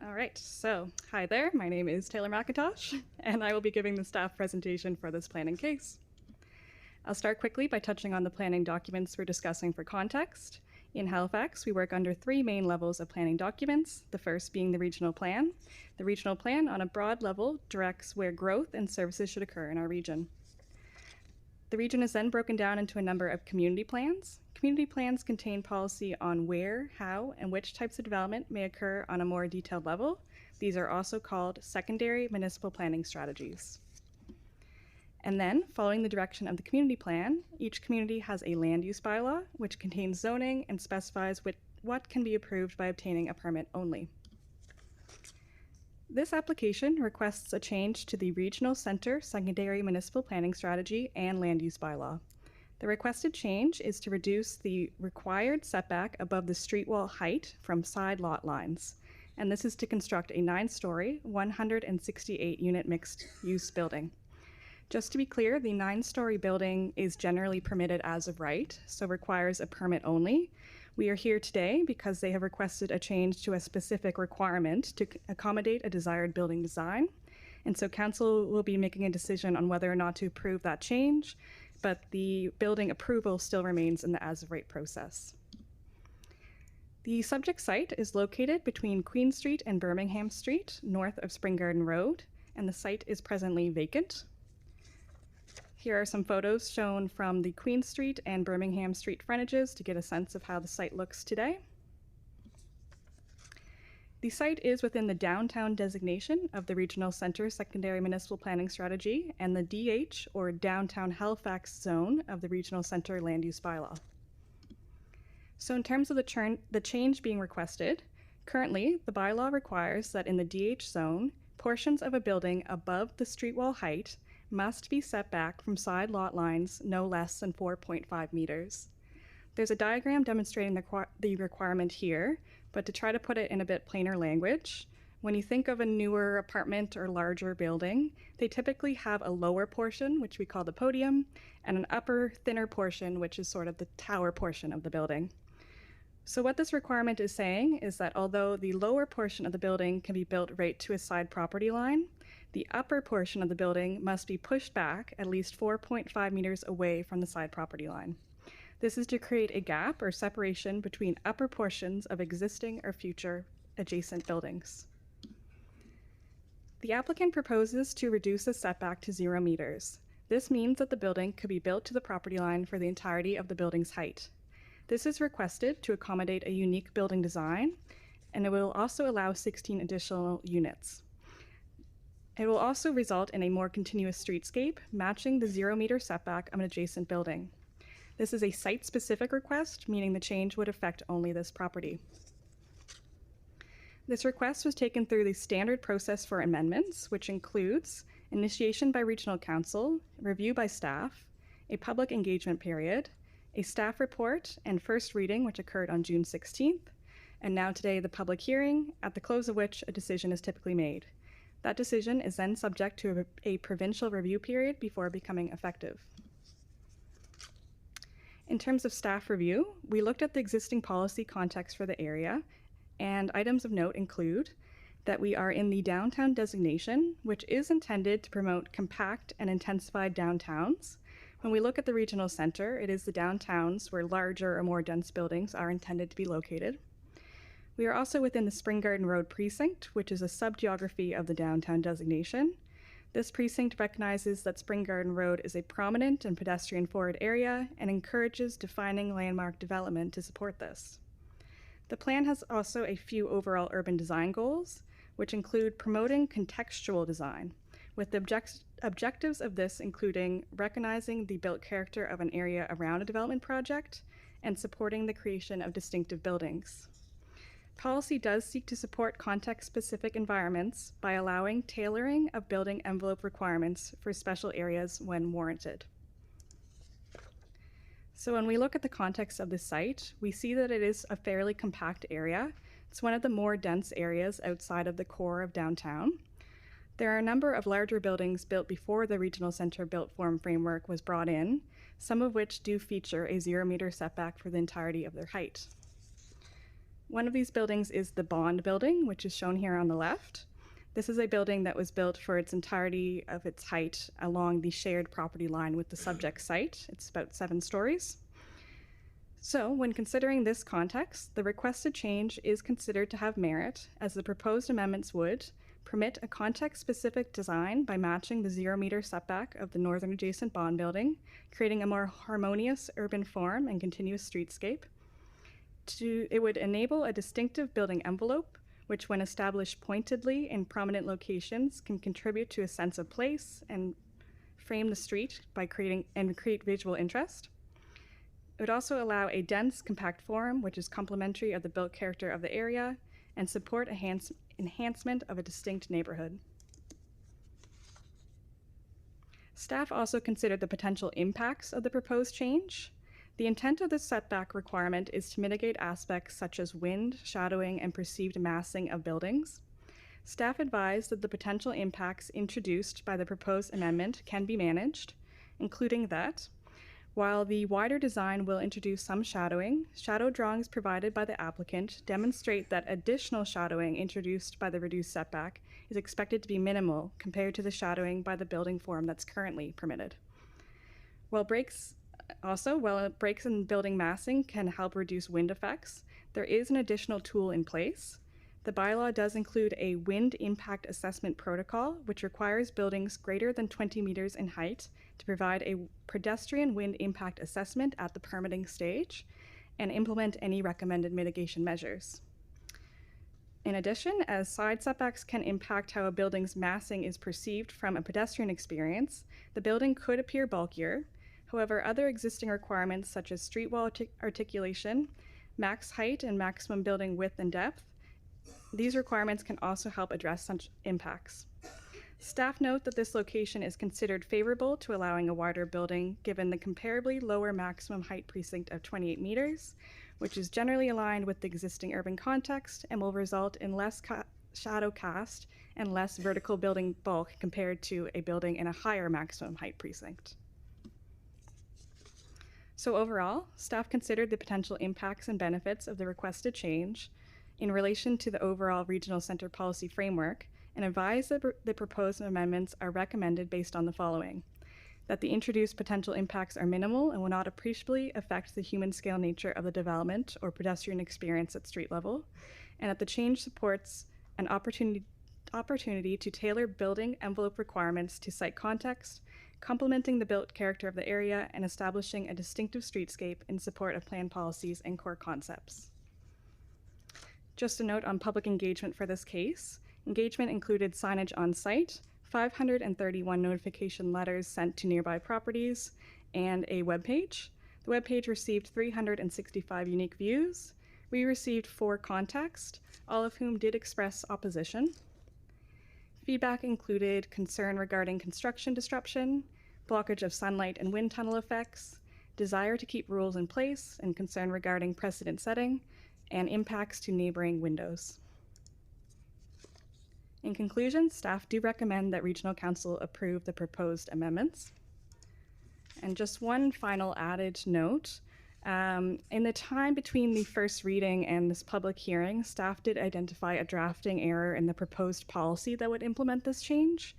All right, so hi there, my name is Taylor McIntosh, and I will be giving the staff presentation for this planning case. I'll start quickly by touching on the planning documents we're discussing for context. In Halifax, we work under three main levels of planning documents, the first being the regional plan. The regional plan, on a broad level, directs where growth and services should occur in our region. The region is then broken down into a number of community plans. Community plans contain policy on where, how, and which types of development may occur on a more detailed level. These are also called secondary municipal planning strategies. And then, following the direction of the community plan, each community has a land use bylaw, which contains zoning and specifies what can be approved by obtaining a permit only. This application requests a change to the Regional Center Secondary Municipal Planning Strategy and Land Use Bylaw. The requested change is to reduce the required setback above the street wall height from side lot lines, and this is to construct a 9-story, 168-unit mixed-use building. Just to be clear, the 9-story building is generally permitted as of right, so requires a permit only. We are here today because they have requested a change to a specific requirement to accommodate a desired building design. And so council will be making a decision on whether or not to approve that change, but the building approval still remains in the as-of-right process. The subject site is located between Queen Street and Birmingham Street, north of Spring Garden Road, and the site is presently vacant. Here are some photos shown from the Queen Street and Birmingham Street frontages to get a sense of how the site looks today. The site is within the downtown designation of the Regional Center Secondary Municipal Planning Strategy and the DH, or Downtown Halifax zone, of the Regional Center Land Use Bylaw. So in terms of the change being requested, currently the bylaw requires that in the DH zone, portions of a building above the street wall height must be set back from side lot lines no less than 4.5 meters. There's a diagram demonstrating the requirement here, but to try to put it in a bit plainer language, when you think of a newer apartment or larger building, they typically have a lower portion, which we call the podium, and an upper, thinner portion, which is sort of the tower portion of the building. So what this requirement is saying is that although the lower portion of the building can be built right to a side property line, the upper portion of the building must be pushed back at least 4.5 meters away from the side property line. This is to create a gap or separation between upper portions of existing or future adjacent buildings. The applicant proposes to reduce the setback to 0 meters. This means that the building could be built to the property line for the entirety of the building's height. This is requested to accommodate a unique building design, and it will also allow 16 additional units. It will also result in a more continuous streetscape, matching the 0-meter setback of an adjacent building. This is a site-specific request, meaning the change would affect only this property. This request was taken through the standard process for amendments, which includes initiation by Regional Council, review by staff, a public engagement period, a staff report, and first reading, which occurred on June 16th, and now today the public hearing, at the close of which a decision is typically made. That decision is then subject to a provincial review period before becoming effective. In terms of staff review, we looked at the existing policy context for the area, and items of note include that we are in the downtown designation, which is intended to promote compact and intensified downtowns. When we look at the regional center, it is the downtowns where larger or more dense buildings are intended to be located. We are also within the Spring Garden Road precinct, which is a sub-geography of the downtown designation. This precinct recognizes that Spring Garden Road is a prominent and pedestrian-forward area and encourages defining landmark development to support this. The plan has also a few overall urban design goals, which include promoting contextual design, with the objectives of this including recognizing the built character of an area around a development project and supporting the creation of distinctive buildings. Policy does seek to support context-specific environments by allowing tailoring of building envelope requirements for special areas when warranted. So when we look at the context of this site, we see that it is a fairly compact area. It's one of the more dense areas outside of the core of downtown. There are a number of larger buildings built before the Regional Center Built Form Framework was brought in, some of which do feature a 0-meter setback for the entirety of their height. One of these buildings is the Bond Building, which is shown here on the left. This is a building that was built for its entirety of its height along the shared property line with the subject site. It's about 7 stories. So, when considering this context, the requested change is considered to have merit, as the proposed amendments would permit a context-specific design by matching the 0-meter setback of the northern adjacent Bond Building, creating a more harmonious urban form and continuous streetscape. It would enable a distinctive building envelope, which when established pointedly in prominent locations can contribute to a sense of place and frame the street by create visual interest. It would also allow a dense, compact form, which is complementary of the built character of the area, and support enhancement of a distinct neighborhood. Staff also considered the potential impacts of the proposed change. The intent of this setback requirement is to mitigate aspects such as wind, shadowing, and perceived massing of buildings. Staff advised that the potential impacts introduced by the proposed amendment can be managed, including that while the wider design will introduce some shadowing, shadow drawings provided by the applicant demonstrate that additional shadowing introduced by the reduced setback is expected to be minimal compared to the shadowing by the building form that's currently permitted. While breaks in building massing can help reduce wind effects, there is an additional tool in place. The bylaw does include a wind impact assessment protocol, which requires buildings greater than 20 meters in height to provide a pedestrian wind impact assessment at the permitting stage and implement any recommended mitigation measures. In addition, as side setbacks can impact how a building's massing is perceived from a pedestrian experience, the building could appear bulkier. However, other existing requirements such as street wall articulation, max height, and maximum building width and depth, these requirements can also help address such impacts. Staff note that this location is considered favorable to allowing a wider building given the comparably lower maximum height precinct of 28 meters, which is generally aligned with the existing urban context and will result in less shadow cast and less vertical building bulk compared to a building in a higher maximum height precinct. So overall, staff considered the potential impacts and benefits of the requested change in relation to the overall regional center policy framework and advised that the proposed amendments are recommended based on the following: that the introduced potential impacts are minimal and will not appreciably affect the human scale nature of the development or pedestrian experience at street level, and that the change supports an opportunity to tailor building envelope requirements to site context, complementing the built character of the area and establishing a distinctive streetscape in support of plan policies and core concepts. Just a note on public engagement for this case. Engagement included signage on site, 531 notification letters sent to nearby properties, and a webpage. The webpage received 365 unique views. We received 4 contacts, all of whom did express opposition. Feedback included concern regarding construction disruption, blockage of sunlight and wind tunnel effects, desire to keep rules in place, and concern regarding precedent setting, and impacts to neighboring windows. In conclusion, staff do recommend that Regional Council approve the proposed amendments. And just one final added note. In the time between the first reading and this public hearing, staff did identify a drafting error in the proposed policy that would implement this change.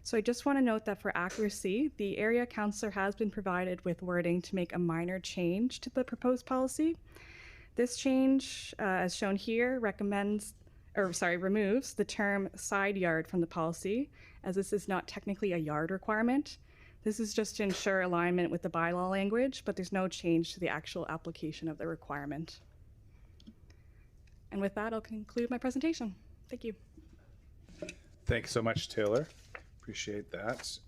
So I just want to note that for accuracy, the area councillor has been provided with wording to make a minor change to the proposed policy. This change, as shown here, removes the term side yard from the policy, as this is not technically a yard requirement. This is just to ensure alignment with the bylaw language, but there's no change to the actual application of the requirement. And with that, I'll conclude my presentation. Thank you. Thanks so much, Taylor. Appreciate that.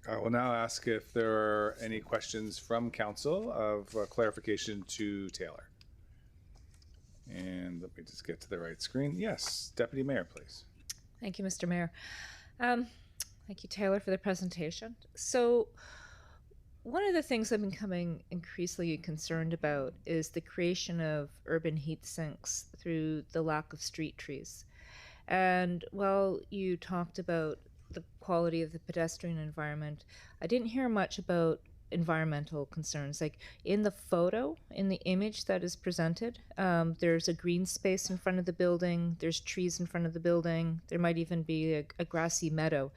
I will now ask if there are any questions from council of clarification to Taylor. And let me just get to the right screen. Yes, Deputy Mayor, please. Thank you, Mr. Mayor. Thank you, Taylor, for the presentation. So one of the things I'm becoming increasingly concerned about is the creation of urban heat sinks through the lack of street trees. And while you talked about the quality of the pedestrian environment, I didn't hear much about environmental concerns. Like in the photo, in the image that is presented, there's a green space in front of the building, there's trees in front of the building, there might even be a grassy meadow.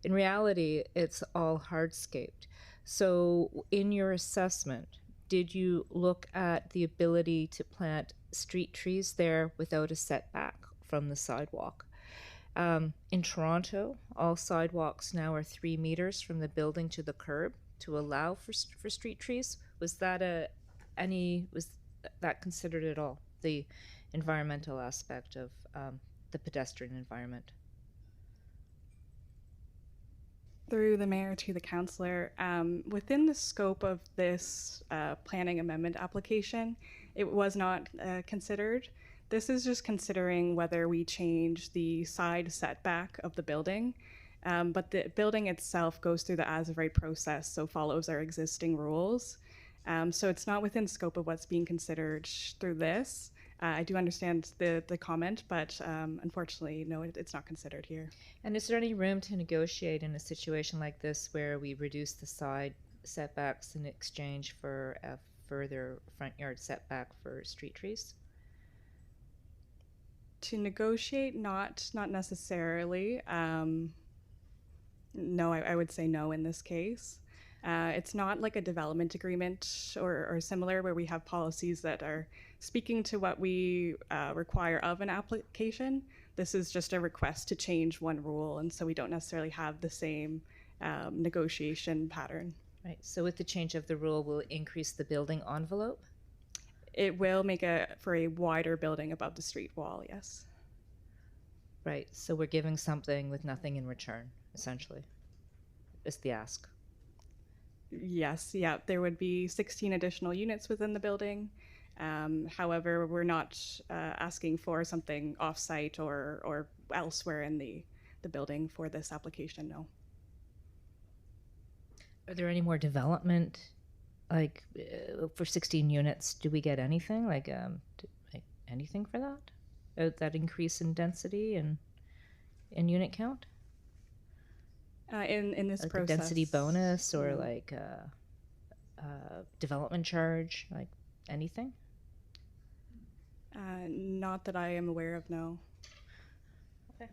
In reality, it's all hardscaped. So in your assessment, did you look at the ability to plant street trees there without a setback from the sidewalk? In Toronto, all sidewalks now are 3 meters from the building to the curb to allow for street trees. Was that considered at all, the environmental aspect of the pedestrian environment? Through the mayor to the councillor, within the scope of this planning amendment application, it was not considered. This is just considering whether we change the side setback of the building, but the building itself goes through the as-of-right process, so follows our existing rules. So it's not within scope of what's being considered through this. I do understand the comment, but unfortunately, no, it's not considered here. And is there any room to negotiate in a situation like this where we reduce the side setbacks in exchange for a further front yard setback for street trees? To negotiate, not necessarily. No, I would say no in this case. It's not like a development agreement or similar where we have policies that are speaking to what we require of an application. This is just a request to change one rule, and so we don't necessarily have the same negotiation pattern. Right, so with the change of the rule, will it increase the building envelope? It will make for a wider building above the street wall, yes. Right, so we're giving something with nothing in return, essentially, is the ask. Yes, yeah, there would be 16 additional units within the building. However, we're not asking for something off-site or elsewhere in the building for this application, no. Are there any more development, like for 16 units? Do we get anything, like anything for that? That increase in density and in unit count? In this like process. A density bonus or like a development charge, like anything? Not that I am aware of, no. Okay.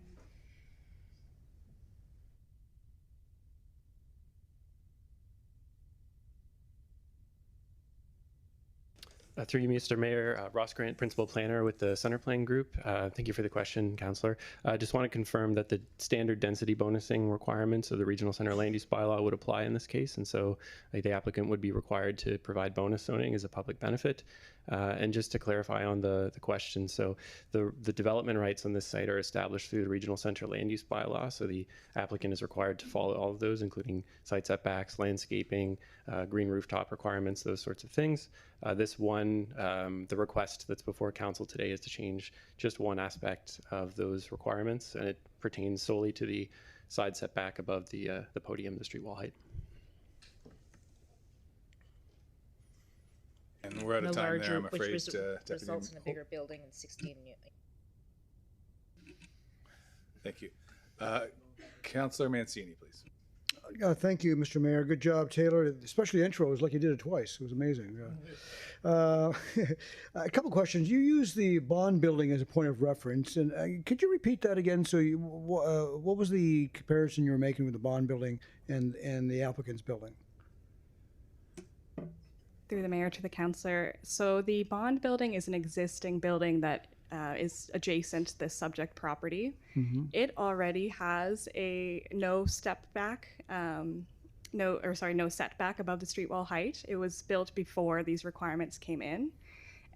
Through you, Mr. Mayor, Ross Grant, Principal Planner with the Center Plan Group. Thank you for the question, Councillor. I just want to confirm that the standard density bonusing requirements of the Regional Center Land Use Bylaw would apply in this case, and so the applicant would be required to provide bonus zoning as a public benefit. And just to clarify on the question, so the development rights on this site are established through the Regional Center Land Use Bylaw, so the applicant is required to follow all of those, including site setbacks, landscaping, green rooftop requirements, those sorts of things. This one, the request that's before council today is to change just one aspect of those requirements, and it pertains solely to the side setback above the podium, the street wall height. And we're out of time there, I'm afraid, Deputy. Results in a bigger building and 16 units. Thank you. Councillor Mancini, please. Thank you, Mr. Mayor. Good job, Taylor. Especially intro. It was like you did it twice. It was amazing. A couple questions. You used the bond building as a point of reference, and could you repeat that again? So, what was the comparison you were making with the bond building and the applicant's building? Through the mayor to the councillor. So the bond building is an existing building that is adjacent to this subject property. Mm-hmm. It already has no setback above the street wall height. It was built before these requirements came in.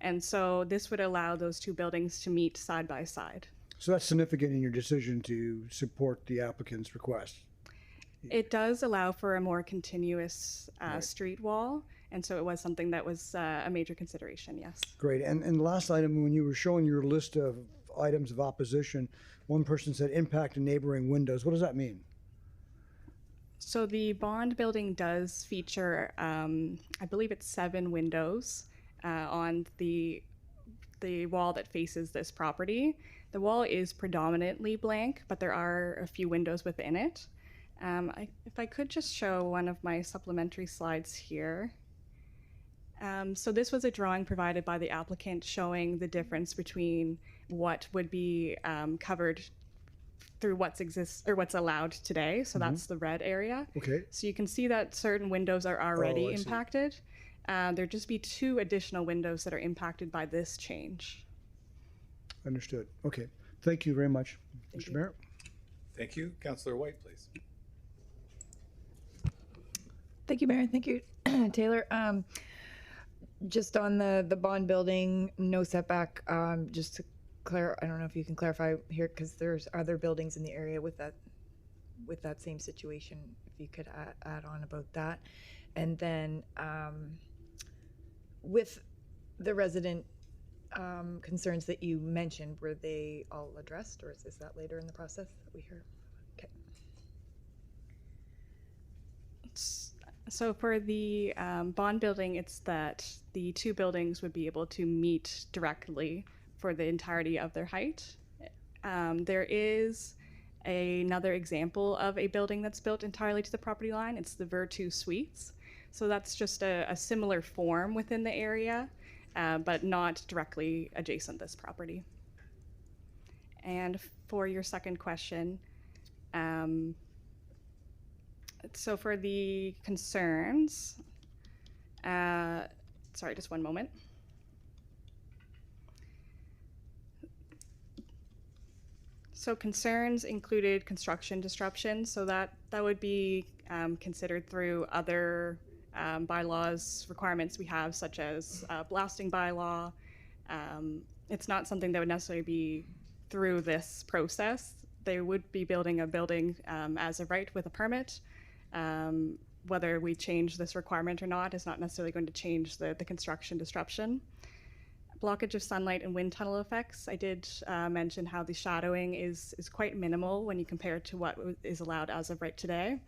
And so this would allow those two buildings to meet side by side. So that's significant in your decision to support the applicant's request. It does allow for a more continuous right. street wall. And so it was something that was a major consideration, yes. Great. And the last item, when you were showing your list of items of opposition, one person said impact in neighboring windows. What does that mean? So the bond building does feature, I believe it's 7 windows on the wall that faces this property. The wall is predominantly blank, but there are a few windows within it. If I could just show one of my supplementary slides here. So this was a drawing provided by the applicant showing the difference between what would be covered through what's allowed today. So that's the red area. Okay. So you can see that certain windows are already I see. impacted. There'd just be 2 additional windows that are impacted by this change. Understood. Okay. Thank you very much, Thank Mr. you. Mayor. Thank you. Councillor White, please. Thank you, Mayor. Thank you, Taylor. Just on the bond building, no setback. Just to I don't know if you can clarify here, because there's other buildings in the area with that same situation. If you could add on about that, and then with the resident concerns that you mentioned, were they all addressed, or is that later in the process that we hear? Okay. So for the bond building, it's that the 2 buildings would be able to meet directly for the entirety of their height. There is another example of a building that's built entirely to the property line. It's the Virtu Suites. So that's just a similar form within the area, but not directly adjacent this property. And for your second question, so for the concerns, sorry, just one moment. So concerns included construction disruption, so that would be considered through other bylaws requirements we have, such as blasting bylaw. It's not something that would necessarily be through this process. They would be building a building as a right with a permit. Whether we change this requirement or not is not necessarily going to change the construction disruption. Blockage of sunlight and wind tunnel effects. I did mention how the shadowing is quite minimal when you compare it to what is allowed as of right today.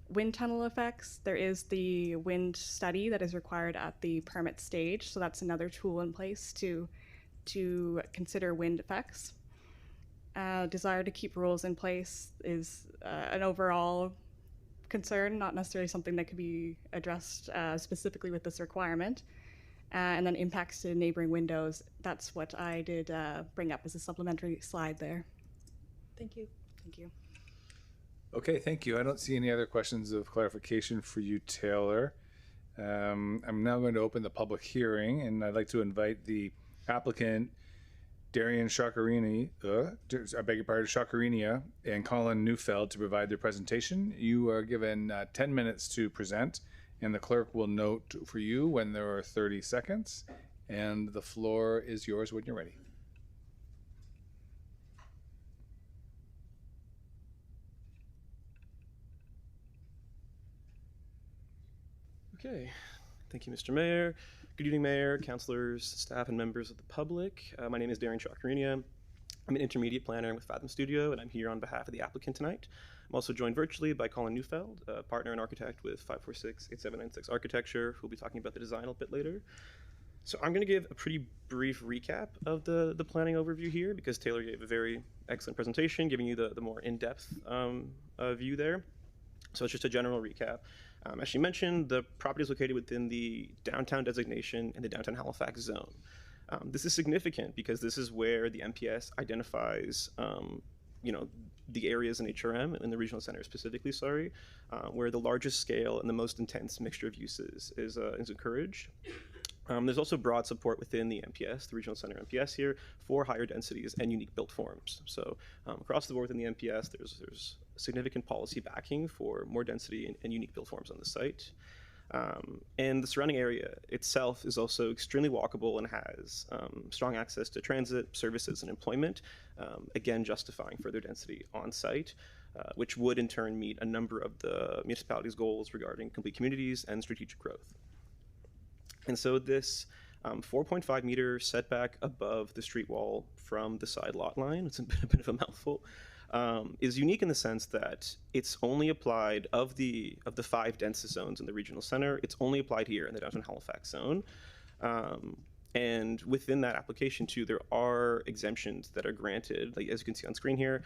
Wind tunnel effects, there is the wind study that is required at the permit stage, so that's another tool in place to consider wind effects. Desire to keep rules in place is an overall concern, not necessarily something that could be addressed specifically with this requirement. And then impacts to neighboring windows, that's what I did bring up as a supplementary slide there. Thank you. Thank you. Okay, thank you. I don't see any other questions of clarification for you, Taylor. I'm now going to open the public hearing, and I'd like to invite the applicant, Darian Shakarinia, Shakarinia and Colin Neufeld to provide their presentation. You are given 10 minutes to present, and the clerk will note for you when there are 30 seconds, and the floor is yours when you're ready. Okay, thank you, Mr. Mayor. Good evening, Mayor, councilors, staff, and members of the public. My name is Darian Shakarinia. I'm an intermediate planner with Fathom Studio, and I'm here on behalf of the applicant tonight. I'm also joined virtually by Colin Neufeld, a partner and architect with 546-8796 Architecture, who will be talking about the design a little bit later. So I'm going to give a pretty brief recap of the planning overview here, because Taylor gave a very excellent presentation, giving you the more in-depth view there. So it's just a general recap. As she mentioned, the property is located within the downtown designation in the downtown Halifax zone. This is significant because this is where the MPS identifies, the areas in HRM, in the regional center specifically, where the largest scale and the most intense mixture of uses is encouraged. There's also broad support within the MPS, the regional center MPS here, for higher densities and unique built forms. So across the board within the MPS, there's significant policy backing for more density and unique built forms on the site. And the surrounding area itself is also extremely walkable and has strong access to transit, services, and employment, again justifying further density on site, which would in turn meet a number of the municipality's goals regarding complete communities and strategic growth. And so this 4.5 meter setback above the street wall from the side lot line, it's a bit of a mouthful, is unique in the sense that it's only applied of the 5 densest zones in the regional center. It's only applied here in the downtown Halifax zone. And within that application too, there are exemptions that are granted, like as you can see on screen here,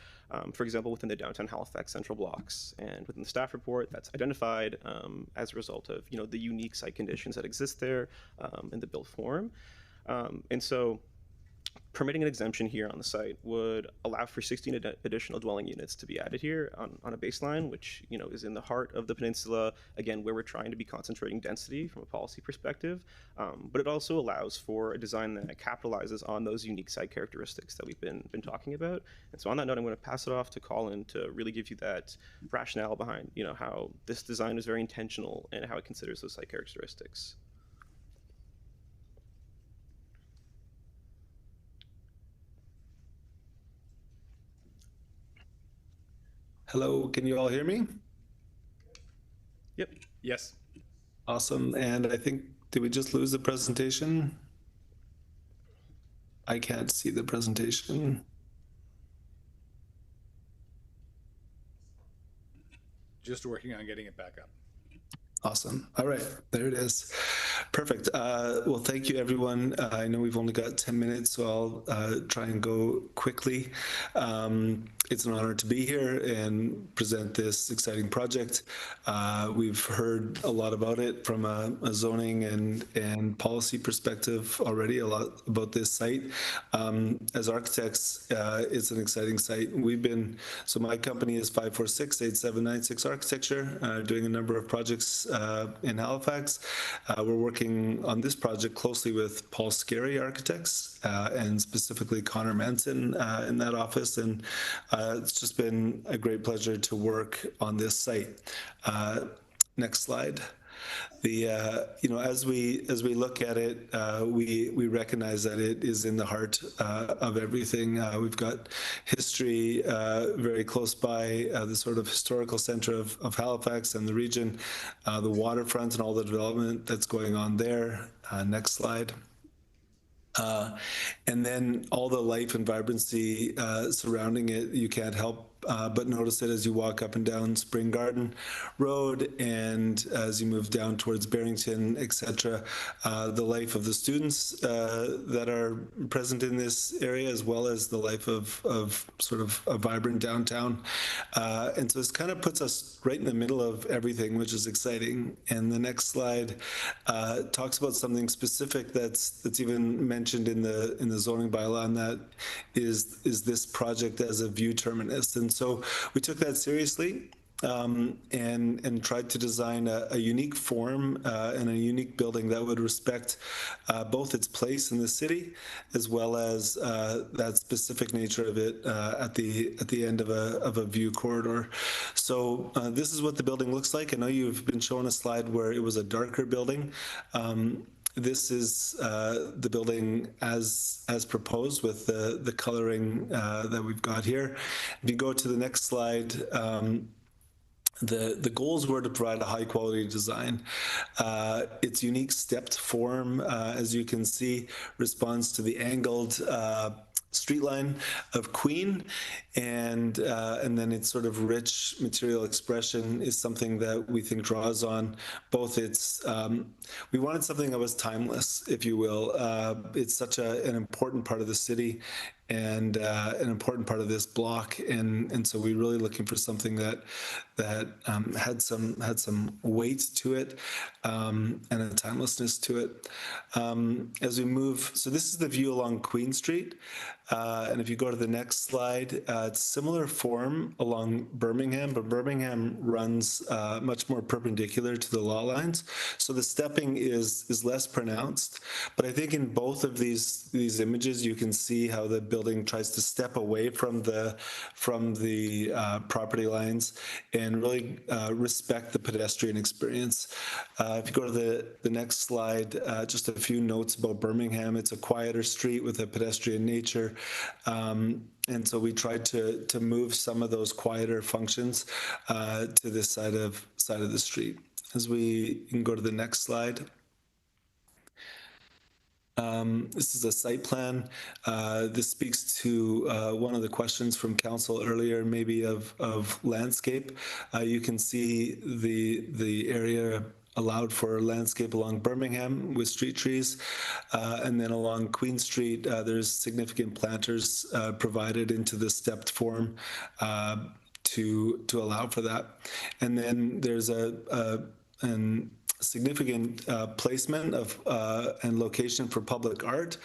for example, within the downtown Halifax central blocks. And within the staff report, that's identified as a result of, the unique site conditions that exist there in the built form. And so permitting an exemption here on the site would allow for 16 additional dwelling units to be added here on a baseline, which is in the heart of the peninsula, again, where we're trying to be concentrating density from a policy perspective. But it also allows for a design that capitalizes on those unique site characteristics that we've been talking about. And so on that note, I'm going to pass it off to Colin to really give you that rationale behind how this design is very intentional and how it considers those site characteristics. Hello, can you all hear me? Yep. Yes. Awesome. And I think, did we just lose the presentation? I can't see the presentation. Just working on getting it back up. Awesome. All right, there it is. Perfect. Well, thank you, everyone. I know we've only got 10 minutes, so I'll try and go quickly. It's an honor to be here and present this exciting project. We've heard a lot about it from a zoning and policy perspective already, a lot about this site. As architects, it's an exciting site. So my company is 546-8796 Architecture, doing a number of projects in Halifax. We're working on this project closely with Paul Scarry Architects and specifically Connor Manson in that office. And it's just been a great pleasure to work on this site. Next slide. As we look at it, we recognize that it is in the heart of everything. We've got history very close by, the sort of historical center of Halifax and the region, the waterfront and all the development that's going on there. Next slide. And then all the life and vibrancy surrounding it, you can't help but notice it as you walk up and down Spring Garden Road and as you move down towards Barrington, etc. The life of the students that are present in this area, as well as the life of sort of a vibrant downtown. And so this kind of puts us right in the middle of everything, which is exciting. And the next slide talks about something specific that's even mentioned in the zoning bylaw, and that is this project as a view terminus. And so we took that seriously and tried to design a unique form and a unique building that would respect both its place in the city as well as that specific nature of it at the end of a view corridor. So this is what the building looks like. I know you've been shown a slide where it was a darker building. This is the building as proposed with the coloring that we've got here. If you go to the next slide, the goals were to provide a high quality design. Its unique stepped form, as you can see, responds to the angled street line of Queen, and then its sort of rich material expression is something that we think draws on both its, we wanted something that was timeless, if you will. It's such an important part of the city and an important part of this block, and so we're really looking for something that had some weight to it and a timelessness to it. As we move, so this is the view along Queen Street, and if you go to the next slide, it's similar form along Birmingham, but Birmingham runs much more perpendicular to the law lines, so the stepping is less pronounced. But I think in both of these images, you can see how the building tries to step away from the property lines and really respect the pedestrian experience. If you go to the next slide, just a few notes about Birmingham. It's a quieter street with a pedestrian nature. And so we tried to move some of those quieter functions to this side of the street. As we can go to the next slide. This is a site plan. This speaks to one of the questions from council earlier, maybe of landscape. You can see the area allowed for landscape along Birmingham with street trees. And then along Queen Street, there's significant planters provided into the stepped form to allow for that. And then there's an significant placement of and location for public art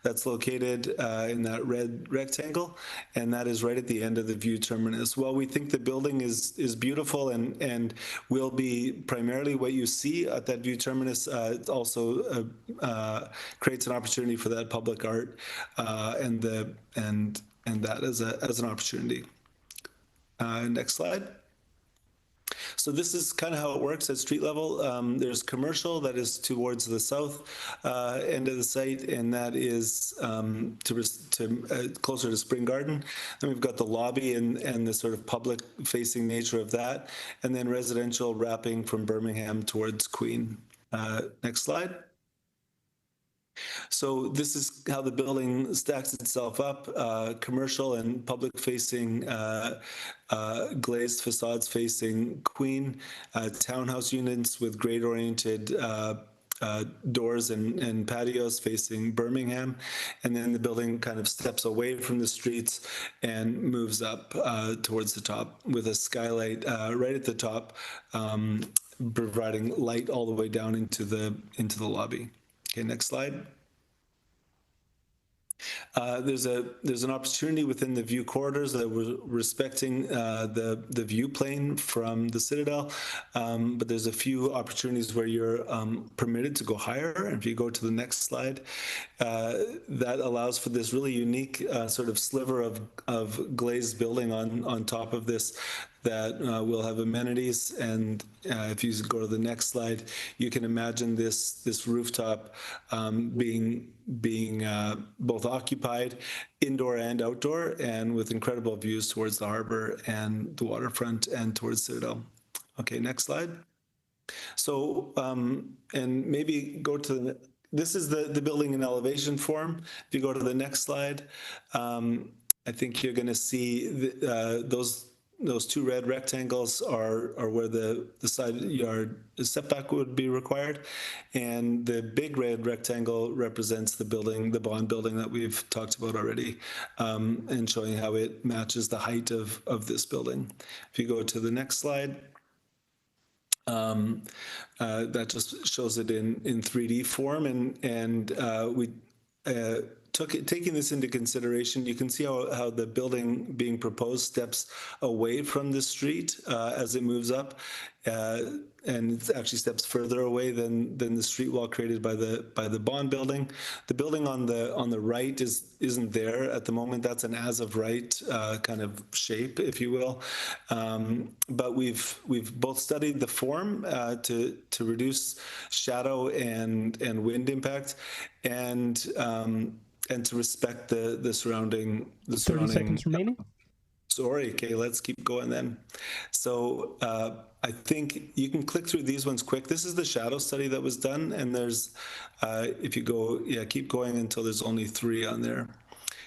that's located in that red rectangle, and that is right at the end of the view terminus. While we think the building is beautiful and will be primarily what you see at that view terminus, it also creates an opportunity for that public art and that as an opportunity. Next slide. So this is kind of how it works at street level. There's commercial that is towards the south end of the site, and that is closer to Spring Garden. Then we've got the lobby and the sort of public-facing nature of that, and then residential wrapping from Birmingham towards Queen. Next slide. So this is how the building stacks itself up, commercial and public-facing glazed facades facing Queen, townhouse units with grade-oriented doors and patios facing Birmingham, and then the building kind of steps away from the streets and moves up towards the top with a skylight right at the top, providing light all the way down into the lobby. Okay, next slide. There's an opportunity within the view corridors that we're respecting the view plane from the Citadel, but there's a few opportunities where you're permitted to go higher. If you go to the next slide, that allows for this really unique sort of sliver of glazed building on top of this that will have amenities. And if you go to the next slide, you can imagine this rooftop being both occupied, indoor and outdoor, and with incredible views towards the harbor and the waterfront and towards Citadel. Okay, next slide. So, and maybe go to this is the building in elevation form. If you go to the next slide, I think you're going to see those two red rectangles are where the side yard setback would be required, and the big red rectangle represents the building, the bond building that we've talked about already, and showing how it matches the height of this building. If you go to the next slide, that just shows it in 3D form, and we taking this into consideration, you can see how the building being proposed steps away from the street as it moves up, and it actually steps further away than the street wall created by the bond building. The building on the right isn't there at the moment. That's an as of right kind of shape, if you will. But we've both studied the form to reduce shadow and wind impact, and to respect the surrounding. 30 seconds remaining. Sorry, okay, let's keep going then. So I think you can click through these ones quick. This is the shadow study that was done, and there's, if you go, keep going until there's only 3 on there.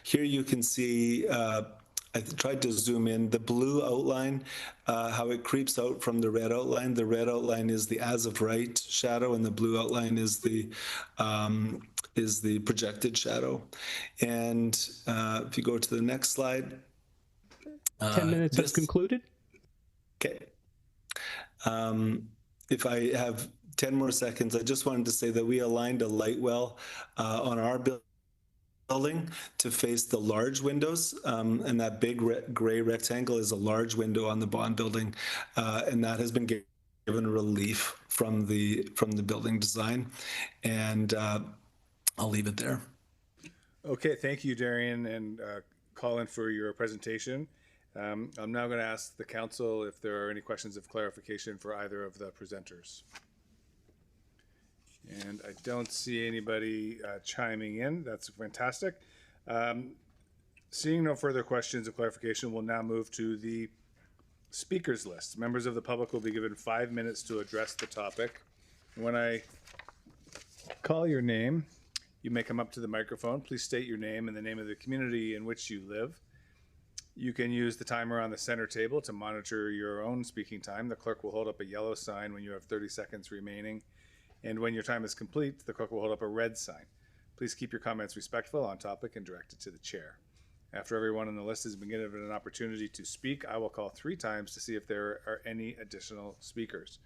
Here you can see, I tried to zoom in, the blue outline, how it creeps out from the red outline. The red outline is the as of right shadow, and the blue outline is the projected shadow. And if you go to the next slide. 10 minutes has concluded. Okay. If I have 10 more seconds, I just wanted to say that we aligned a light well on our building to face the large windows, and that big gray rectangle is a large window on the bond building, and that has been given relief from the building design, and I'll leave it there. Okay, thank you, Darian and Colin, for your presentation. I'm now going to ask the council if there are any questions of clarification for either of the presenters. And I don't see anybody chiming in. That's fantastic. Seeing no further questions of clarification, we'll now move to the speakers list. Members of the public will be given 5 minutes to address the topic. When I call your name, you may come up to the microphone. Please state your name and the name of the community in which you live. You can use the timer on the center table to monitor your own speaking time. The clerk will hold up a yellow sign when you have 30 seconds remaining. And when your time is complete, the clerk will hold up a red sign. Please keep your comments respectful, on topic, and directed to the chair. After everyone on the list has been given an opportunity to speak, I will call 3 times to see if there are any additional speakers.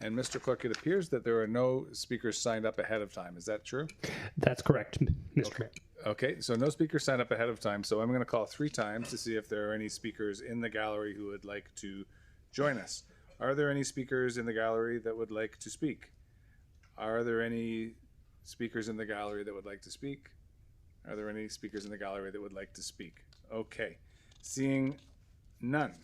And Mr. Clerk, it appears that there are no speakers signed up ahead of time. Is that true? That's correct, Mr. Mayor. Okay, so no speakers signed up ahead of time, so I'm going to call 3 times to see if there are any speakers in the gallery who would like to join us. Are there any speakers in the gallery that would like to speak? Are there any speakers in the gallery that would like to speak? Are there any speakers in the gallery that would like to speak? Okay, seeing none.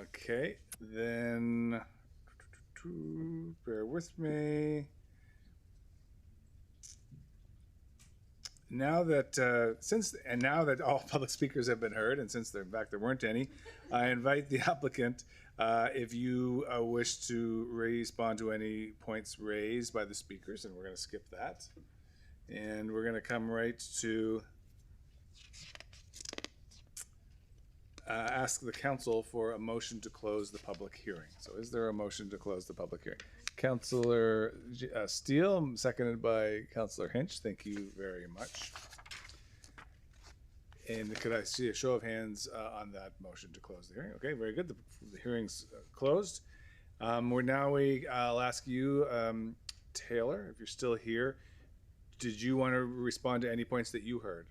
Okay, then bear with me. Now that now that all public speakers have been heard, and since in fact there weren't any, I invite the applicant, if you wish to respond to any points raised by the speakers, and we're going to skip that, and we're going to come right to ask the council for a motion to close the public hearing. So is there a motion to close the public hearing? Councillor Steele, seconded by Councillor Hinch. Thank you very much. And could I see a show of hands on that motion to close the hearing? Okay, very good. The hearing's closed. I'll ask you, Taylor, if you're still here, did you want to respond to any points that you heard?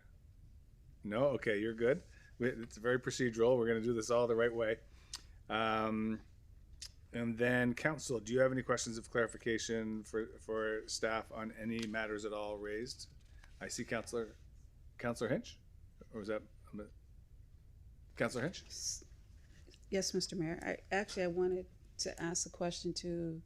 No? Okay, you're good. It's very procedural. We're going to do this all the right way. And then, council, do you have any questions of clarification for staff on any matters at all raised? I see Councillor Hinch, or was that Councillor Hinch? Yes, Mr. Mayor. I wanted to ask a question to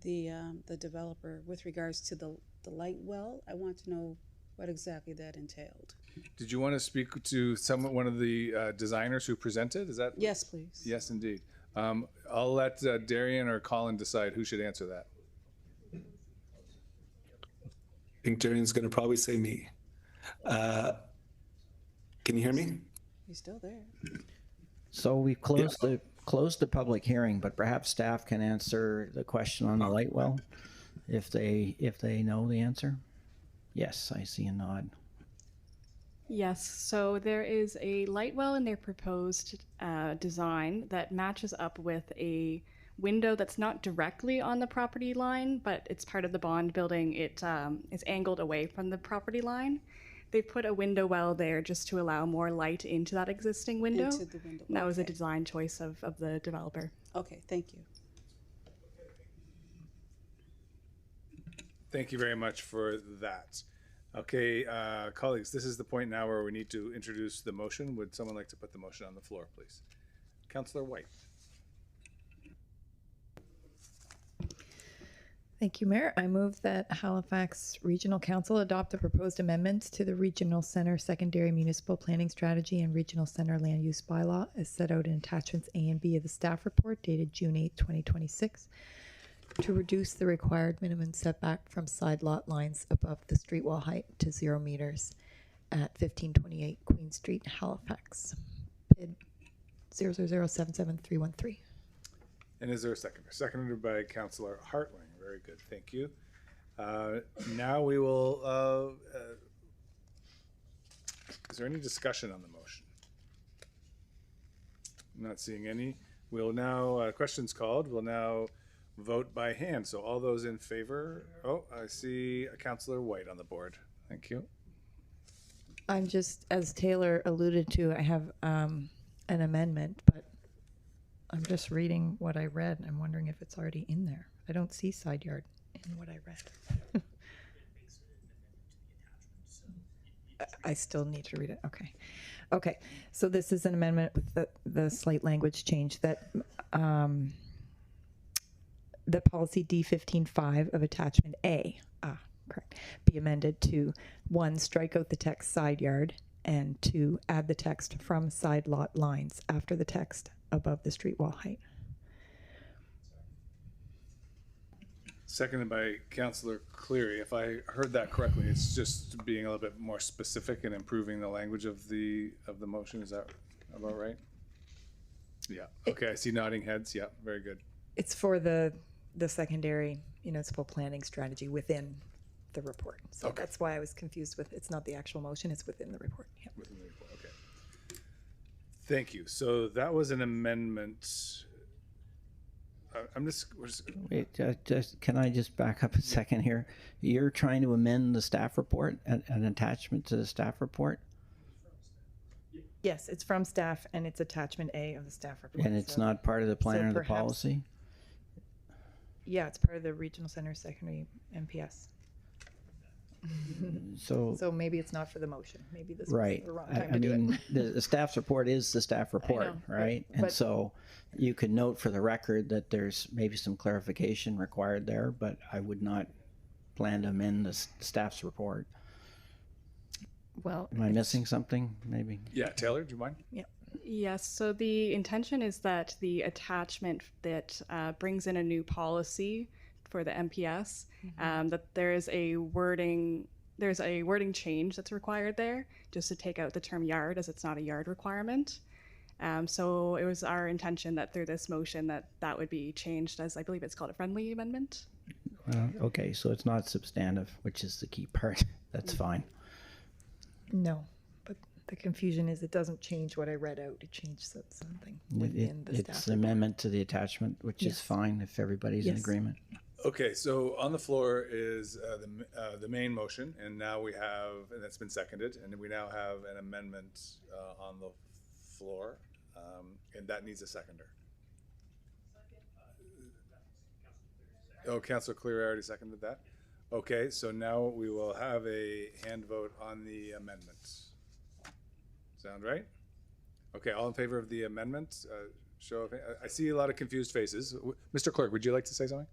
the developer with regards to the light well. I want to know what exactly that entailed. Did you want to speak to one of the designers who presented? Is that? Yes, please. Yes, indeed. I'll let Darian or Colin decide who should answer that. I think Darian's going to probably say me. Can you hear me? He's still there. So we've closed the public hearing, but perhaps staff can answer the question on the light well, if they know the answer. Yes, I see a nod. Yes, so there is a light well in their proposed design that matches up with a window that's not directly on the property line, but it's part of the bond building. It is angled away from the property line. They put a window well there just to allow more light into that existing window. Into the window. And that was a design choice of the developer. Okay, thank you. Thank you very much for that. Okay, colleagues, this is the point now where we need to introduce the motion. Would someone like to put the motion on the floor, please? Councillor White. Thank you, Mayor. I move that Halifax Regional Council adopt the proposed amendments to the Regional Centre Secondary Municipal Planning Strategy and Regional Centre Land Use Bylaw as set out in attachments A and B of the staff report dated June 8, 2026, to reduce the required minimum setback from side lot lines above the street wall height to 0 meters at 1528 Queen Street, Halifax. PID 0007713. And is there a seconder? Seconded by Councillor Hartling. Very good, thank you. Now we will, is there any discussion on the motion? I'm not seeing any. We'll now, questions called, we'll now vote by hand. So all those in favor, oh, I see a Councillor White on the board. Thank you. I'm just, as Taylor alluded to, I have an amendment, but I'm just reading what I read and I'm wondering if it's already in there. I don't see side yard in what I read. I still need to read it. Okay. Okay. So this is an amendment with the slight language change that the policy D15.5 of attachment A, correct, be amended to 1, strike out the text side yard, and 2, add the text from side lot lines after the text above the street wall height. Seconded by Councillor Cleary. If I heard that correctly, it's just being a little bit more specific and improving the language of the motion. Is that about right? Yeah. Okay. I see nodding heads. Yeah. Very good. It's for the secondary municipal planning strategy within the report. So Okay. that's why I was confused with, it's not the actual motion, it's within the report. Yeah. Within the report. Okay. Thank you. So that was an amendment. Wait, can I just back up a second here? You're trying to amend the staff report, an attachment to the staff report? Yes, it's from staff and it's attachment A of the staff report. And it's so- not part of the plan or the perhaps- policy? Yeah, it's part of the regional center secondary MPS. So, maybe it's not for the motion. Maybe this right. was the wrong I time to do mean, it. the staff's report is the staff report, know, right? but- And so you could note for the record that there's maybe some clarification required there, but I would not plan to amend the staff's report. Well, Am I missing something, maybe? Yeah. Taylor, do you mind? Yes, so the intention is that the attachment that brings in a new policy for the MPS, that there's a wording change that's required there, just to take out the term yard, as it's not a yard requirement. So it was our intention that through this motion that would be changed as, I believe it's called a friendly amendment. Okay, so it's not substantive, which is the key part. That's fine. No, but the confusion is it doesn't change what I read out. It changed something within the staff It's an report. amendment to the attachment, which is Yes. fine if everybody's in Yes. agreement. Okay, so on the floor is the main motion, and now we have, and that's been seconded, and we now have an amendment on the floor, and that needs a seconder. Oh, Councillor Cleary already seconded that? Okay, so now we will have a hand vote on the amendment. Sound right? Okay, all in favor of the amendment? Show of, I see a lot of confused faces. Mr. Clerk, would you like to say something?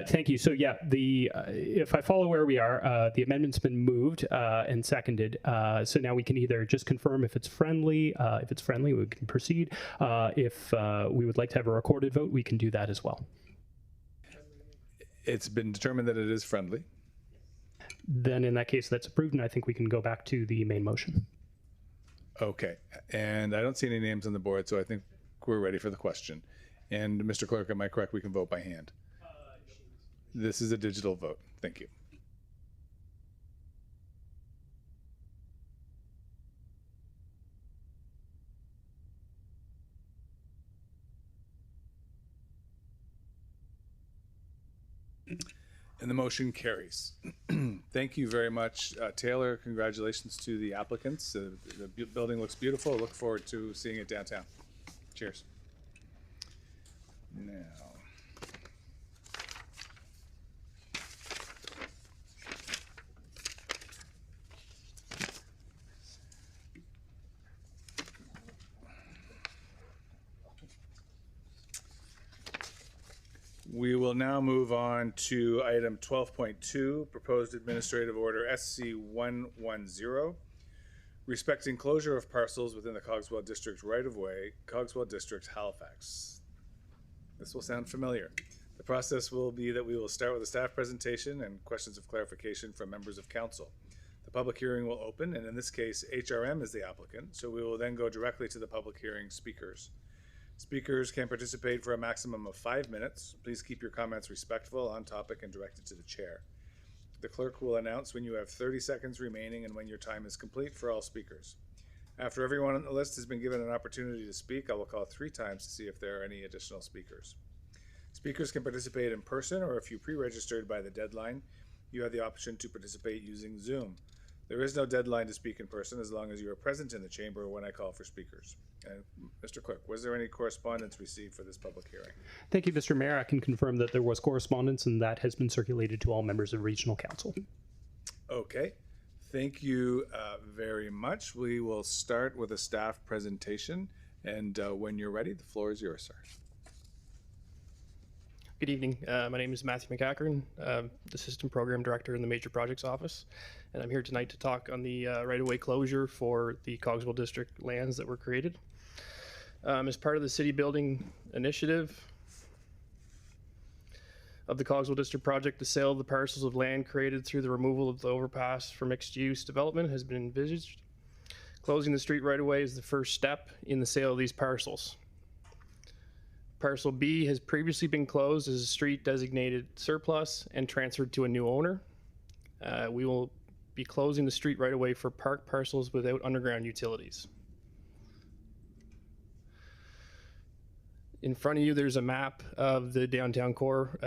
Thank you. So yeah, if I follow where we are, the amendment's been moved and seconded. So now we can either just confirm if it's friendly. If it's friendly, we can proceed. If we would like to have a recorded vote, we can do that as well. It's been determined that it is friendly. Then in that case, that's approved, and I think we can go back to the main motion. Okay, and I don't see any names on the board, so I think we're ready for the question. And Mr. Clerk, am I correct? We can vote by hand. This is a digital vote. Thank you. And the motion carries. Thank you very much, Taylor. Congratulations to the applicants. The building looks beautiful. Look forward to seeing it downtown. Cheers. Now. We will now move on to item 12.2, Proposed Administrative Order SC 110, respecting closure of parcels within the Cogswell District right-of-way, Cogswell District, Halifax. This will sound familiar. The process will be that we will start with a staff presentation and questions of clarification from members of council. The public hearing will open, and in this case, HRM is the applicant, so we will then go directly to the public hearing speakers. Speakers can participate for a maximum of 5 minutes. Please keep your comments respectful, on topic, and directed to the chair. The clerk will announce when you have 30 seconds remaining and when your time is complete for all speakers. After everyone on the list has been given an opportunity to speak, I will call 3 times to see if there are any additional speakers. Speakers can participate in person, or if you pre-registered by the deadline, you have the option to participate using Zoom. There is no deadline to speak in person as long as you are present in the chamber when I call for speakers. And Mr. Clerk, was there any correspondence received for this public hearing? Thank you, Mr. Mayor. I can confirm that there was correspondence, and that has been circulated to all members of Regional Council. Okay, thank you very much. We will start with a staff presentation, and when you're ready, the floor is yours, sir. Good evening. My name is Matthew McCackern, Assistant Program Director in the Major Projects Office, and I'm here tonight to talk on the right-of-way closure for the Cogswell District lands that were created. As part of the City Building Initiative, of the Cogswell District project, the sale of the parcels of land created through the removal of the overpass for mixed-use development has been envisaged. Closing the street right-of-way is the first step in the sale of these parcels. Parcel B has previously been closed as a street designated surplus and transferred to a new owner. We will be closing the street right-of-way for park parcels without underground utilities. In front of you, there's a map of the downtown core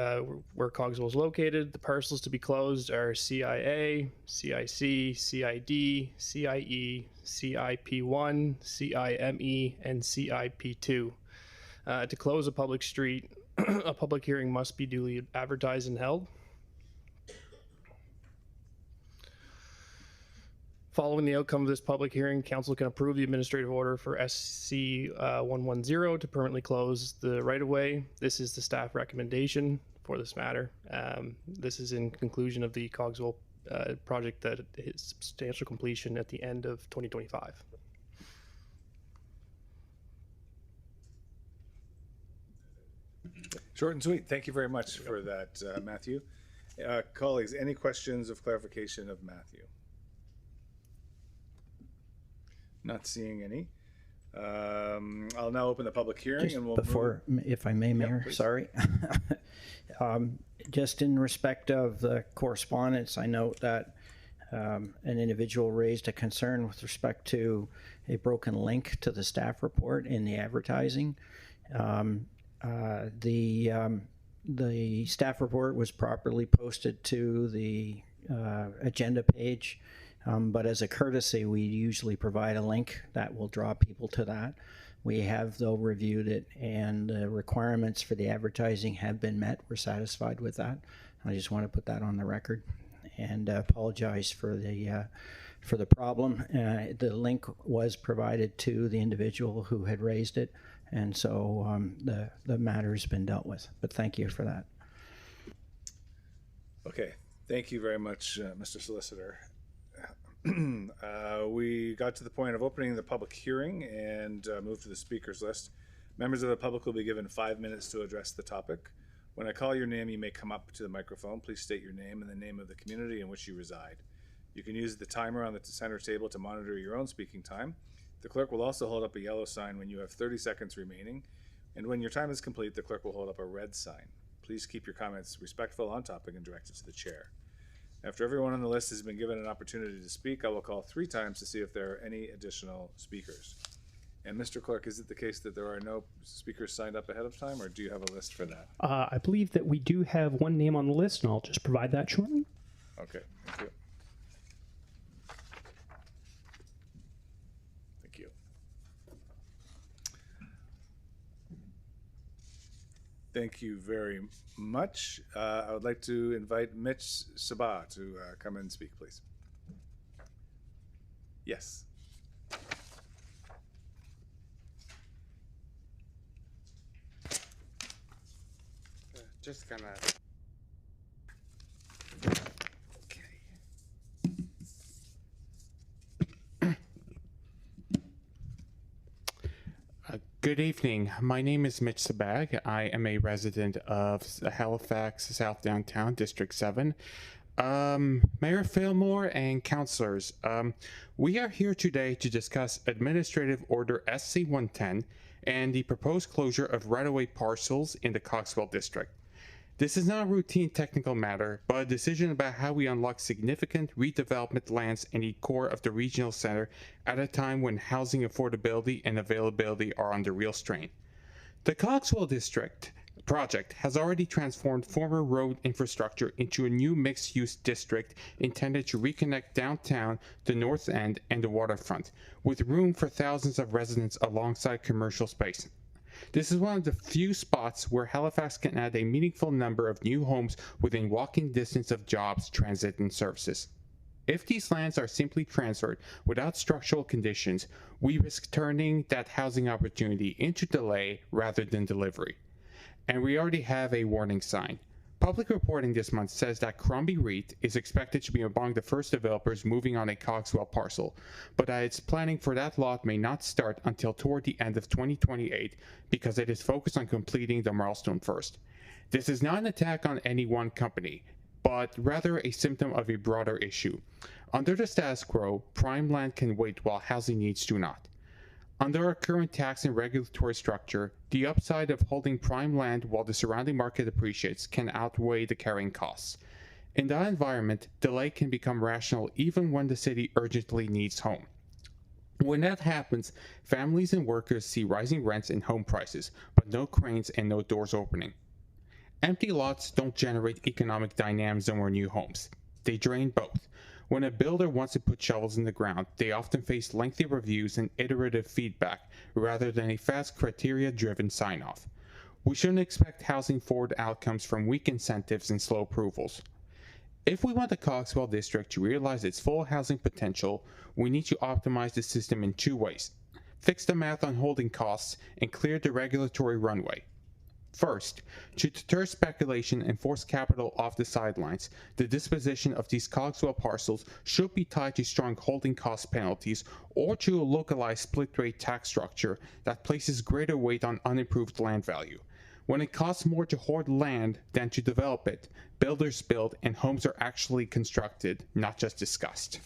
where Cogswell is located. The parcels to be closed are CIA, CIC, CID, CIE, CIP1, CIME, and CIP2. To close a public street, a public hearing must be duly advertised and held. Following the outcome of this public hearing, council can approve the administrative order for SC 110 to permanently close the right-of-way. This is the staff recommendation for this matter. This is in conclusion of the Cogswell project that is substantial completion at the end of 2025. Short and sweet. Thank you very much for that, Matthew. Colleagues, any questions of clarification of Matthew? Not seeing any. I'll now open the public hearing, Just and we'll before, if I may, Mayor, please. sorry. Just in respect of the correspondence, I note that an individual raised a concern with respect to a broken link to the staff report in the advertising. The staff report was properly posted to the agenda page. But as a courtesy, we usually provide a link that will draw people to that. We have, though, reviewed it, and the requirements for the advertising have been met. We're satisfied with that. I just want to put that on the record and apologize for the problem. The link was provided to the individual who had raised it, and so the matter's been dealt with. But thank you for that. Okay, thank you very much, Mr. Solicitor. We got to the point of opening the public hearing and move to the speakers list. Members of the public will be given 5 minutes to address the topic. When I call your name, you may come up to the microphone. Please state your name and the name of the community in which you reside. You can use the timer on the center table to monitor your own speaking time. The clerk will also hold up a yellow sign when you have 30 seconds remaining, and when your time is complete, the clerk will hold up a red sign. Please keep your comments respectful, on topic, and directed to the chair. After everyone on the list has been given an opportunity to speak, I will call 3 times to see if there are any additional speakers. And Mr. Clerk, is it the case that there are no speakers signed up ahead of time, or do you have a list for that? I believe that we do have one name on the list, and I'll just provide that shortly. Okay, thank you. Thank you. Thank you very much. I would like to invite Mitch Sabah to come and speak, please. Yes. Just gonna. Good evening. My name is Mitch Sabag. I am a resident of Halifax, South Downtown, District 7. Mayor Fillmore and councilors, we are here today to discuss Administrative Order SC-110 and the proposed closure of right-of-way parcels in the Cogswell District. This is not a routine technical matter, but a decision about how we unlock significant redevelopment lands in the core of the regional center at a time when housing affordability and availability are under real strain. The Cogswell District project has already transformed former road infrastructure into a new mixed-use district intended to reconnect downtown, the North End, and the waterfront, with room for thousands of residents alongside commercial space. This is one of the few spots where Halifax can add a meaningful number of new homes within walking distance of jobs, transit, and services. If these lands are simply transferred without structural conditions, we risk turning that housing opportunity into delay rather than delivery. And we already have a warning sign. Public reporting this month says that Crombie REIT is expected to be among the first developers moving on a Cogswell parcel, but that its planning for that lot may not start until toward the end of 2028 because it is focused on completing the milestone first. This is not an attack on any one company, but rather a symptom of a broader issue. Under the status quo, prime land can wait while housing needs do not. Under our current tax and regulatory structure, the upside of holding prime land while the surrounding market appreciates can outweigh the carrying costs. In that environment, delay can become rational even when the city urgently needs home. When that happens, families and workers see rising rents and home prices, but no cranes and no doors opening. Empty lots don't generate economic dynamism or new homes. They drain both. When a builder wants to put shovels in the ground, they often face lengthy reviews and iterative feedback rather than a fast criteria-driven sign-off. We shouldn't expect housing-forward outcomes from weak incentives and slow approvals. If we want the Coxwell District to realize its full housing potential, we need to optimize the system in two ways: fix the math on holding costs and clear the regulatory runway. First, to deter speculation and force capital off the sidelines, the disposition of these Coxwell parcels should be tied to strong holding cost penalties or to a localized split-rate tax structure that places greater weight on unimproved land value. When it costs more to hoard land than to develop it, builders build and homes are actually constructed, not just discussed.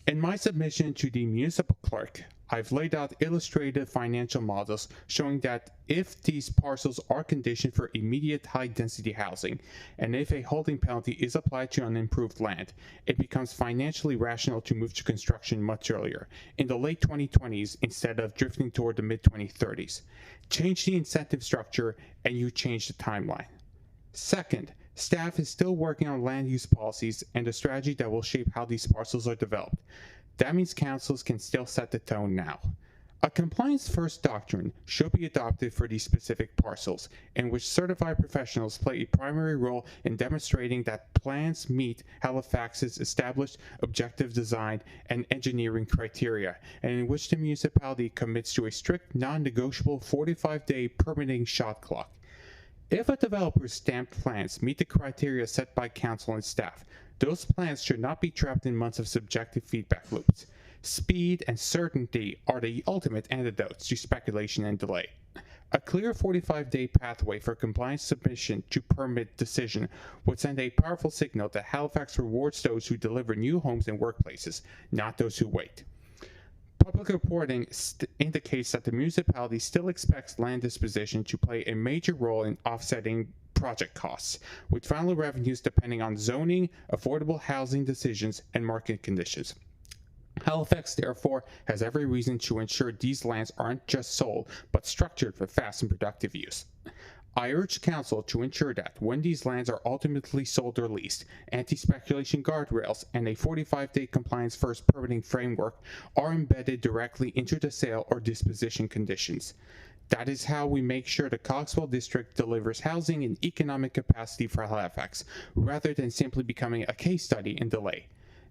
In my submission to the municipal clerk, I've laid out illustrative financial models showing that if these parcels are conditioned for immediate high-density housing, and if a holding penalty is applied to unimproved land, it becomes financially rational to move to construction much earlier, in the late 2020s instead of drifting toward the mid-2030s. Change the incentive structure and you change the timeline. Second, staff is still working on land use policies and a strategy that will shape how these parcels are developed. That means councils can still set the tone now. A compliance-first doctrine should be adopted for these specific parcels, in which certified professionals play a primary role in demonstrating that plans meet Halifax's established objective design and engineering criteria, and in which the municipality commits to a strict, non-negotiable 45-day permitting shot clock. If a developer's stamped plans meet the criteria set by council and staff, those plans should not be trapped in months of subjective feedback loops. Speed and certainty are the ultimate antidotes to speculation and delay. A clear 45-day pathway for compliance submission to permit decision would send a powerful signal that Halifax rewards those who deliver new homes and workplaces, not those who wait. Public reporting indicates that the municipality still expects land disposition to play a major role in offsetting project costs, with final revenues depending on zoning, affordable housing decisions, and market conditions. Halifax, therefore, has every reason to ensure these lands aren't just sold, but structured for fast and productive use. I urge Council to ensure that when these lands are ultimately sold or leased, anti-speculation guardrails and a 45-day compliance-first permitting framework are embedded directly into the sale or disposition conditions. That is how we make sure the Coxwell District delivers housing and economic capacity for Halifax, rather than simply becoming a case study in delay.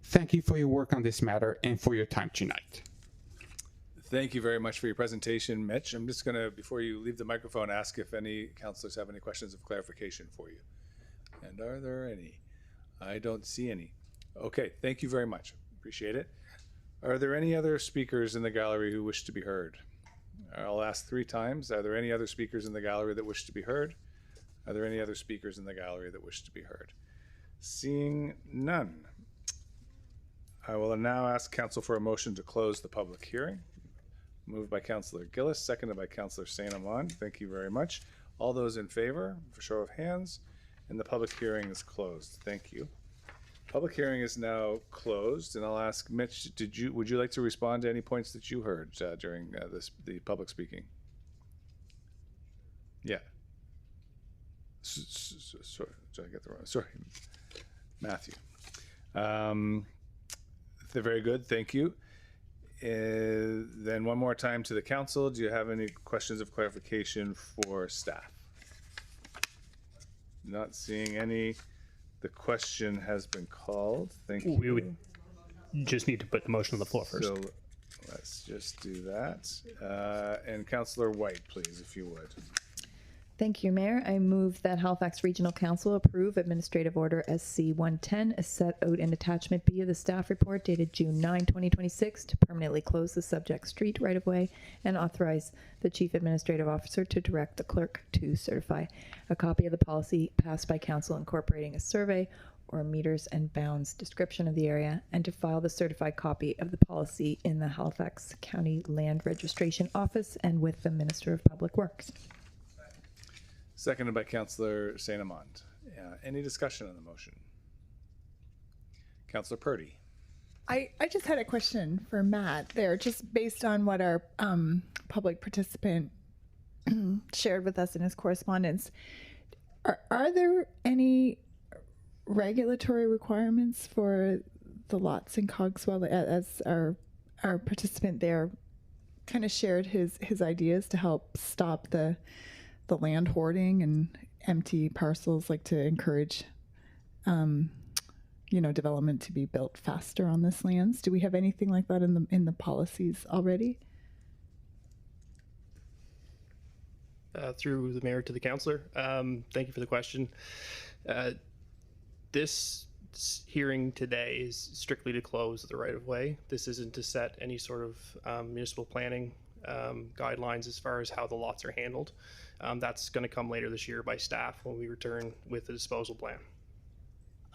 Thank you for your work on this matter and for your time tonight. Thank you very much for your presentation, Mitch. I'm just going to, before you leave the microphone, ask if any councilors have any questions of clarification for you. And are there any? I don't see any. Okay, thank you very much. Appreciate it. Are there any other speakers in the gallery who wish to be heard? I'll ask 3 times. Are there any other speakers in the gallery that wish to be heard? Are there any other speakers in the gallery that wish to be heard? Seeing none, I will now ask council for a motion to close the public hearing. Moved by Councillor Gillis, seconded by Councillor St. Amand. Thank you very much. All those in favor, for show of hands, and the public hearing is closed. Thank you. Public hearing is now closed, and I'll ask Mitch, would you like to respond to any points that you heard during the public speaking? Yeah. Sorry, did I get the wrong? Sorry, Matthew. They're very good. Thank you. Then one more time to the council. Do you have any questions of clarification for staff? Not seeing any. The question has been called. Thank you. We would just need to put the motion on the floor first. So let's just do that. And Councillor White, please, if you would. Thank you, Mayor. I move that Halifax Regional Council approve Administrative Order SC 110 as set out in Attachment B of the staff report dated June 9, 2026 to permanently close the subject street right-of-way and authorize the Chief Administrative Officer to direct the clerk to certify a copy of the policy passed by Council incorporating a survey or meters and bounds description of the area, and to file the certified copy of the policy in the Halifax County Land Registration Office and with the Minister of Public Works. Seconded by Councillor St. Amand. Any discussion on the motion? Councillor Purdy. I just had a question for Matt there, just based on what our public participant shared with us in his correspondence. Are there any regulatory requirements for the lots in Cogswell, as our participant there kind of shared his ideas to help stop the land hoarding and empty parcels, like to encourage development to be built faster on this lands? Do we have anything like that in the policies already? Through the mayor to the councillor, thank you for the question. This hearing today is strictly to close the right-of-way. This isn't to set any sort of municipal planning guidelines as far as how the lots are handled. That's going to come later this year by staff when we return with the disposal plan.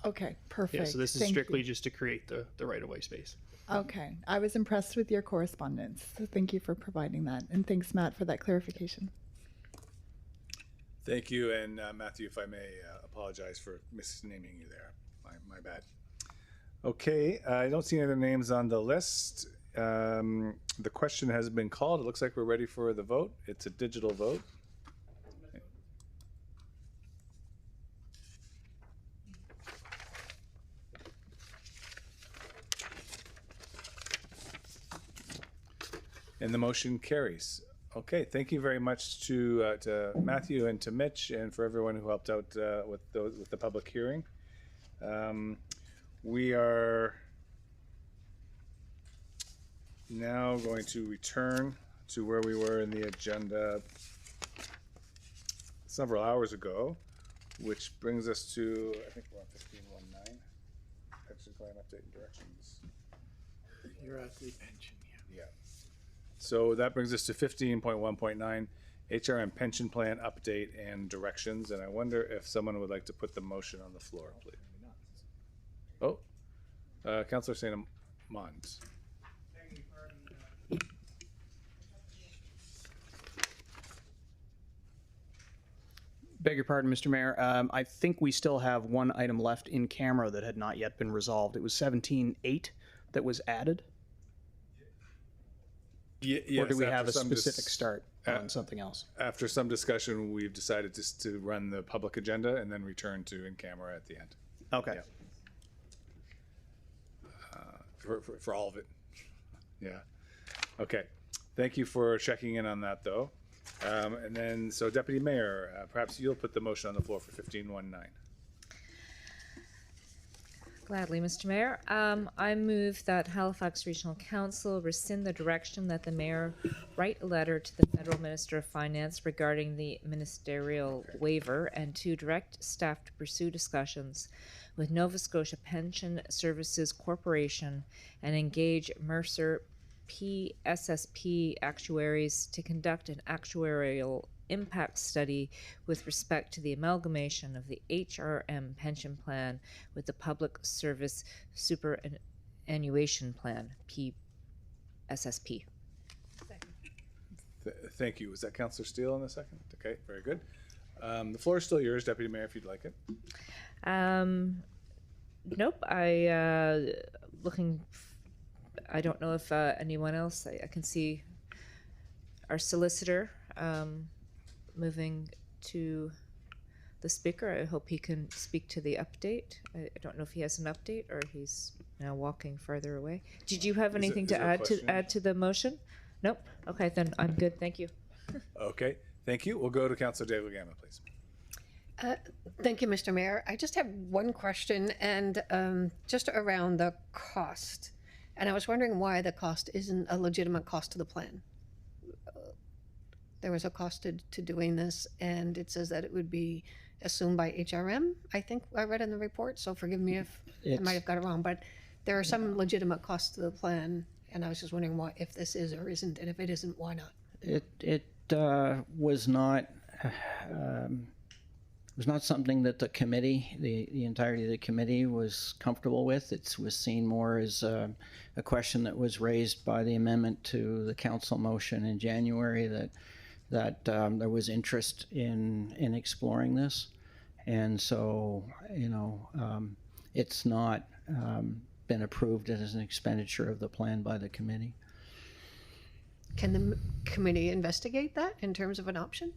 Okay, perfect. Yeah, so this is strictly just to create the right-of-way space. Okay, I was impressed with your correspondence, so thank you for providing that. And thanks, Matt, for that clarification. Thank you, and Matthew, if I may apologize for misnaming you there. My bad. Okay, I don't see any other names on the list. The question has been called. It looks like we're ready for the vote. It's a digital vote. And the motion carries. Okay, thank you very much to Matthew and to Mitch, and for everyone who helped out with the public hearing. We are now going to return to where we were in the agenda several hours ago, which brings us to, I think we're on 1519. Pension plan update and directions. You're at the pension, yeah. So that brings us to 15.1.9, HRM pension plan update and directions. And I wonder if someone would like to put the motion on the floor, please. Oh, Councillor St. Amand. Beg your pardon, Mr. Mayor. I think we still have one item left in camera that had not yet been resolved. It was 17.8 that was added. Yes, or do we have a specific start on something else? After some discussion, we've decided just to run the public agenda and then return to in camera at the end. Okay. Yeah. For all of it. Yeah. Okay. Thank you for checking in on that, though. And then, so Deputy Mayor, perhaps you'll put the motion on the floor for 1519. Gladly, Mr. Mayor. I move that Halifax Regional Council rescind the direction that the mayor write a letter to the Federal Minister of Finance regarding the ministerial waiver, and to direct staff to pursue discussions with Nova Scotia Pension Services Corporation and engage Mercer PSSP actuaries to conduct an actuarial impact study with respect to the amalgamation of the HRM pension plan with the Public Service Superannuation Plan, PSSP. Thank you. Was that Councillor Steele in a second? Okay, very good. The floor is still yours, Deputy Mayor, if you'd like it. Nope. I don't know if anyone else. I can see our solicitor moving to the speaker. I hope he can speak to the update. I don't know if he has an update or he's now walking farther away. Did you have anything to add to the motion? Nope. Okay, then I'm good. Thank you. Okay, thank you. We'll go to Councillor De La Gama, please. Thank you, Mr. Mayor. I just have one question, and just around the cost. And I was wondering why the cost isn't a legitimate cost to the plan. there was a cost to doing this, and it says that it would be assumed by HRM, I think I read in the report, so forgive me if I might have got it wrong, but there are some legitimate costs to the plan, and I was just wondering if this is or isn't, and if it isn't, why not? It was not something that the committee, the entirety of the committee, was comfortable with. It was seen more as a question that was raised by the amendment to the council motion in January that there was interest in exploring this, and so it's not been approved as an expenditure of the plan by the committee. Can the committee investigate that in terms of an option?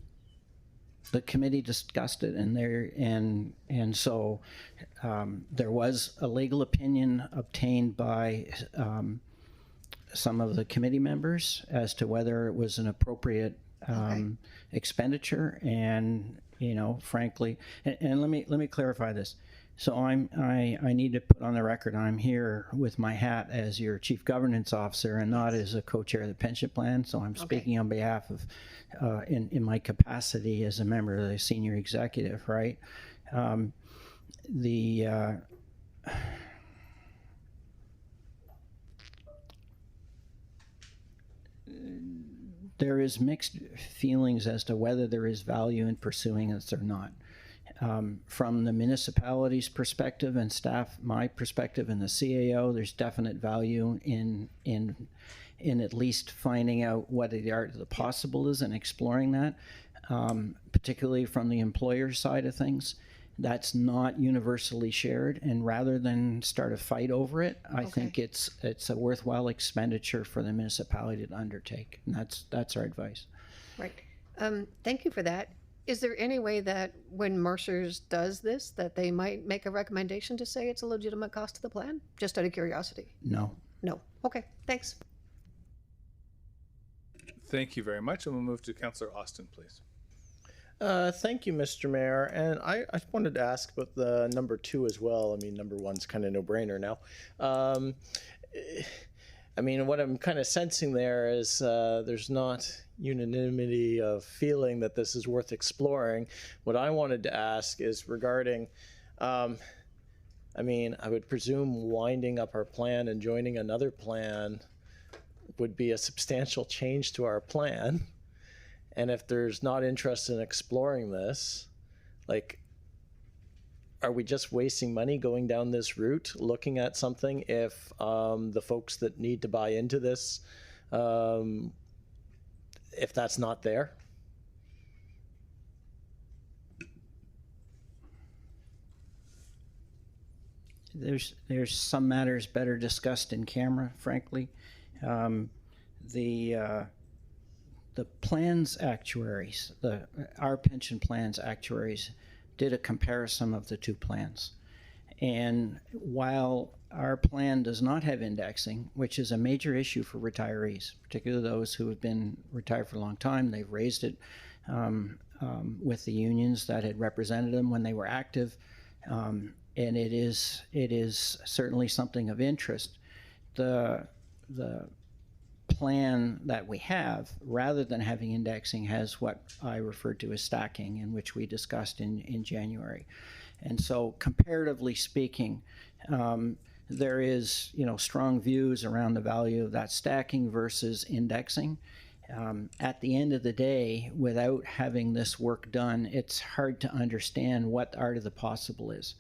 The committee discussed it, and so there was a legal opinion obtained by some of the committee members as to whether it was an appropriate expenditure, and frankly, and let me clarify this. So I need to put on the record I'm here with my hat as your chief governance officer and not as a co-chair of the pension plan. So I'm speaking on behalf of, in my capacity as a member of the senior executive, right? There is mixed feelings as to whether there is value in pursuing this or not. From the municipality's perspective and staff, my perspective, and the CAO, there's definite value in at least finding out what the art of the possible is and exploring that, particularly from the employer side of things. That's not universally shared, and rather than start a fight over it, I think it's a worthwhile expenditure for the municipality to undertake, and that's our advice. Right. Thank you for that. Is there any way that when Mercer's does this, that they might make a recommendation to say it's a legitimate cost to the plan? Just out of curiosity. No. No. Okay, thanks. Thank you very much, and we'll move to Councillor Austin, please. Thank you, Mr. Mayor. And I wanted to ask about the number 2 as well. I mean, number 1's kind of no-brainer now. I mean, what I'm kind of sensing there is there's not unanimity of feeling that this is worth exploring. What I wanted to ask is regarding, I mean, I would presume winding up our plan and joining another plan would be a substantial change to our plan. And if there's not interest in exploring this, like, are we just wasting money going down this route, looking at something if the folks that need to buy into this, if that's not there? There's some matters better discussed in camera, frankly. The plans actuaries, our pension plans actuaries, did a comparison of the two plans. And while our plan does not have indexing, which is a major issue for retirees, particularly those who have been retired for a long time, they've raised it with the unions that had represented them when they were active, and it is certainly something of interest. The plan that we have, rather than having indexing, has what I referred to as stacking, in which we discussed in January. And so comparatively speaking, there is strong views around the value of that stacking versus indexing. At the end of the day, without having this work done, it's hard to understand what the art of the possible is.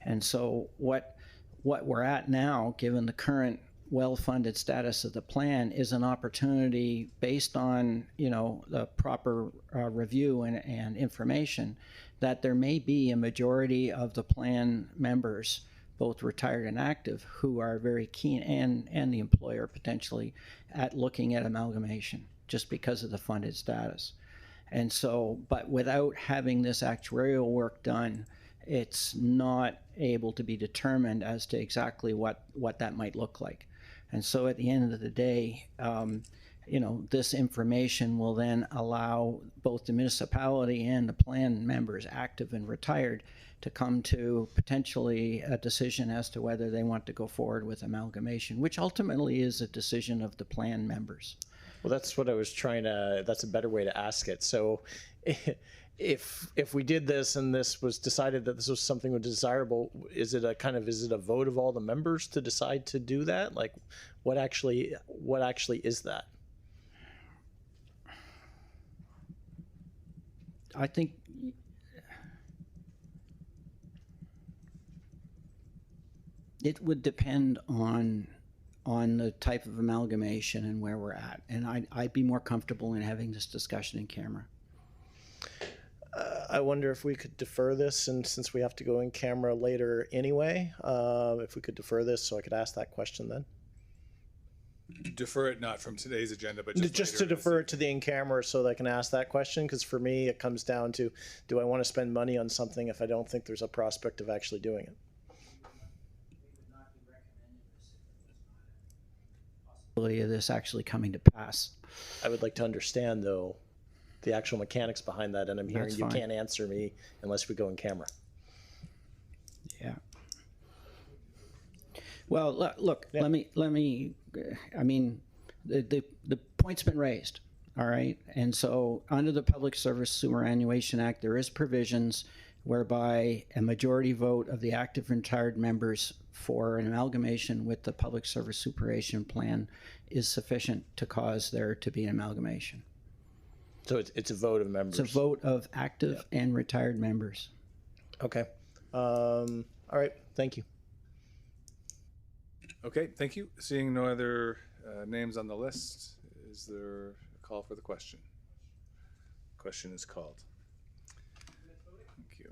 And so what we're at now, given the current well-funded status of the plan, is an opportunity based on the proper review and information that there may be a majority of the plan members, both retired and active, who are very keen, and the employer potentially, at looking at amalgamation just because of the funded status. And so, but without having this actuarial work done, it's not able to be determined as to exactly what that might look like. And so at the end of the day, this information will then allow both the municipality and the plan members, active and retired, to come to potentially a decision as to whether they want to go forward with amalgamation, which ultimately is a decision of the plan members. Well, that's what I was trying to, that's a better way to ask it. So if we did this and this was decided that this was something was desirable, is it a vote of all the members to decide to do that? Like what actually is that? I think it would depend on the type of amalgamation and where we're at. And I'd be more comfortable in having this discussion in camera. I wonder if we could defer this, and since we have to go in camera later anyway, if we could defer this so I could ask that question then. Defer it not from today's agenda, but just to defer it to the in camera so that I can ask that question, because for me it comes down to, do I want to spend money on something if I don't think there's a prospect of actually doing it? Of this actually coming to pass. I would like to understand though the actual mechanics behind that, and I'm hearing you can't answer me unless we go in camera. Yeah. Well, look, yeah. let me, I mean, the point's been raised, all right? And so under the Public Service Superannuation Act, there is provisions whereby a majority vote of the active retired members for an amalgamation with the Public Service Superannuation Plan is sufficient to cause there to be an amalgamation. So it's a vote of members. It's a vote of active and retired members. Okay. All right. Thank you. Okay, thank you. Seeing no other names on the list, is there a call for the question? Question is called. Thank you.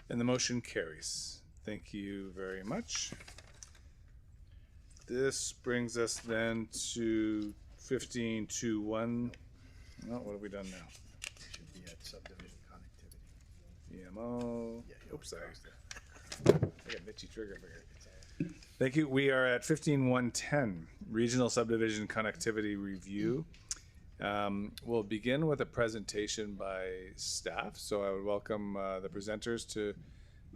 And the motion carries. Thank you very much. This brings us then to 15.2.1. Oh, what have we done now? Should be at subdivision connectivity. EMO. Yeah, oops, sorry. I got Mitchy trigger here. Thank you. We are at 15.1.10, Regional Subdivision Connectivity Review. We'll begin with a presentation by staff. So I would welcome the presenters to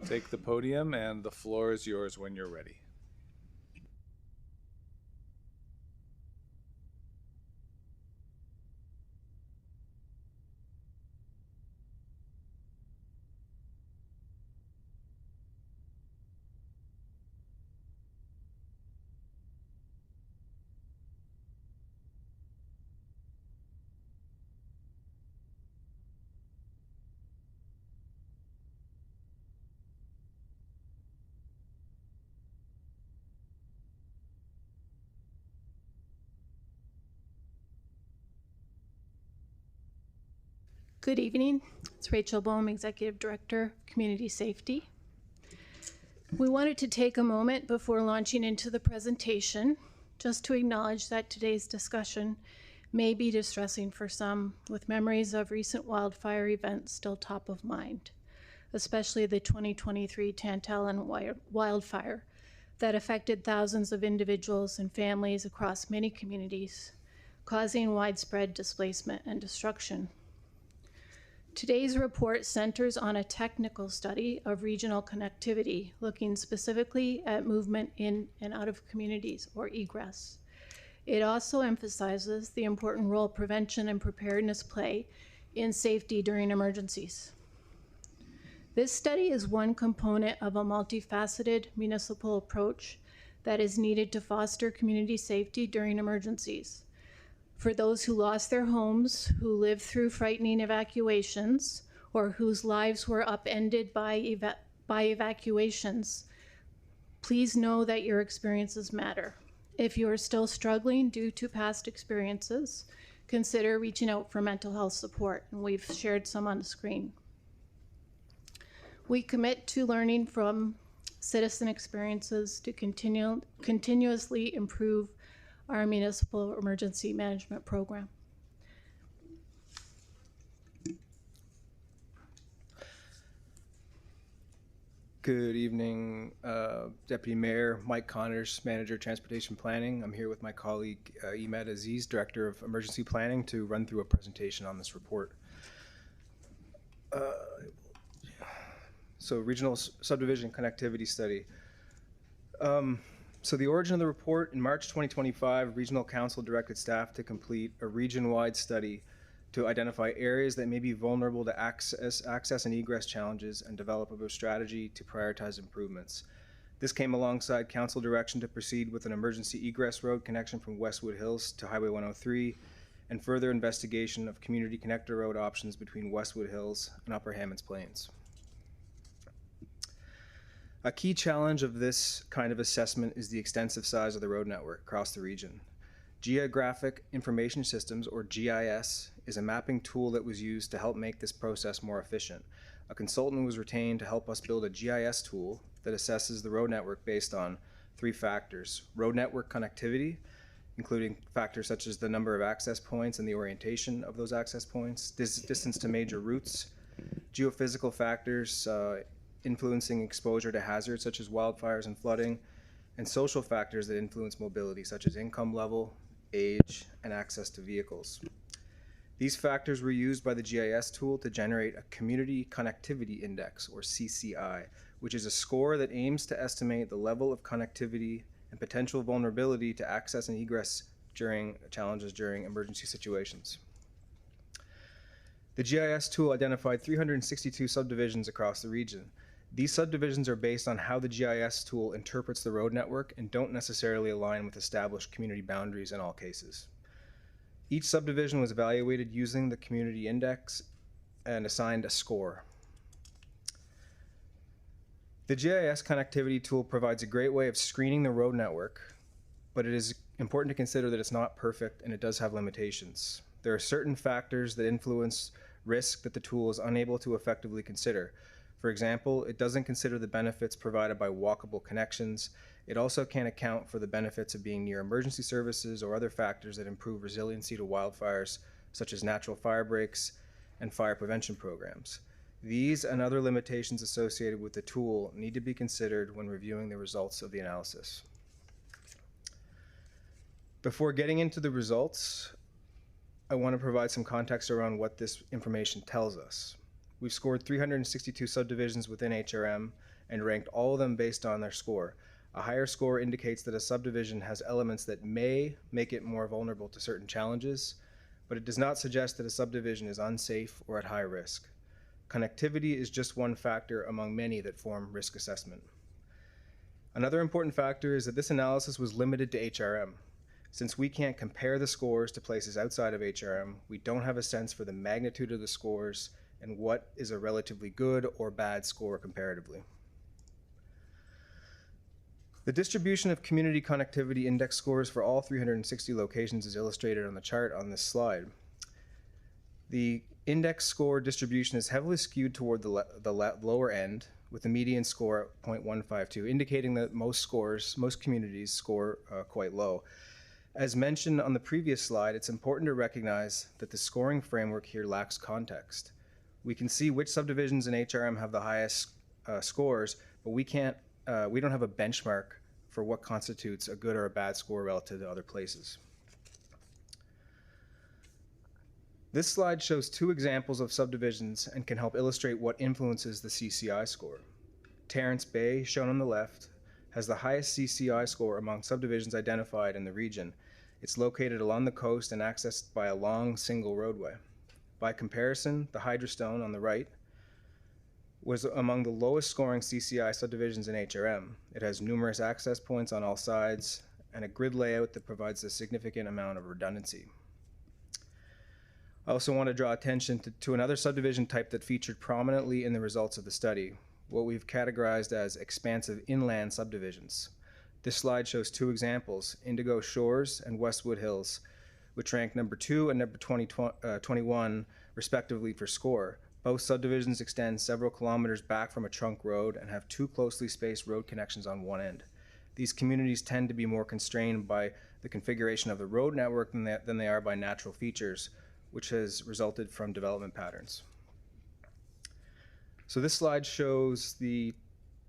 take the podium, and the floor is yours when you're ready. Good evening. It's Rachel Boehm, Executive Director of Community Safety. We wanted to take a moment before launching into the presentation just to acknowledge that today's discussion may be distressing for some, with memories of recent wildfire events still top of mind, especially the 2023 Tantalum wildfire that affected thousands of individuals and families across many communities, causing widespread displacement and destruction. Today's report centers on a technical study of regional connectivity, looking specifically at movement in and out of communities, or egress. It also emphasizes the important role prevention and preparedness play in safety during emergencies. This study is one component of a multifaceted municipal approach that is needed to foster community safety during emergencies. For those who lost their homes, who lived through frightening evacuations, or whose lives were upended by evacuations, please know that your experiences matter. If you are still struggling due to past experiences, consider reaching out for mental health support, and we've shared some on the screen. We commit to learning from citizen experiences to continuously improve our municipal emergency management program. Good evening, Deputy Mayor Mike Connors, Manager Transportation Planning. I'm here with my colleague Emad Aziz, Director of Emergency Planning, to run through a presentation on this report. So Regional Subdivision Connectivity Study. So the origin of the report: in March 2025, Regional Council directed staff to complete a region-wide study to identify areas that may be vulnerable to access and egress challenges and develop a strategy to prioritize improvements. This came alongside council direction to proceed with an emergency egress road connection from Westwood Hills to Highway 103 and further investigation of community connector road options between Westwood Hills and Upper Hammonds Plains. A key challenge of this kind of assessment is the extensive size of the road network across the region. Geographic Information Systems, or GIS, is a mapping tool that was used to help make this process more efficient. A consultant was retained to help us build a GIS tool that assesses the road network based on 3 factors: road network connectivity, including factors such as the number of access points and the orientation of those access points, distance to major routes, geophysical factors influencing exposure to hazards such as wildfires and flooding, and social factors that influence mobility such as income level, age, and access to vehicles. These factors were used by the GIS tool to generate a Community Connectivity Index, or CCI, which is a score that aims to estimate the level of connectivity and potential vulnerability to access and egress during challenges during emergency situations. The GIS tool identified 362 subdivisions across the region. These subdivisions are based on how the GIS tool interprets the road network and don't necessarily align with established community boundaries in all cases. Each subdivision was evaluated using the community index and assigned a score. The GIS connectivity tool provides a great way of screening the road network, but it is important to consider that it's not perfect and it does have limitations. There are certain factors that influence risk that the tool is unable to effectively consider. For example, it doesn't consider the benefits provided by walkable connections. It also can't account for the benefits of being near emergency services or other factors that improve resiliency to wildfires, such as natural fire breaks and fire prevention programs. These and other limitations associated with the tool need to be considered when reviewing the results of the analysis. Before getting into the results, I want to provide some context around what this information tells us. We've scored 362 subdivisions within HRM and ranked all of them based on their score. A higher score indicates that a subdivision has elements that may make it more vulnerable to certain challenges, but it does not suggest that a subdivision is unsafe or at high risk. Connectivity is just one factor among many that form risk assessment. Another important factor is that this analysis was limited to HRM. Since we can't compare the scores to places outside of HRM, we don't have a sense for the magnitude of the scores and what is a relatively good or bad score comparatively. The distribution of community connectivity index scores for all 360 locations is illustrated on the chart on this slide. The index score distribution is heavily skewed toward the lower end, with the median score at 0.152, indicating that most communities score quite low. As mentioned on the previous slide, it's important to recognize that the scoring framework here lacks context. We can see which subdivisions in HRM have the highest scores, but we don't have a benchmark for what constitutes a good or a bad score relative to other places. This slide shows 2 examples of subdivisions and can help illustrate what influences the CCI score. Terrence Bay, shown on the left, has the highest CCI score among subdivisions identified in the region. It's located along the coast and accessed by a long single roadway. By comparison, the Hydrostone on the right was among the lowest scoring CCI subdivisions in HRM. It has numerous access points on all sides and a grid layout that provides a significant amount of redundancy. I also want to draw attention to another subdivision type that featured prominently in the results of the study, what we've categorized as expansive inland subdivisions. This slide shows 2 examples, Indigo Shores and Westwood Hills, which rank number 2 and number 21 respectively for score. Both subdivisions extend several kilometers back from a trunk road and have 2 closely spaced road connections on one end. These communities tend to be more constrained by the configuration of the road network than they are by natural features, which has resulted from development patterns. So this slide shows the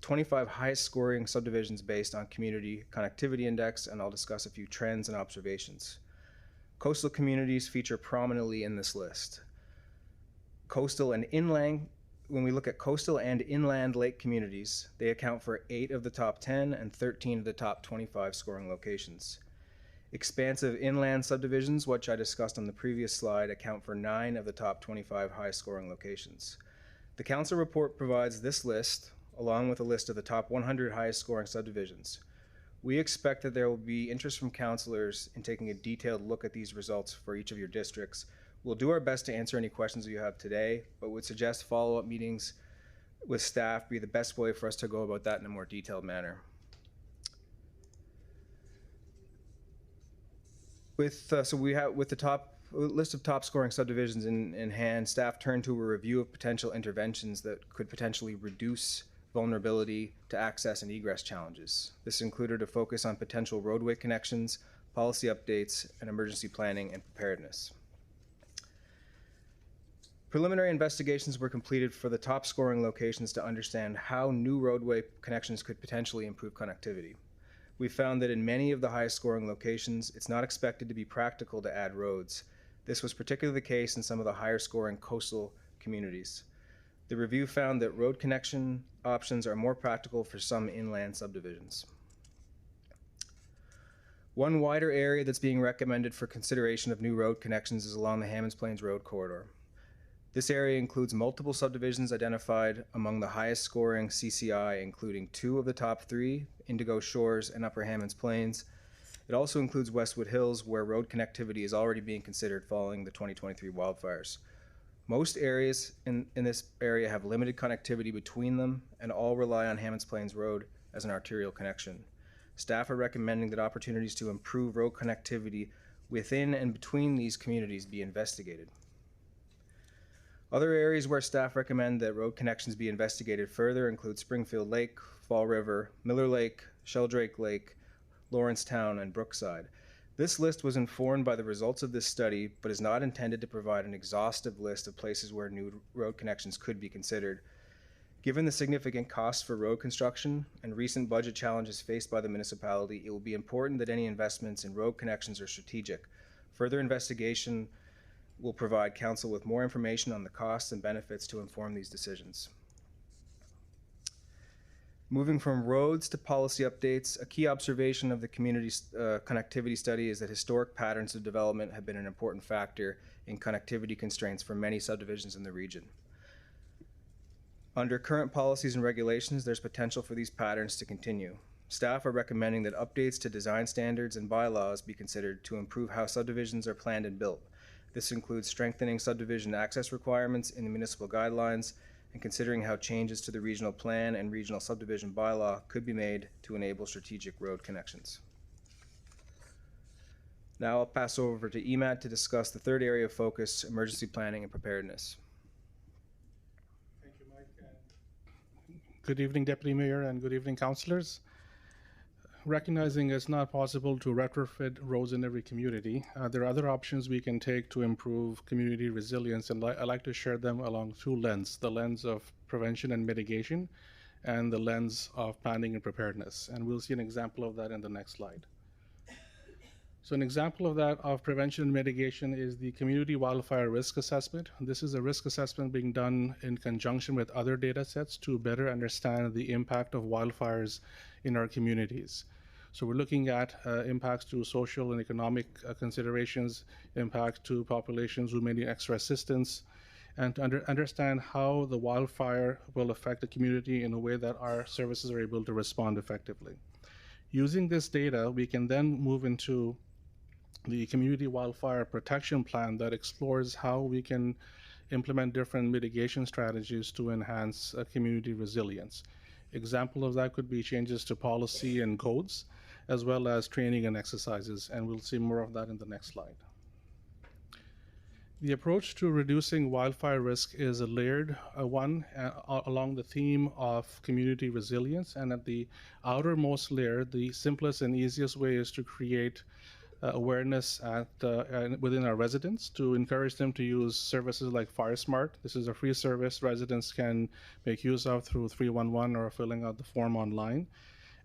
25 highest scoring subdivisions based on Community Connectivity Index, and I'll discuss a few trends and observations. Coastal communities feature prominently in this list. Coastal and inland, when we look at coastal and inland lake communities, they account for 8 of the top 10 and 13 of the top 25 scoring locations. Expansive inland subdivisions, which I discussed on the previous slide, account for 9 of the top 25 highest scoring locations. The council report provides this list, along with a list of the top 100 highest scoring subdivisions. We expect that there will be interest from councilors in taking a detailed look at these results for each of your districts. We'll do our best to answer any questions you have today, but would suggest follow-up meetings with staff be the best way for us to go about that in a more detailed manner. With the top list of top scoring subdivisions in hand, staff turned to a review of potential interventions that could potentially reduce vulnerability to access and egress challenges. This included a focus on potential roadway connections, policy updates, and emergency planning and preparedness. Preliminary investigations were completed for the top scoring locations to understand how new roadway connections could potentially improve connectivity. We found that in many of the highest scoring locations, it's not expected to be practical to add roads. This was particularly the case in some of the higher scoring coastal communities. The review found that road connection options are more practical for some inland subdivisions. One wider area that's being recommended for consideration of new road connections is along the Hammonds Plains Road corridor. This area includes multiple subdivisions identified among the highest scoring CCI, including 2 of the top 3, Indigo Shores and Upper Hammonds Plains. It also includes Westwood Hills, where road connectivity is already being considered following the 2023 wildfires. Most areas in this area have limited connectivity between them, and all rely on Hammonds Plains Road as an arterial connection. Staff are recommending that opportunities to improve road connectivity within and between these communities be investigated. Other areas where staff recommend that road connections be investigated further include Springfield Lake, Fall River, Miller Lake, Sheldrake Lake, Lawrencetown, and Brookside. This list was informed by the results of this study, but is not intended to provide an exhaustive list of places where new road connections could be considered. Given the significant costs for road construction and recent budget challenges faced by the municipality, it will be important that any investments in road connections are strategic. Further investigation will provide council with more information on the costs and benefits to inform these decisions. Moving from roads to policy updates, a key observation of the community connectivity study is that historic patterns of development have been an important factor in connectivity constraints for many subdivisions in the region. Under current policies and regulations, there's potential for these patterns to continue. Staff are recommending that updates to design standards and bylaws be considered to improve how subdivisions are planned and built. This includes strengthening subdivision access requirements in the municipal guidelines and considering how changes to the regional plan and regional subdivision bylaw could be made to enable strategic road connections. Now I'll pass over to EMAD to discuss the third area of focus, emergency planning and preparedness. Thank you, Mike. Good evening, Deputy Mayor, and good evening, councillors. Recognizing it's not possible to retrofit roads in every community, there are other options we can take to improve community resilience, and I like to share them along 2 lenses, the lens of prevention and mitigation and the lens of planning and preparedness. And we'll see an example of that in the next slide. So an example of that, of prevention and mitigation, is the Community Wildfire Risk Assessment. This is a risk assessment being done in conjunction with other data sets to better understand the impact of wildfires in our communities. So we're looking at impacts to social and economic considerations, impact to populations who may need extra assistance, and to understand how the wildfire will affect the community in a way that our services are able to respond effectively. Using this data, we can then move into the Community Wildfire Protection Plan that explores how we can implement different mitigation strategies to enhance community resilience. Example of that could be changes to policy and codes, as well as training and exercises, and we'll see more of that in the next slide. The approach to reducing wildfire risk is a layered one along the theme of community resilience, and at the outermost layer, the simplest and easiest way is to create awareness within our residents to encourage them to use services like FireSmart. This is a free service residents can make use of through 311 or filling out the form online.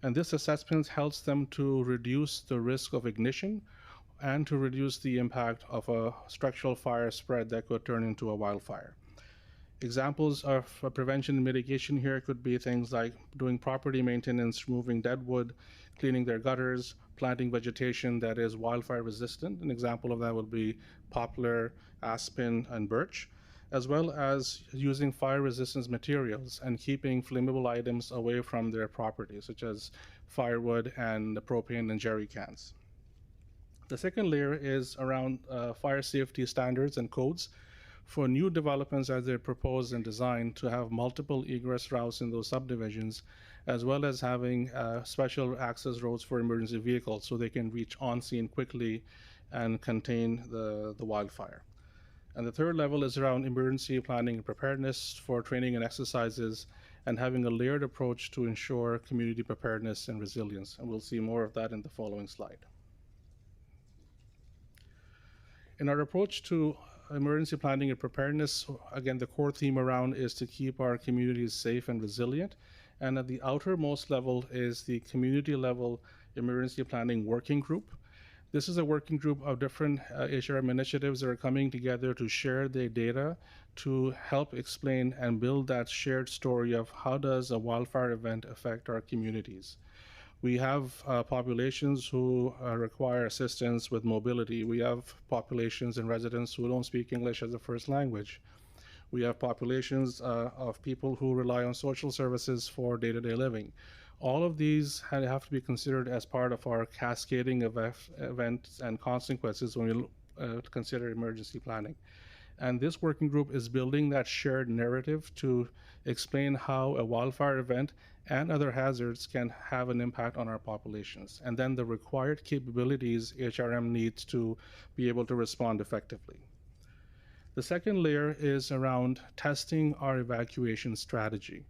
And this assessment helps them to reduce the risk of ignition and to reduce the impact of a structural fire spread that could turn into a wildfire. Examples of prevention and mitigation here could be things like doing property maintenance, removing dead wood, cleaning their gutters, planting vegetation that is wildfire resistant. An example of that would be poplar, aspen, and birch, as well as using fire resistance materials and keeping flammable items away from their property, such as firewood and propane and jerry cans. The second layer is around fire safety standards and codes for new developments as they're proposed and designed to have multiple egress routes in those subdivisions, as well as having special access roads for emergency vehicles so they can reach on scene quickly and contain the wildfire. And the third level is around emergency planning and preparedness for training and exercises and having a layered approach to ensure community preparedness and resilience. And we'll see more of that in the following slide. In our approach to emergency planning and preparedness, again, the core theme around is to keep our communities safe and resilient. And at the outermost level is the community level emergency planning working group. This is a working group of different HRM initiatives that are coming together to share their data to help explain and build that shared story of how does a wildfire event affect our communities. We have populations who require assistance with mobility. We have populations and residents who don't speak English as a first language. We have populations of people who rely on social services for day-to-day living. All of these have to be considered as part of our cascading of events and consequences when we consider emergency planning. And this working group is building that shared narrative to explain how a wildfire event and other hazards can have an impact on our populations, and then the required capabilities HRM needs to be able to respond effectively. The second layer is around testing our evacuation strategy.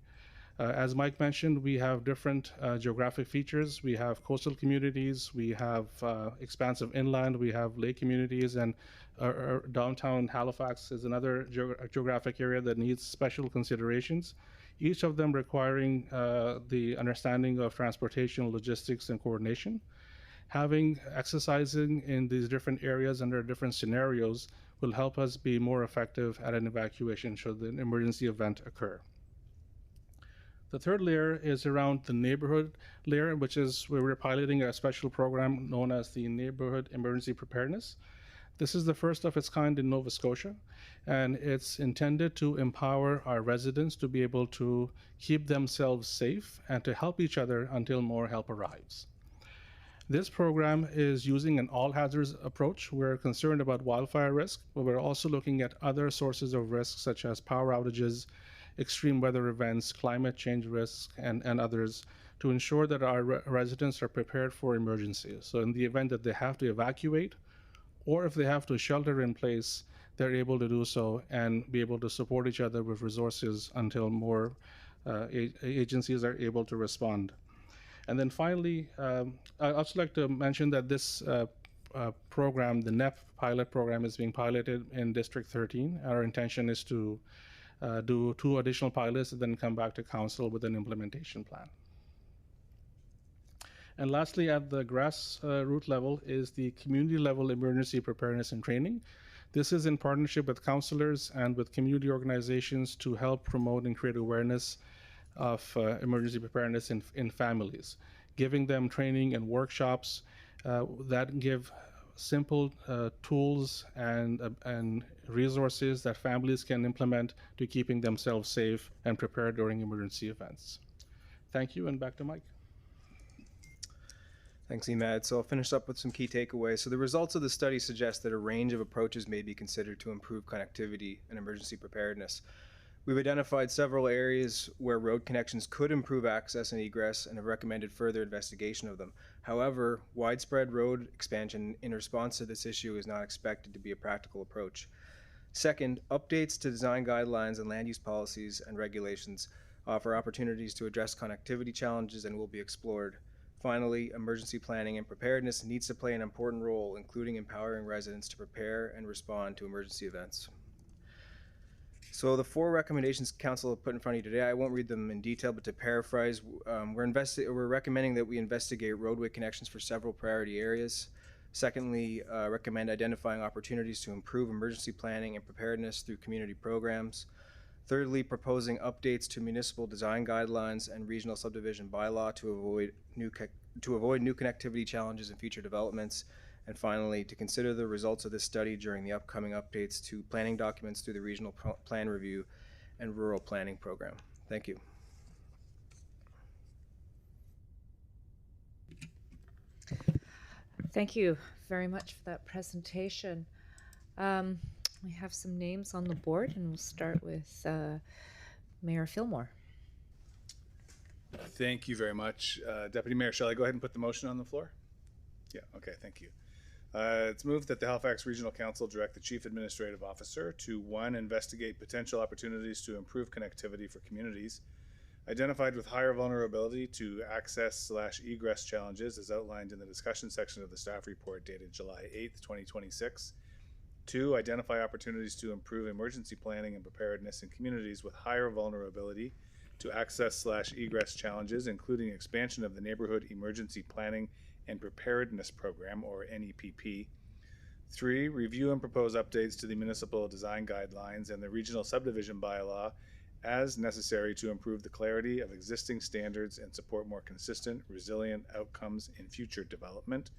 As Mike mentioned, we have different geographic features. We have coastal communities, we have expansive inland, we have lake communities, and downtown Halifax is another geographic area that needs special considerations, each of them requiring the understanding of transportation, logistics, and coordination. Exercising in these different areas under different scenarios will help us be more effective at an evacuation should an emergency event occur. The third layer is around the neighborhood layer, which is where we're piloting a special program known as the Neighborhood Emergency Preparedness. This is the first of its kind in Nova Scotia, and it's intended to empower our residents to be able to keep themselves safe and to help each other until more help arrives. This program is using an all hazards approach. We're concerned about wildfire risk, but we're also looking at other sources of risk such as power outages, extreme weather events, climate change risks, and others to ensure that our residents are prepared for emergencies. So in the event that they have to evacuate, or if they have to shelter in place, they're able to do so and be able to support each other with resources until more agencies are able to respond. And then finally, I'd also like to mention that this program, the NEP pilot program, is being piloted in District 13. Our intention is to do 2 additional pilots and then come back to council with an implementation plan. And lastly, at the grassroots level is the community level emergency preparedness and training. This is in partnership with councillors and with community organizations to help promote and create awareness of emergency preparedness in families, giving them training and workshops that give simple tools and resources that families can implement to keeping themselves safe and prepared during emergency events. Thank you, and back to Mike. Thanks, Emad. So I'll finish up with some key takeaways. So the results of the study suggest that a range of approaches may be considered to improve connectivity and emergency preparedness. We've identified several areas where road connections could improve access and egress and have recommended further investigation of them. However, widespread road expansion in response to this issue is not expected to be a practical approach. Second, updates to design guidelines and land use policies and regulations offer opportunities to address connectivity challenges and will be explored. Finally, emergency planning and preparedness needs to play an important role, including empowering residents to prepare and respond to emergency events. So the 4 recommendations council have put in front of you today, I won't read them in detail, but to paraphrase, we're recommending that we investigate roadway connections for several priority areas. Secondly, recommend identifying opportunities to improve emergency planning and preparedness through community programs. Thirdly, proposing updates to municipal design guidelines and regional subdivision bylaw to avoid new connectivity challenges in future developments. And finally, to consider the results of this study during the upcoming updates to planning documents through the regional plan review and rural planning program. Thank you. Thank you very much for that presentation. We have some names on the board, and we'll start with Mayor Fillmore. Thank you very much. Deputy Mayor, shall I go ahead and put the motion on the floor? Yeah, okay, thank you. It's moved that the Halifax Regional Council direct the Chief Administrative Officer to 1, investigate potential opportunities to improve connectivity for communities identified with higher vulnerability to access/egress challenges as outlined in the discussion section of the staff report dated July 8th, 2026. 2, identify opportunities to improve emergency planning and preparedness in communities with higher vulnerability to access/egress challenges, including expansion of the Neighborhood Emergency Planning and Preparedness Program, or NEPP. 3, review and propose updates to the municipal design guidelines and the regional subdivision bylaw as necessary to improve the clarity of existing standards and support more consistent, resilient outcomes in future development.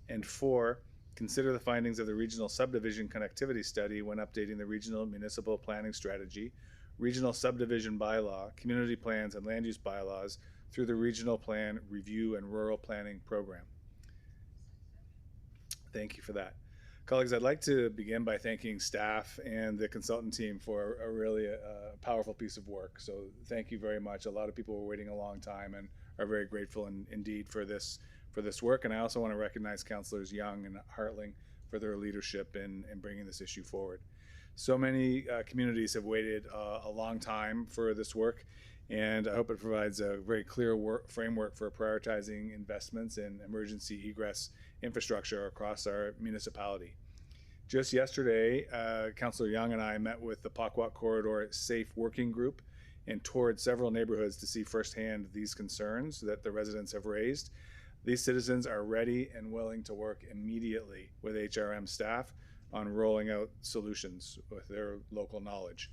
And 4, consider the findings of the regional subdivision connectivity study when updating the regional municipal planning strategy, regional subdivision bylaw, community plans, and land use bylaws through the regional plan review and rural planning program. Thank you for that. Colleagues, I'd like to begin by thanking staff and the consultant team for a really powerful piece of work. So thank you very much. A lot of people were waiting a long time and are very grateful indeed for this work. And I also want to recognize Councillors Young and Hartling for their leadership in bringing this issue forward. So many communities have waited a long time for this work, and I hope it provides a very clear framework for prioritizing investments in emergency egress infrastructure across our municipality. Just yesterday, Councillor Young and I met with the Pakwak Corridor Safe Working Group and toured several neighborhoods to see firsthand these concerns that the residents have raised. These citizens are ready and willing to work immediately with HRM staff on rolling out solutions with their local knowledge.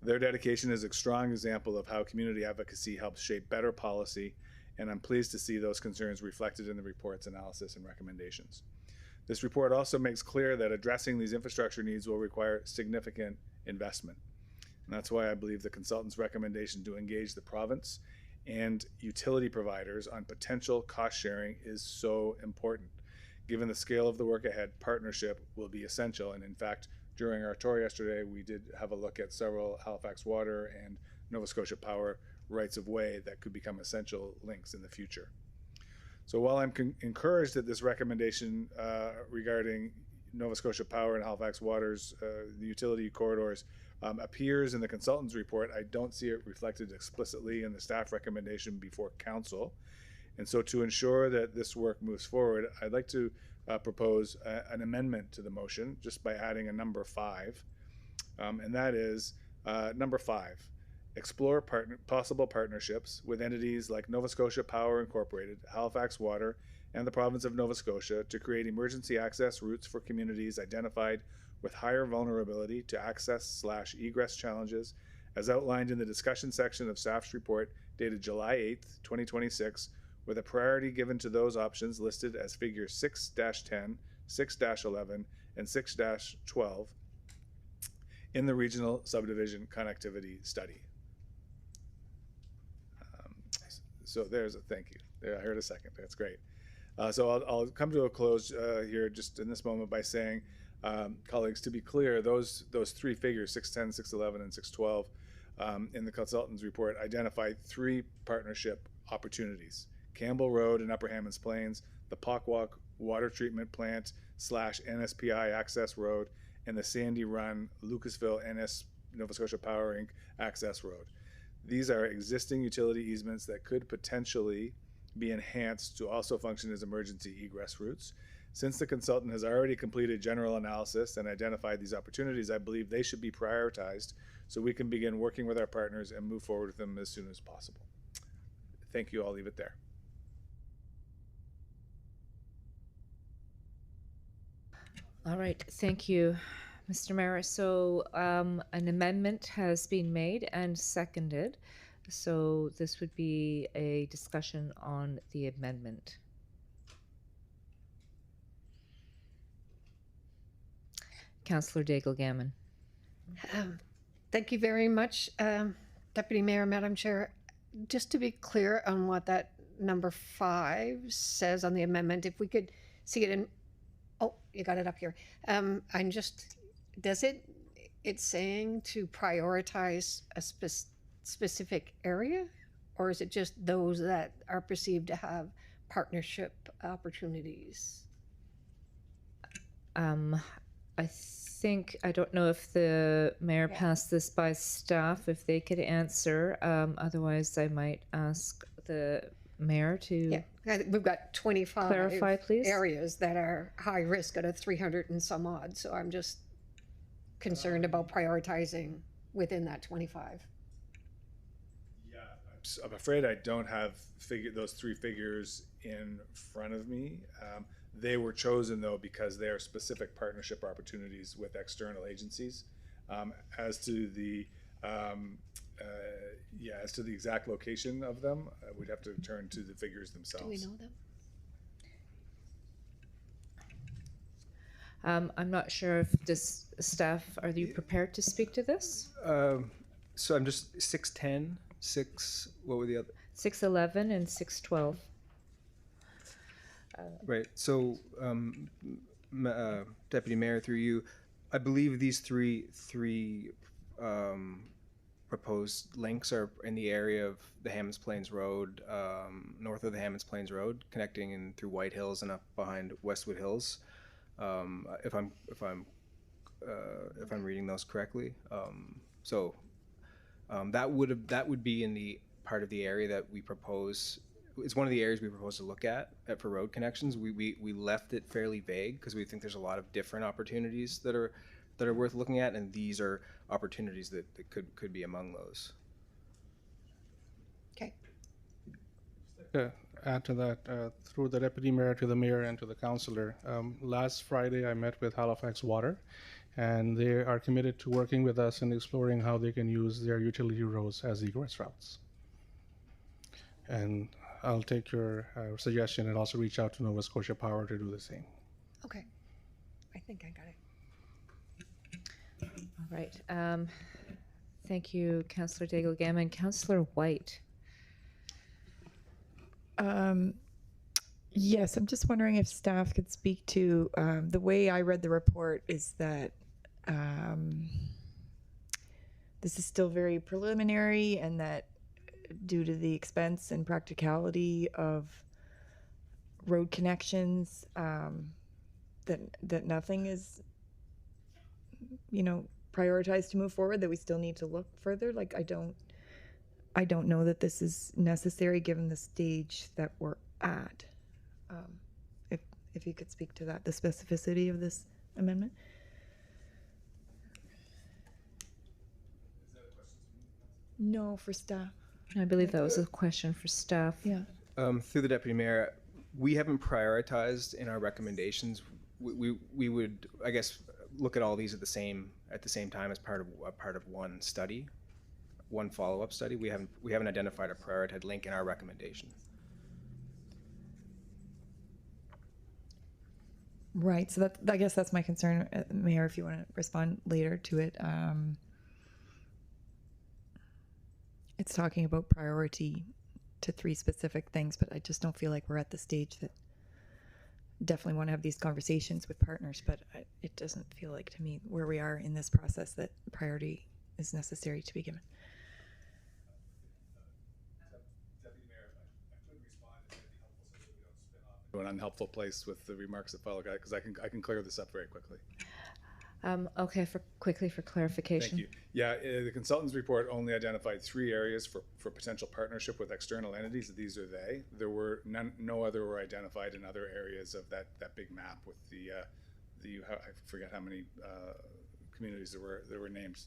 Their dedication is a strong example of how community advocacy helps shape better policy, and I'm pleased to see those concerns reflected in the report's analysis and recommendations. This report also makes clear that addressing these infrastructure needs will require significant investment. And that's why I believe the consultant's recommendation to engage the province and utility providers on potential cost sharing is so important. Given the scale of the work ahead, partnership will be essential. And in fact, during our tour yesterday, we did have a look at several Halifax Water and Nova Scotia Power rights of way that could become essential links in the future. So while I'm encouraged that this recommendation regarding Nova Scotia Power and Halifax Water's the utility corridors appears in the consultant's report, I don't see it reflected explicitly in the staff recommendation before council. And so to ensure that this work moves forward, I'd like to propose an amendment to the motion just by adding a number 5. And that is number 5, explore possible partnerships with entities like Nova Scotia Power Incorporated, Halifax Water, and the province of Nova Scotia to create emergency access routes for communities identified with higher vulnerability to access/egress challenges, as outlined in the discussion section of staff's report dated July 8th, 2026, with a priority given to those options listed as figures 6-10, 6-11, and 6-12 in the regional subdivision connectivity study. So there's a thank you. There, I heard a second. That's great. So I'll come to a close here just in this moment by saying, colleagues, to be clear, those 3 figures, 610, 611, and 612, in the consultant's report identify 3 partnership opportunities: Campbell Road in Upper Hammonds Plains, the Pakwak Water Treatment Plant / NSPI Access Road, and the Sandy Run Lucasville NS Nova Scotia Power Inc. Access Road. These are existing utility easements that could potentially be enhanced to also function as emergency egress routes. Since the consultant has already completed general analysis and identified these opportunities, I believe they should be prioritized so we can begin working with our partners and move forward with them as soon as possible. Thank you. I'll leave it there. All right, thank you, Mr. Mayor. So an amendment has been made and seconded. So this would be a discussion on the amendment. Councillor Daigle-Gammon. Thank you very much, Deputy Mayor, Madam Chair. Just to be clear on what that number 5 says on the amendment, if we could see it in, oh, you got it up here. It's saying to prioritize a specific area, or is it just those that are perceived to have partnership opportunities? I don't know if the mayor passed this by staff, if they could answer. Otherwise, I might ask the mayor to we've got 25 clarify, please. areas that are high risk out of 300 and some odd. So I'm just concerned about prioritizing within that 25. I'm afraid I don't have those 3 figures in front of me. They were chosen though because they are specific partnership opportunities with external agencies. As to the exact location of them, we'd have to turn to the figures themselves. Do we know them? I'm not sure if this staff, are you prepared to speak to this? So I'm just 610, what were the other? 611 and 612. Right. So, Deputy Mayor, through you, I believe these three proposed links are in the area of the Hammonds Plains Road, north of the Hammonds Plains Road, connecting in through White Hills and up behind Westwood Hills. If I'm reading those correctly, that would be in the part of the area that we propose. It's one of the areas we propose to look at for road connections. We left it fairly vague because we think there's a lot of different opportunities that are worth looking at, and these are opportunities that could be among those. Okay. Add to that, through the Deputy Mayor to the Mayor and to the Councillor. Last Friday I met with Halifax Water, and they are committed to working with us and exploring how they can use their utility roads as egress routes. And I'll take your suggestion and also reach out to Nova Scotia Power to do the same. Okay. I think I got it. All right. Thank you, Councillor Daigle-Gammon. Councillor White. Yes, I'm just wondering if staff could speak to the way I read the report is that this is still very preliminary, and that due to the expense and practicality of road connections, that nothing is, prioritized to move forward, that we still need to look further. Like, I don't know that this is necessary given the stage that we're at. If you could speak to that, the specificity of this amendment. No, for staff. I believe that was a question for staff. Yeah. Through the Deputy Mayor, we haven't prioritized in our recommendations. We would, I guess, look at all these at the same time as part of one study, one follow-up study. We haven't identified a prioritized link in our recommendation. Right. So I guess that's my concern, Mayor. If you want to respond later to it, it's talking about priority to 3 specific things, but I just don't feel like we're at the stage that definitely want to have these conversations with partners, but it doesn't feel like to me where we are in this process that priority is necessary to be given. An unhelpful place with the remarks that follow, because I can clear this up very quickly. Okay, quickly for clarification. Thank you. Yeah, the consultant's report only identified 3 areas for potential partnership with external entities. These are they. There were no other were identified in other areas of that big map with I forget how many communities there were named.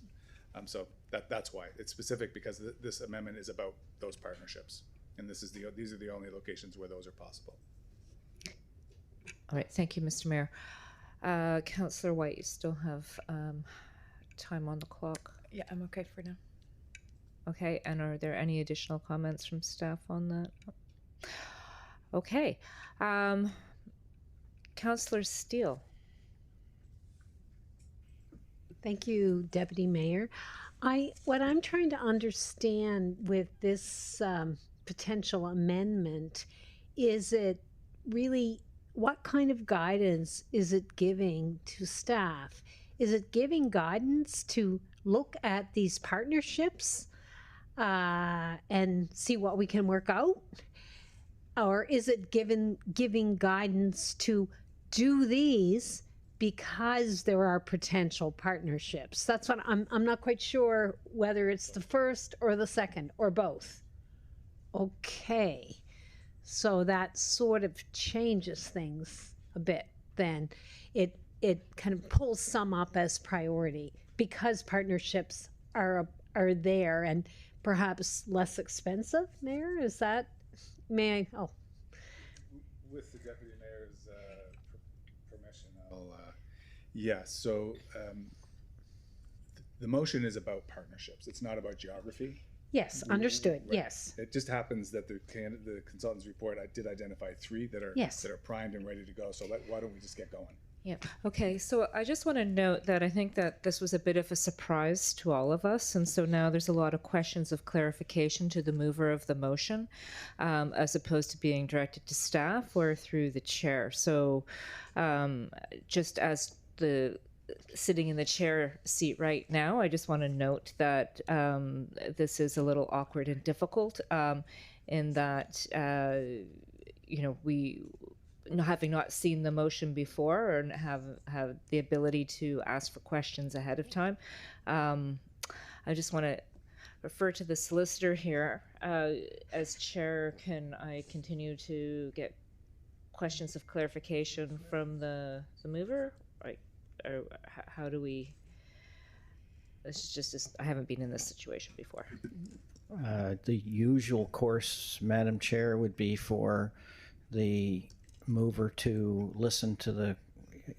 So that's why it's specific, because this amendment is about those partnerships, and these are the only locations where those are possible. All right, thank you, Mr. Mayor. Councillor White, you still have time on the clock. Yeah, I'm okay for now. Okay, and are there any additional comments from staff on that? Okay. Councillor Steele. Thank you, Deputy Mayor. What I'm trying to understand with this potential amendment is it really, what kind of guidance is it giving to staff? Is it giving guidance to look at these partnerships and see what we can work out? Or is it giving guidance to do these because there are potential partnerships? That's what I'm not quite sure whether it's the first or the second or both. Okay, so that sort of changes things a bit. Then it kind of pulls some up as priority because partnerships are there and perhaps less expensive. Mayor, is that? May I? Oh. With the deputy mayor's permission, I'll. Yes. So the motion is about partnerships. It's not about geography. Yes, understood. Right. Yes. It just happens that the consultant's report, I did identify 3 that are primed and ready to go. So why don't we just get going? Yeah. Okay. So I just want to note that I think that this was a bit of a surprise to all of us. And so now there's a lot of questions of clarification to the mover of the motion, as opposed to being directed to staff or through the chair. So just as the sitting in the chair seat right now, I just want to note that this is a little awkward and difficult in that, we, having not seen the motion before or have the ability to ask for questions ahead of time. I just want to refer to the solicitor here. As chair, can I continue to get questions of clarification from the mover? Right? Or how do we? This is just I haven't been in this situation before. The usual course, Madam Chair, would be for the mover to listen to the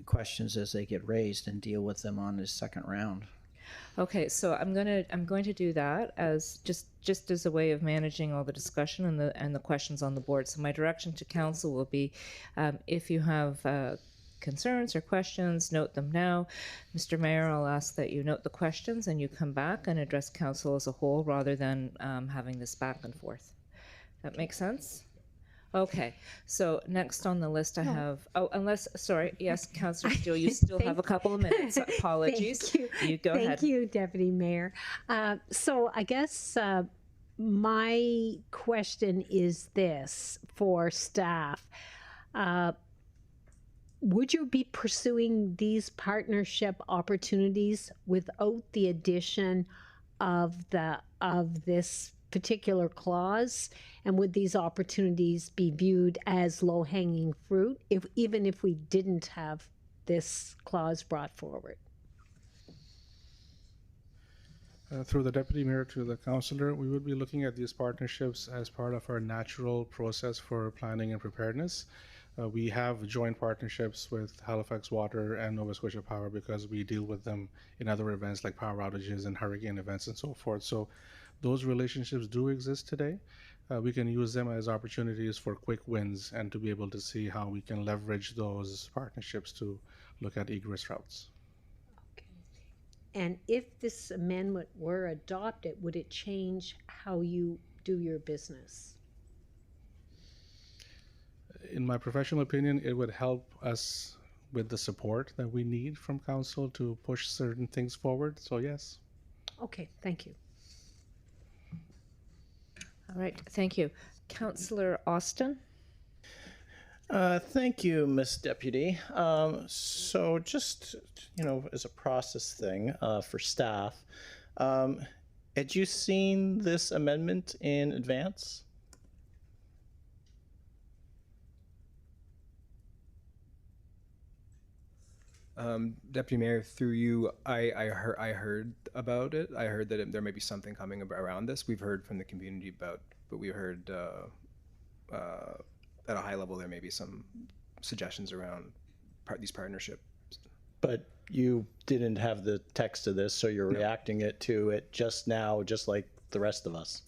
questions as they get raised and deal with them on his second round. Okay, so I'm going to do that as just as a way of managing all the discussion and the questions on the board. So my direction to council will be, if you have concerns or questions, note them now. Mr. Mayor, I'll ask that you note the questions and you come back and address council as a whole rather than having this back and forth. That makes sense? Okay, so next on the list I have, yes, Councillor Steele, you still have a couple of minutes. Apologies. Thank you. You go ahead. Thank you, Deputy Mayor. So I guess my question is this for staff. Would you be pursuing these partnership opportunities without the addition of this particular clause? And would these opportunities be viewed as low-hanging fruit even if we didn't have this clause brought forward? Through the deputy mayor to the councillor, we would be looking at these partnerships as part of our natural process for planning and preparedness. We have joint partnerships with Halifax Water and Nova Scotia Power because we deal with them in other events like power outages and hurricane events and so forth. So those relationships do exist today. We can use them as opportunities for quick wins and to be able to see how we can leverage those partnerships to look at egress routes. Okay. And if this amendment were adopted, would it change how you do your business? In my professional opinion, it would help us with the support that we need from council to push certain things forward. So yes. Okay, thank you. All right, thank you. Councillor Austin? Thank you, Miss Deputy. So just, as a process thing for staff, had you seen this amendment in advance? Deputy Mayor, through you, I heard about it. I heard that there may be something coming around this. We've heard from the community but we heard at a high level there may be some suggestions around these partnerships. But you didn't have the text of this, so you're reacting to it just now, just like the rest of us.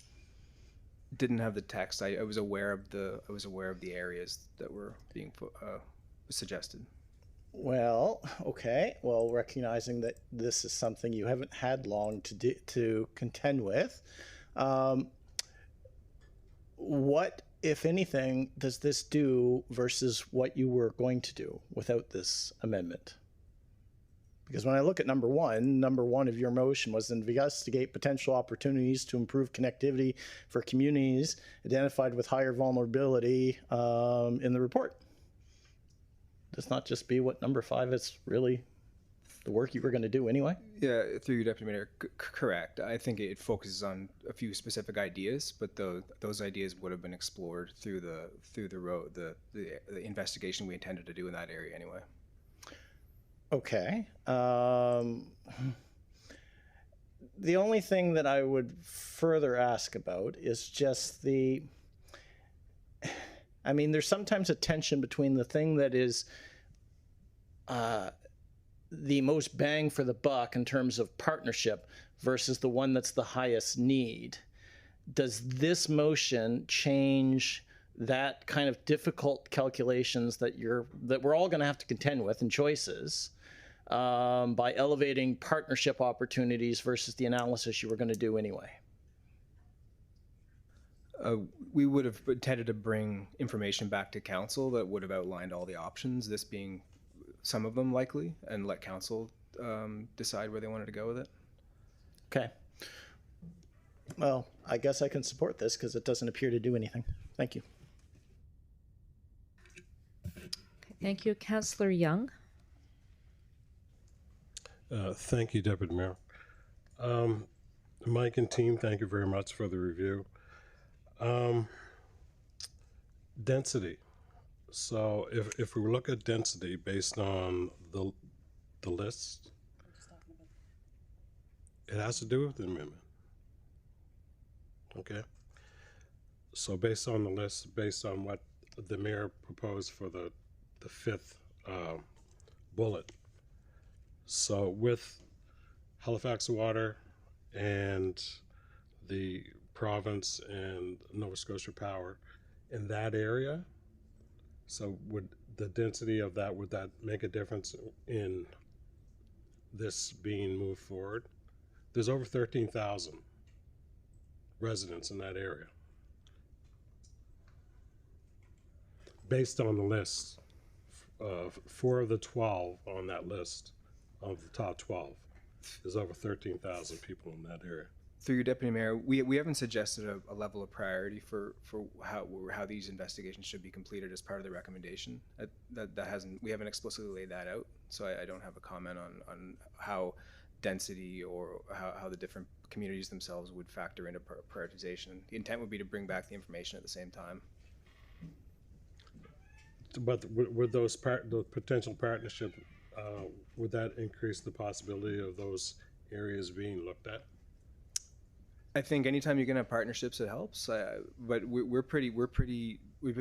Didn't have the text. I was aware of the areas that were being suggested. Well, okay. Well, recognizing that this is something you haven't had long to contend with, what, if anything, does this do versus what you were going to do without this amendment? Because when I look at number one of your motion was investigate potential opportunities to improve connectivity for communities identified with higher vulnerability in the report. Does not just be what number 5 is really the work you were going to do anyway? Yeah, through you, Deputy Mayor, correct. I think it focuses on a few specific ideas, but those ideas would have been explored through the investigation we intended to do in that area anyway. Okay. The only thing that I would further ask about is just there's sometimes a tension between the thing that is the most bang for the buck in terms of partnership versus the one that's the highest need. Does this motion change that kind of difficult calculations that we're all going to have to contend with and choices by elevating partnership opportunities versus the analysis you were going to do anyway? We would have intended to bring information back to council that would have outlined all the options, this being some of them likely, and let council decide where they wanted to go with it. Okay. Well, I guess I can support this because it doesn't appear to do anything. Thank you. Thank you. Councillor Young. Thank you, Deputy Mayor. Mike and team, thank you very much for the review. Density. So if we look at density based on the list, it has to do with the amendment. Okay. So based on the list, based on what the mayor proposed for the 5th bullet. So with Halifax Water and the province and Nova Scotia Power in that area, so would the density of that, would that make a difference in this being moved forward? There's over 13,000 residents in that area. Based on the list, 4 of the 12 on that list of the top 12, there's over 13,000 people in that area. Through your Deputy Mayor, we haven't suggested a level of priority for how these investigations should be completed as part of the recommendation. We haven't explicitly laid that out, so I don't have a comment on how density or how the different communities themselves would factor into prioritization. The intent would be to bring back the information at the same time. But would those potential partnership, would that increase the possibility of those areas being looked at? I think anytime you're going to have partnerships, it helps. But we've been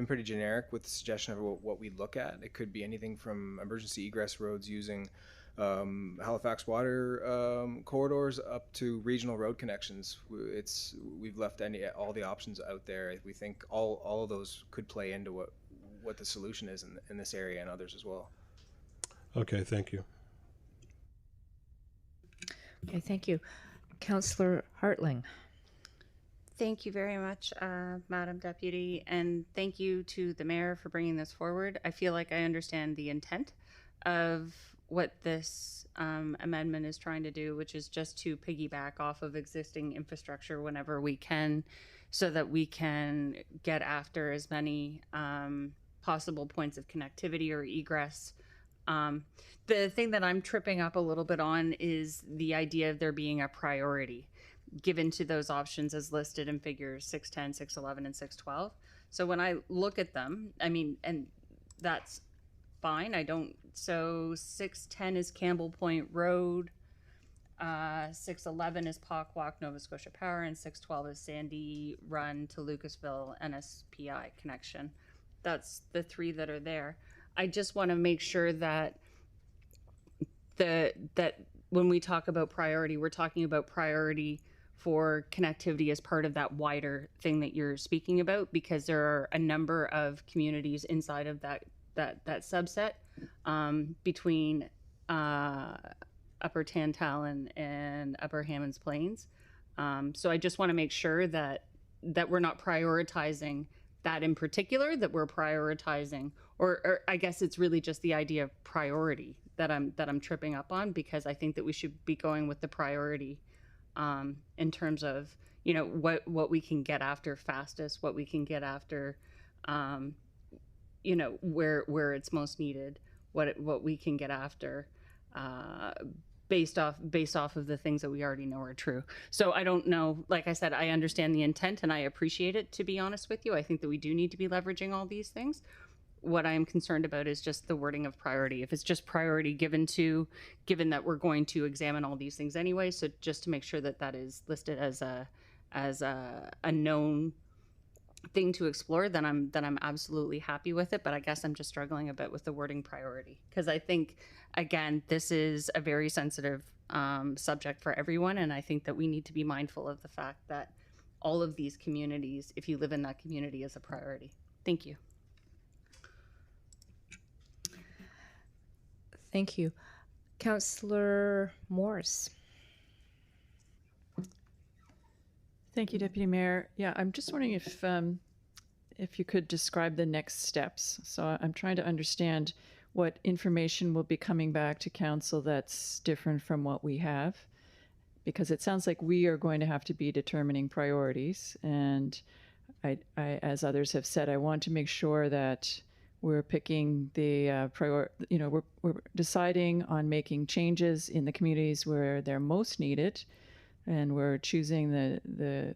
pretty generic with the suggestion of what we look at. It could be anything from emergency egress roads using Halifax water corridors up to regional road connections. We've left all the options out there. We think all of those could play into what the solution is in this area and others as well. Okay, thank you. Okay, thank you. Councillor Hartling. Thank you very much, Madam Deputy, and thank you to the Mayor for bringing this forward. I feel like I understand the intent of what this amendment is trying to do, which is just to piggyback off of existing infrastructure whenever we can, so that we can get after as many possible points of connectivity or egress. The thing that I'm tripping up a little bit on is the idea of there being a priority given to those options as listed in figures 610, 611, and 612. So when I look at them, I mean, and that's fine. So 610 is Campbell Point Road, 611 is Pock Walk, Nova Scotia Power, and 612 is Sandy Run to Lucasville NSPI connection. That's the three that are there. I just want to make sure that that when we talk about priority, we're talking about priority for connectivity as part of that wider thing that you're speaking about, because there are a number of communities inside of that subset between Upper Tantallon and Upper Hammonds Plains. So I just want to make sure that we're not prioritizing that in particular, that we're prioritizing, or I guess it's really just the idea of priority that I'm tripping up on, because I think that we should be going with the priority in terms of, you know, what we can get after fastest, what we can get after, you know, where it's most needed, what we can get after, based off of the things that we already know are true. So I don't know, like I said, I understand the intent and I appreciate it, to be honest with you. I think that we do need to be leveraging all these things. What I am concerned about is just the wording of priority. If it's just priority given that we're going to examine all these things anyway, so just to make sure that that is listed as a known thing to explore, then I'm absolutely happy with it. But I guess I'm just struggling a bit with the wording priority, because I think, again, this is a very sensitive subject for everyone, and I think that we need to be mindful of the fact that all of these communities, if you live in that community, is a priority. Thank you. Thank you. Councillor Morris. Thank you, Deputy Mayor. Yeah, I'm just wondering if you could describe the next steps. So I'm trying to understand what information will be coming back to council that's different from what we have, because it sounds like we are going to have to be determining priorities. And I as others have said, I want to make sure that we're picking the we're deciding on making changes in the communities where they're most needed, and we're choosing the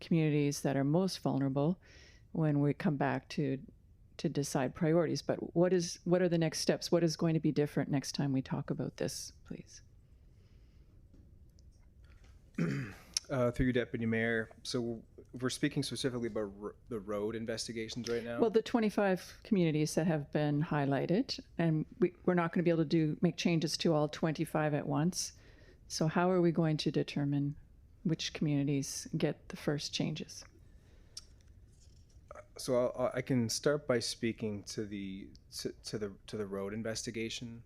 communities that are most vulnerable when we come back to decide priorities. But what are the next steps? What is going to be different next time we talk about this, please? Through you, Deputy Mayor. So we're speaking specifically about the road investigations right now? Well, the 25 communities that have been highlighted, and we're not going to be able to make changes to all 25 at once. So how are we going to determine which communities get the first changes? So I can start by speaking to the road investigation.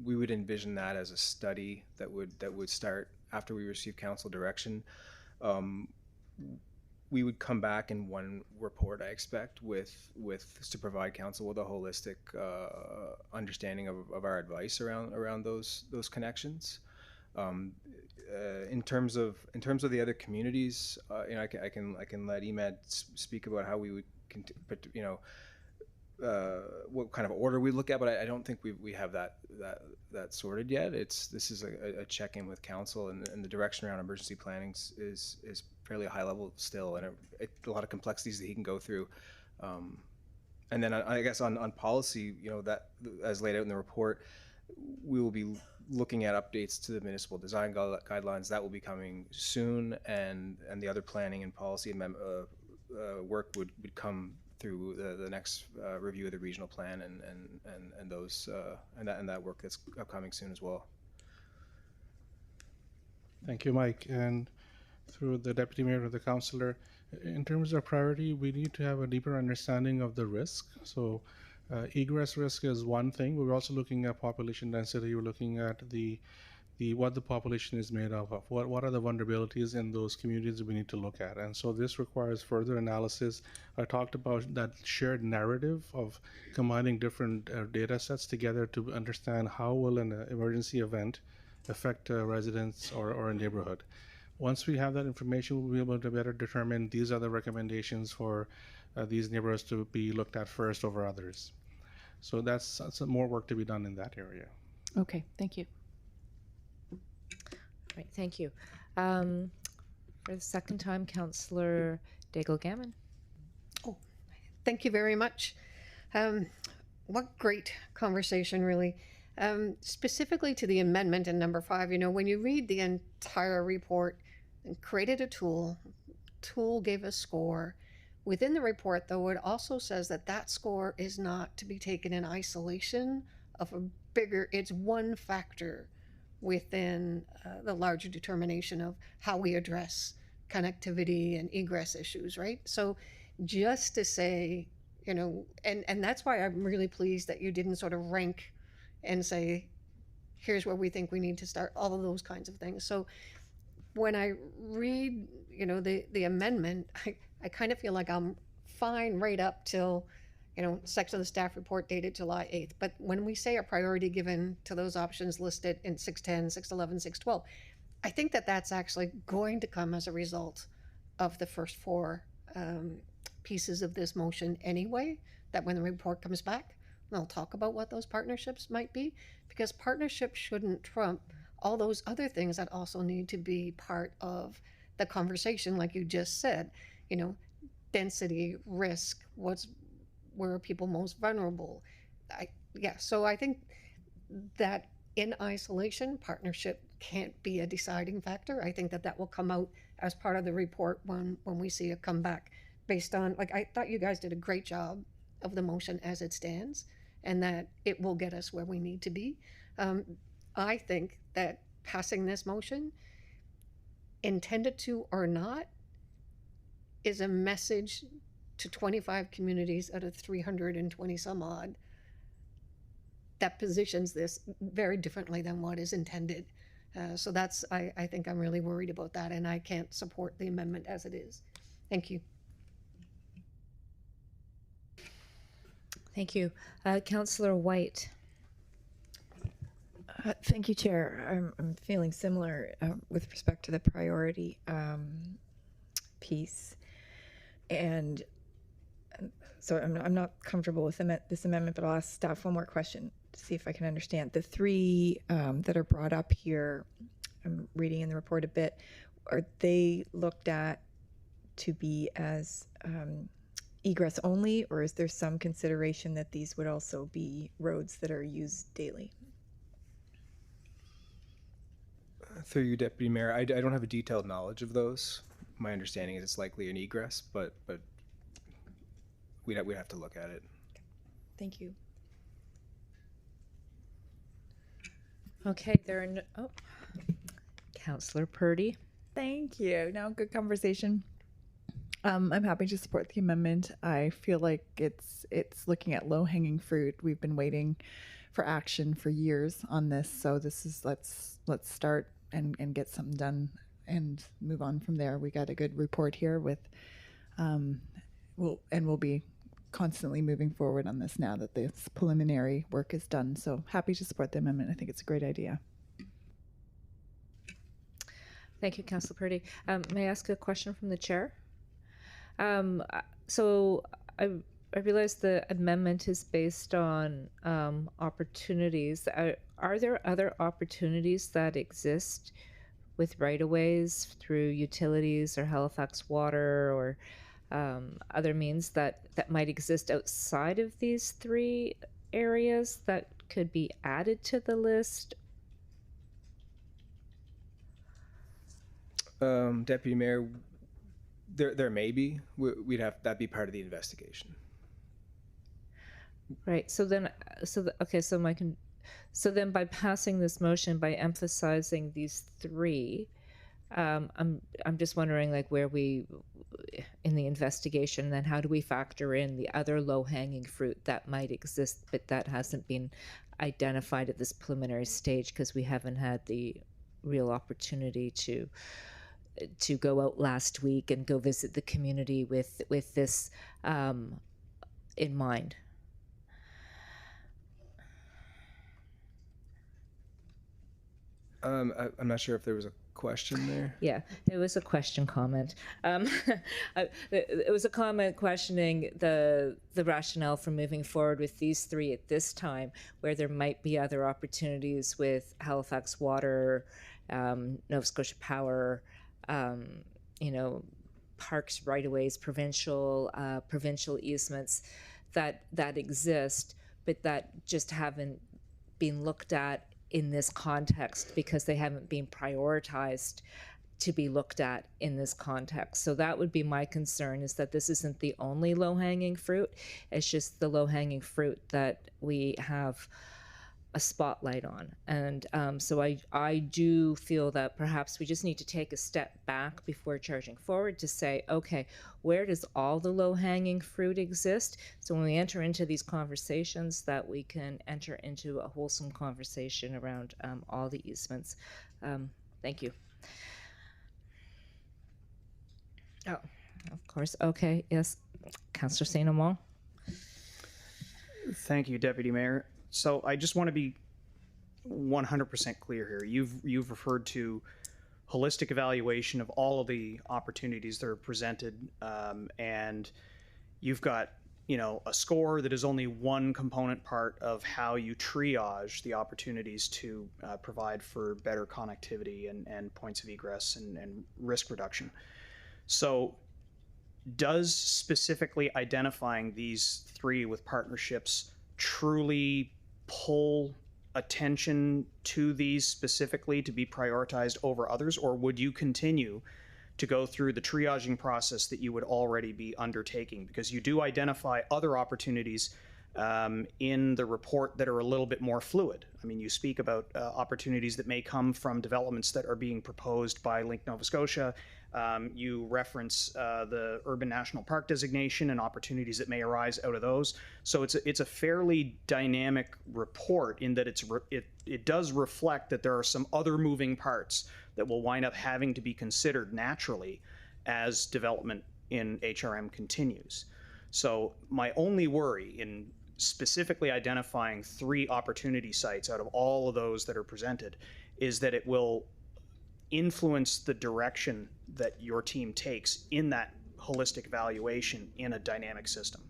We would envision that as a study that would start after we receive council direction. We would come back in one report, I expect, to provide council with a holistic understanding of our advice around those connections. In terms of the other communities, I can let Emad speak about how we would, what kind of order we look at, but I don't think we have that sorted yet. This is a check-in with council, and the direction around emergency planning is fairly high level still, and a lot of complexities that he can go through. And then I guess on policy, that as laid out in the report, we will be looking at updates to the municipal design guidelines. That will be coming soon, and the other planning and policy work would come through the next review of the regional plan and those and that work that's upcoming soon as well. Thank you, Mike. And through the Deputy Mayor or the Councillor, in terms of priority, we need to have a deeper understanding of the risk. So egress risk is one thing. We're also looking at population density. We're looking at what the population is made up of. What are the vulnerabilities in those communities we need to look at? And so this requires further analysis. I talked about that shared narrative of combining different data sets together to understand how will an emergency event affect residents or a neighborhood. Once we have that information, we'll be able to better determine these are the recommendations for these neighborhoods to be looked at first over others. So that's more work to be done in that area. Okay, thank you. Right, thank you. For the second time, Councillor Daigle-Gammon. Thank you very much. What great conversation, really. Specifically to the amendment in number 5, you know, when you read the entire report and created a tool gave a score. Within the report, though, it also says that that score is not to be taken in isolation of a bigger, it's one factor within the larger determination of how we address connectivity and egress issues, right? So just to say, you know, and that's why I'm really pleased that you didn't sort of rank and say, here's where we think we need to start, all of those kinds of things. So when I read, you know, the amendment, I kind of feel like I'm fine right up till, you know, section of the staff report dated July 8th. But when we say a priority given to those options listed in 610, 611, 612, I think that that's actually going to come as a result of the first 4 pieces of this motion anyway, that when the report comes back, they'll talk about what those partnerships might be, because partnerships shouldn't trump all those other things that also need to be part of the conversation, like you just said, you know, density, risk, where are people most vulnerable? So I think that in isolation, partnership can't be a deciding factor. I think that that will come out as part of the report when we see it come back, based on, like, I thought you guys did a great job of the motion as it stands, and that it will get us where we need to be. I think that passing this motion, intended to or not, is a message to 25 communities out of 320 some odd that positions this very differently than what is intended. So that's, I think I'm really worried about that, and I can't support the amendment as it is. Thank you. Thank you. Councillor White. Thank you, Chair. I'm feeling similar with respect to the priority piece. And so I'm not comfortable with this amendment, but I'll ask staff one more question to see if I can understand. The 3 that are brought up here, I'm reading in the report a bit, are they looked at to be as egress only, or is there some consideration that these would also be roads that are used daily? Through you, Deputy Mayor, I don't have a detailed knowledge of those. My understanding is it's likely an egress, but we'd have to look at it. Thank you. Okay, there are no, Councillor Purdy. Thank you. No, good conversation. I'm happy to support the amendment. I feel like it's looking at low-hanging fruit. We've been waiting for action for years on this, so this is let's start and get something done and move on from there. We got a good report here with, we'll be constantly moving forward on this now that this preliminary work is done. So happy to support the amendment. I think it's a great idea. Thank you, Councillor Purdy. May I ask a question from the chair? So I realize the amendment is based on opportunities. Are there other opportunities that exist with right-of-ways through utilities or Halifax Water or other means that might exist outside of these 3 areas that could be added to the list? Deputy Mayor, there may be. We'd have that be part of the investigation. Right. So then, so then by passing this motion, by emphasizing these 3, I'm just wondering, like, where we in the investigation, then how do we factor in the other low-hanging fruit that might exist but that hasn't been identified at this preliminary stage because we haven't had the real opportunity to go out last week and go visit the community with this in mind? I'm not sure if there was a question there? Yeah, it was a question comment. It was a comment questioning the rationale for moving forward with these three at this time, where there might be other opportunities with Halifax Water, Nova Scotia Power, parks, right-of-ways, provincial easements that exist, but that just haven't been looked at in this context because they haven't been prioritized to be looked at in this context. So that would be my concern, is that this isn't the only low-hanging fruit. It's just the low-hanging fruit that we have a spotlight on. And so I do feel that perhaps we just need to take a step back before charging forward to say, okay, where does all the low-hanging fruit exist? So when we enter into these conversations, that we can enter into a wholesome conversation around all the easements. Thank you. Oh, of course. Okay, yes. Councillor St. Amand. Thank you, Deputy Mayor. So I just want to be 100% clear here. You've referred to holistic evaluation of all of the opportunities that are presented, and you've got a score that is only one component part of how you triage the opportunities to provide for better connectivity and points of egress and risk reduction. So does specifically identifying these three with partnerships truly pull attention to these specifically to be prioritized over others, or would you continue to go through the triaging process that you would already be undertaking? Because you do identify other opportunities in the report that are a little bit more fluid. I mean, you speak about opportunities that may come from developments that are being proposed by Link Nova Scotia. You reference the Urban National Park designation and opportunities that may arise out of those. So it's a fairly dynamic report in that it does reflect that there are some other moving parts that will wind up having to be considered naturally as development in HRM continues. So my only worry in specifically identifying three opportunity sites out of all of those that are presented is that it will influence the direction that your team takes in that holistic evaluation in a dynamic system.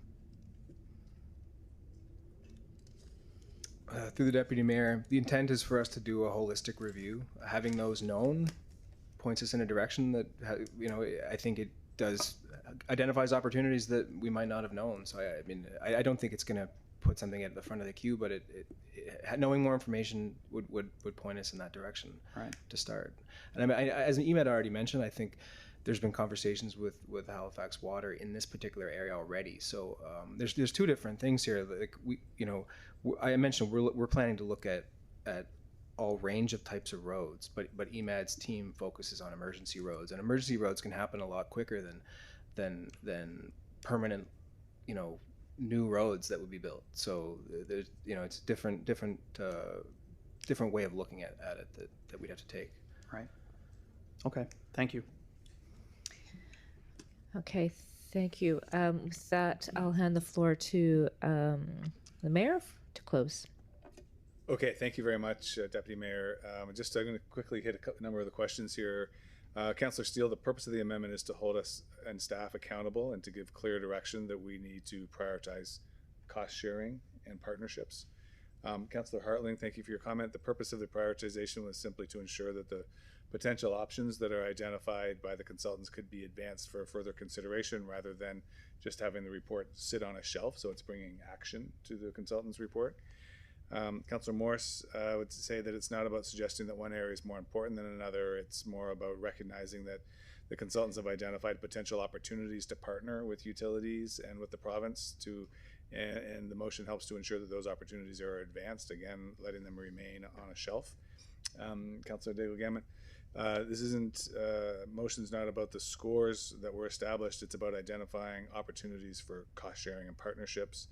Through the Deputy Mayor, the intent is for us to do a holistic review. Having those known points us in a direction that, I think it does identifies opportunities that we might not have known. So I don't think it's going to put something at the front of the queue, but knowing more information would point us in that direction to start. And as Emad already mentioned, I think there's been conversations with Halifax Water in this particular area already. So there's two different things here. Like I mentioned we're planning to look at all range of types of roads, but Emad's team focuses on emergency roads, and emergency roads can happen a lot quicker than permanent, new roads that would be built. So there's, it's a different way of looking at it that we'd have to take. Right. Okay. Thank you. Okay. Thank you. With that, I'll hand the floor to the mayor to close. Okay. Thank you very much, Deputy Mayor. I'm going to quickly hit a number of the questions here. Councillor Steele, the purpose of the amendment is to hold us and staff accountable and to give clear direction that we need to prioritize cost sharing and partnerships. Councillor Hartling, thank you for your comment. The purpose of the prioritization was simply to ensure that the potential options that are identified by the consultants could be advanced for further consideration rather than just having the report sit on a shelf. So it's bringing action to the consultant's report. Councillor Morse would say that it's not about suggesting that one area is more important than another. It's more about recognizing that the consultants have identified potential opportunities to partner with utilities and with the province and the motion helps to ensure that those opportunities are advanced, again, letting them remain on a shelf. Councillor Daigle-Gammon, motion's not about the scores that were established. It's about identifying opportunities for cost sharing and partnerships.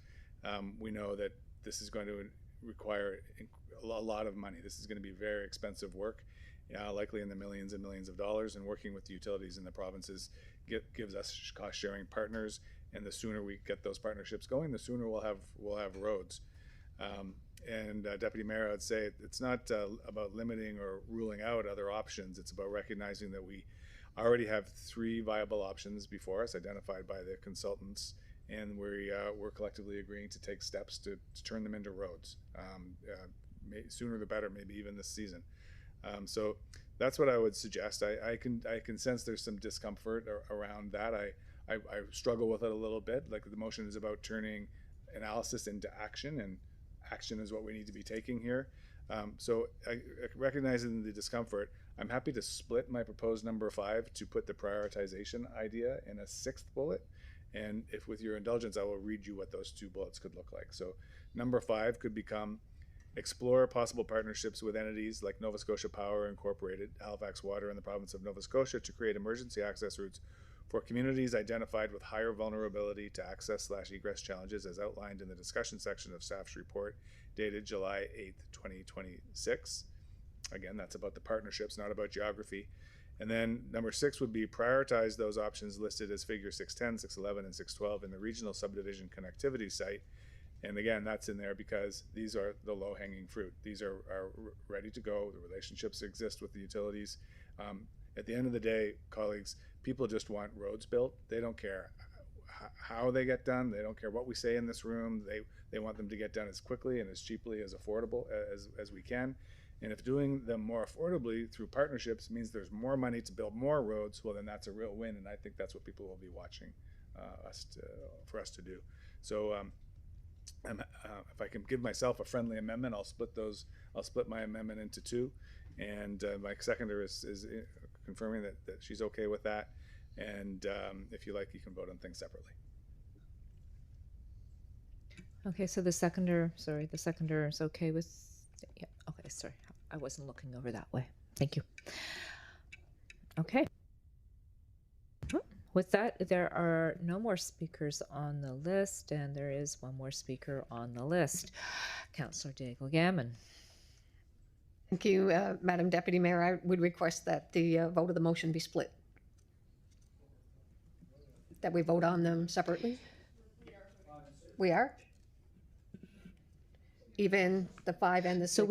We know that this is going to require a lot of money. This is going to be very expensive work, likely in the millions and millions of dollars, and working with the utilities in the provinces gives us cost sharing partners, and the sooner we get those partnerships going, the sooner we'll have roads. Deputy Mayor, I'd say it's not about limiting or ruling out other options. It's about recognizing that we already have 3 viable options before us, identified by the consultants, and we're collectively agreeing to take steps to turn them into roads. Sooner the better, maybe even this season. So that's what I would suggest. I can sense there's some discomfort around that. I struggle with it a little bit. Like, the motion is about turning analysis into action, and action is what we need to be taking here. So recognizing the discomfort, I'm happy to split my proposed number 5 to put the prioritization idea in a 6th bullet. And if, with your indulgence, I will read you what those 2 bullets could look like. So number 5 could become: explore possible partnerships with entities like Nova Scotia Power Incorporated, Halifax Water, and the province of Nova Scotia to create emergency access routes for communities identified with higher vulnerability to access/egress challenges, as outlined in the discussion section of staff's report dated July 8th, 2026. Again, that's about the partnerships, not about geography. And then number 6 would be: prioritize those options listed as figure 610, 611, and 612 in the regional subdivision connectivity site. And again, that's in there because these are the low-hanging fruit. These are ready to go. The relationships exist with the utilities. At the end of the day, colleagues, people just want roads built. They don't care how they get done. They don't care what we say in this room. They want them to get done as quickly and as cheaply as affordable as we can. And if doing them more affordably through partnerships means there's more money to build more roads, well, then that's a real win. And I think that's what people will be watching for us to do. So if I can give myself a friendly amendment, I'll split my amendment into 2. And my seconder is confirming that she's okay with that. And if you like, you can vote on things separately. Okay, so the seconder is okay with, yeah, okay, sorry. I wasn't looking over that way. Thank you. Okay. With that, there are no more speakers on the list, and there is one more speaker on the list. Councillor Daigle Gammon. Thank you, Madam Deputy Mayor. I would request that the vote of the motion be split. That we vote on them separately. We are? Even the 5 and the 6. So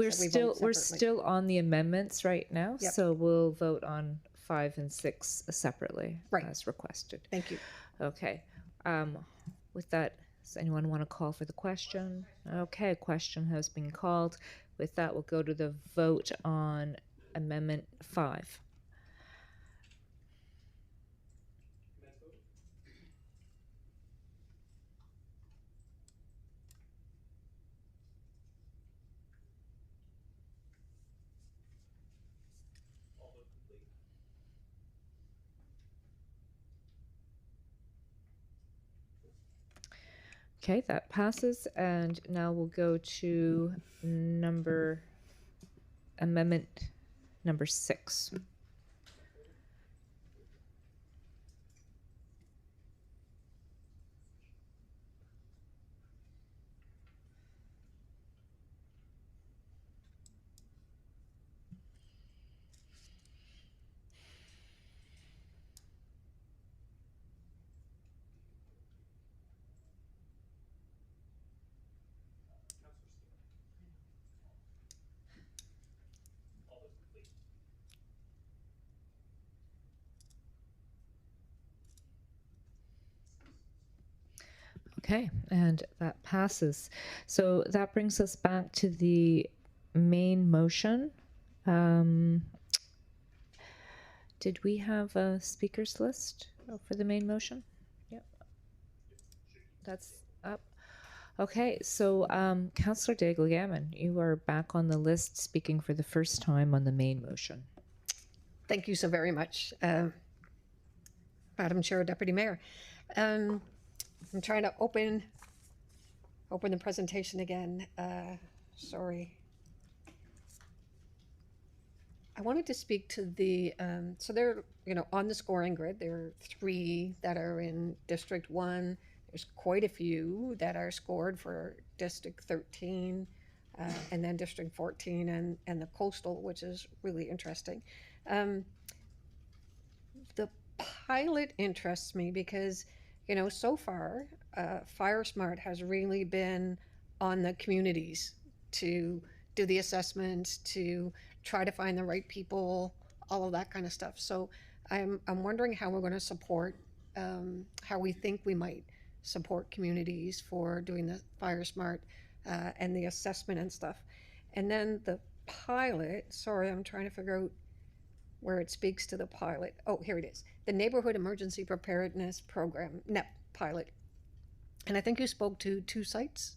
we're still on the amendments right now. Yep. So we'll vote on 5 and 6 separately, as requested. Thank you. Okay. With that, does anyone want to call for the question? Okay, question has been called. With that, we'll go to the vote on Amendment 5. Okay, that passes, and now we'll go to amendment number 6. Okay, and that passes. So that brings us back to the main motion. Did we have a speakers list for the main motion? Yep. That's up. Okay, so Councillor Daigle Gammon, you are back on the list speaking for the first time on the main motion. Thank you so very much, Madam Chair, Deputy Mayor. I'm trying to open the presentation again. Sorry. I wanted to speak to the, so there, on the scoring grid, there are 3 that are in District 1. There's quite a few that are scored for District 13, and then District 14 and the coastal, which is really interesting. The pilot interests me because so far, FireSmart has really been on the communities to do the assessment, to try to find the right people, all of that kind of stuff. So I'm wondering how we're going to support, how we think we might support communities for doing the Fire Smart and the assessment and stuff. And then the pilot, sorry, I'm trying to figure out where it speaks to the pilot. Oh, here it is. The Neighborhood Emergency Preparedness Program, NEP pilot. And I think you spoke to 2 sites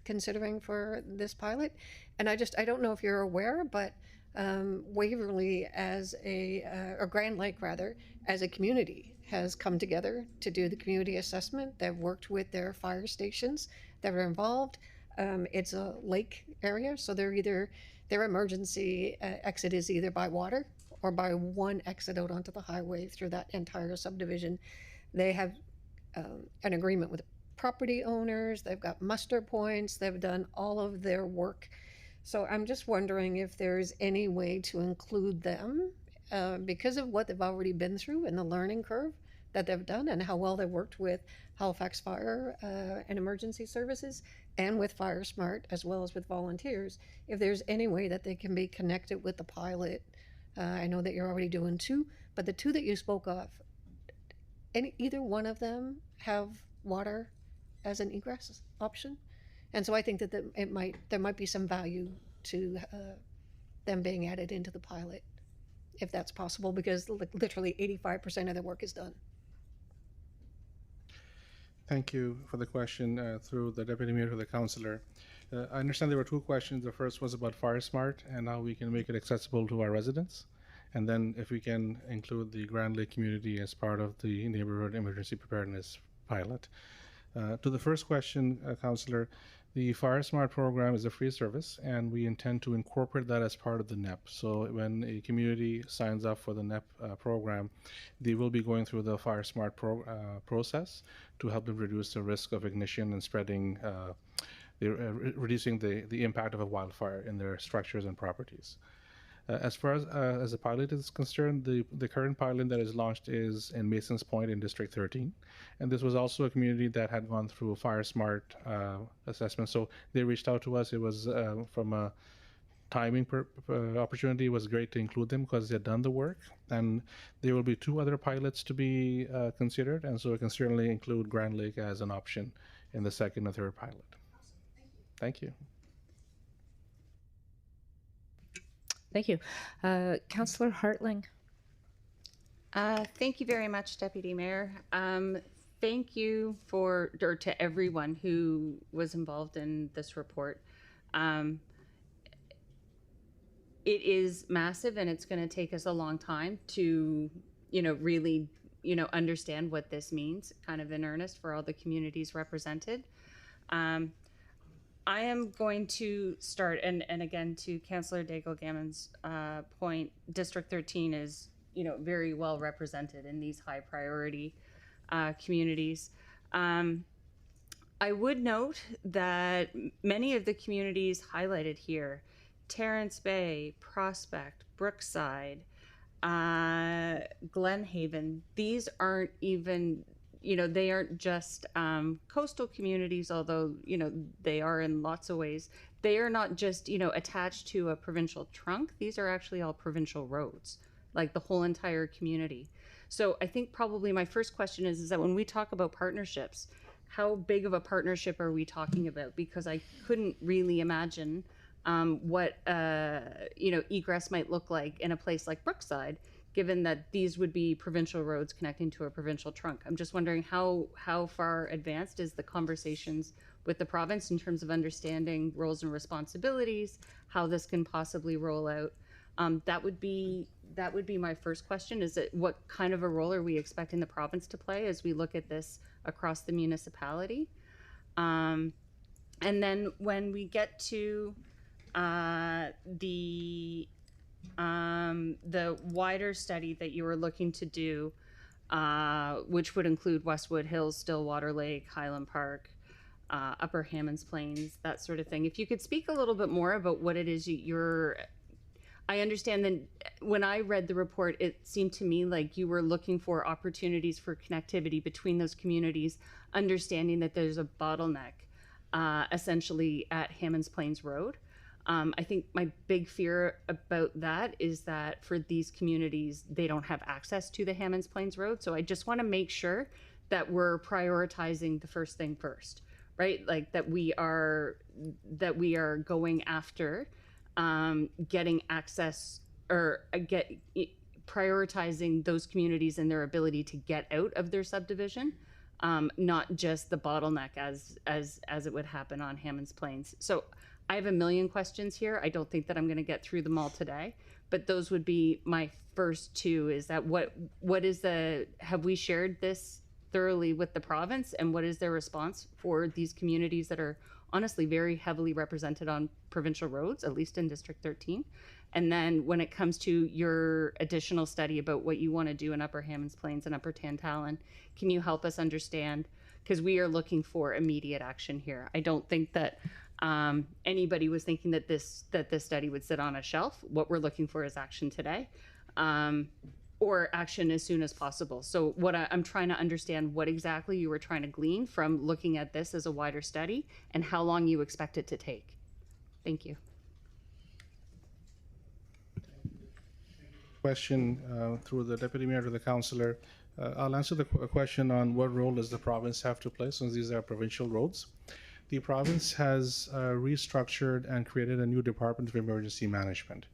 considering for this pilot. And I don't know if you're aware, but Waverly as or Grand Lake rather, as a community has come together to do the community assessment. They've worked with their fire stations that are involved. It's a lake area, so their emergency exit is either by water or by one exit out onto the highway through that entire subdivision. They have an agreement with property owners, they've got muster points, they've done all of their work. So I'm just wondering if there's any way to include them because of what they've already been through and the learning curve that they've done and how well they worked with Halifax Fire and Emergency Services and with Fire Smart as well as with volunteers, if there's any way that they can be connected with the pilot. I know that you're already doing 2, but the 2 that you spoke of, either one of them have water as an egress option? And so I think that there might be some value to them being added into the pilot, if that's possible, because literally 85% of their work is done. Thank you for the question through the Deputy Mayor to the Councillor. I understand there were 2 questions. The first was about Fire Smart and how we can make it accessible to our residents. And then if we can include the Grand Lake community as part of the Neighborhood Emergency Preparedness pilot. To the first question, Councillor, the Fire Smart program is a free service, and we intend to incorporate that as part of the NEP. So when a community signs up for the NEP program, they will be going through the Fire Smart process to help them reduce the risk of ignition and spreading, reducing the impact of a wildfire in their structures and properties. As far as the pilot is concerned, the current pilot that is launched is in Masons Point in District 13. And this was also a community that had gone through a Fire Smart assessment. So they reached out to us. It was from a timing opportunity, it was great to include them because they had done the work. And there will be 2 other pilots to be considered. And so we can certainly include Grand Lake as an option in the 2nd and 3rd pilot. Thank you. Thank you. Councillor Hartling. Thank you very much, Deputy Mayor. Thank you to everyone who was involved in this report. It is massive, and it's going to take us a long time to, really, understand what this means, kind of in earnest, for all the communities represented. I am going to start, and again, to Councillor Daigle-Gammon's point, District 13 is, very well represented in these high priority communities. I would note that many of the communities highlighted here, Terrence Bay, Prospect, Brookside, Glenhaven, these aren't even, they aren't just coastal communities, although, they are in lots of ways. They are not just, attached to a provincial trunk. These are actually all provincial roads, like the whole entire community. So I think probably my first question is that when we talk about partnerships, how big of a partnership are we talking about? Because I couldn't really imagine what, egress might look like in a place like Brookside, given that these would be provincial roads connecting to a provincial trunk. I'm just wondering how far advanced is the conversations with the province in terms of understanding roles and responsibilities, how this can possibly roll out. That would be my first question, is that what kind of a role are we expecting the province to play as we look at this across the municipality? And then when we get to the wider study that you were looking to do, which would include Westwood Hills, Stillwater Lake, Highland Park, Upper Hammonds Plains, that sort of thing. If you could speak a little bit more about what it is I understand that when I read the report, it seemed to me like you were looking for opportunities for connectivity between those communities, understanding that there's a bottleneck essentially at Hammonds Plains Road. I think my big fear about that is that for these communities, they don't have access to the Hammonds Plains Road. So I just want to make sure that we're prioritizing the first thing first, right? Like that we are going after getting access or prioritizing those communities and their ability to get out of their subdivision, not just the bottleneck as it would happen on Hammonds Plains. So I have a million questions here. I don't think that I'm going to get through them all today, but those would be my first two. Is that have we shared this thoroughly with the province, and what is their response for these communities that are honestly very heavily represented on provincial roads, at least in District 13? And then when it comes to your additional study about what you want to do in Upper Hammonds Plains and Upper Tantallon, can you help us understand? Because we are looking for immediate action here. I don't think that anybody was thinking that this study would sit on a shelf. What we're looking for is action today, or action as soon as possible. So what I'm trying to understand what exactly you were trying to glean from looking at this as a wider study, and how long you expect it to take. Thank you. Question through the Deputy Mayor to the Councillor. I'll answer the question on what role does the province have to play, since these are provincial roads. The province has restructured and created a new Department of Emergency Management,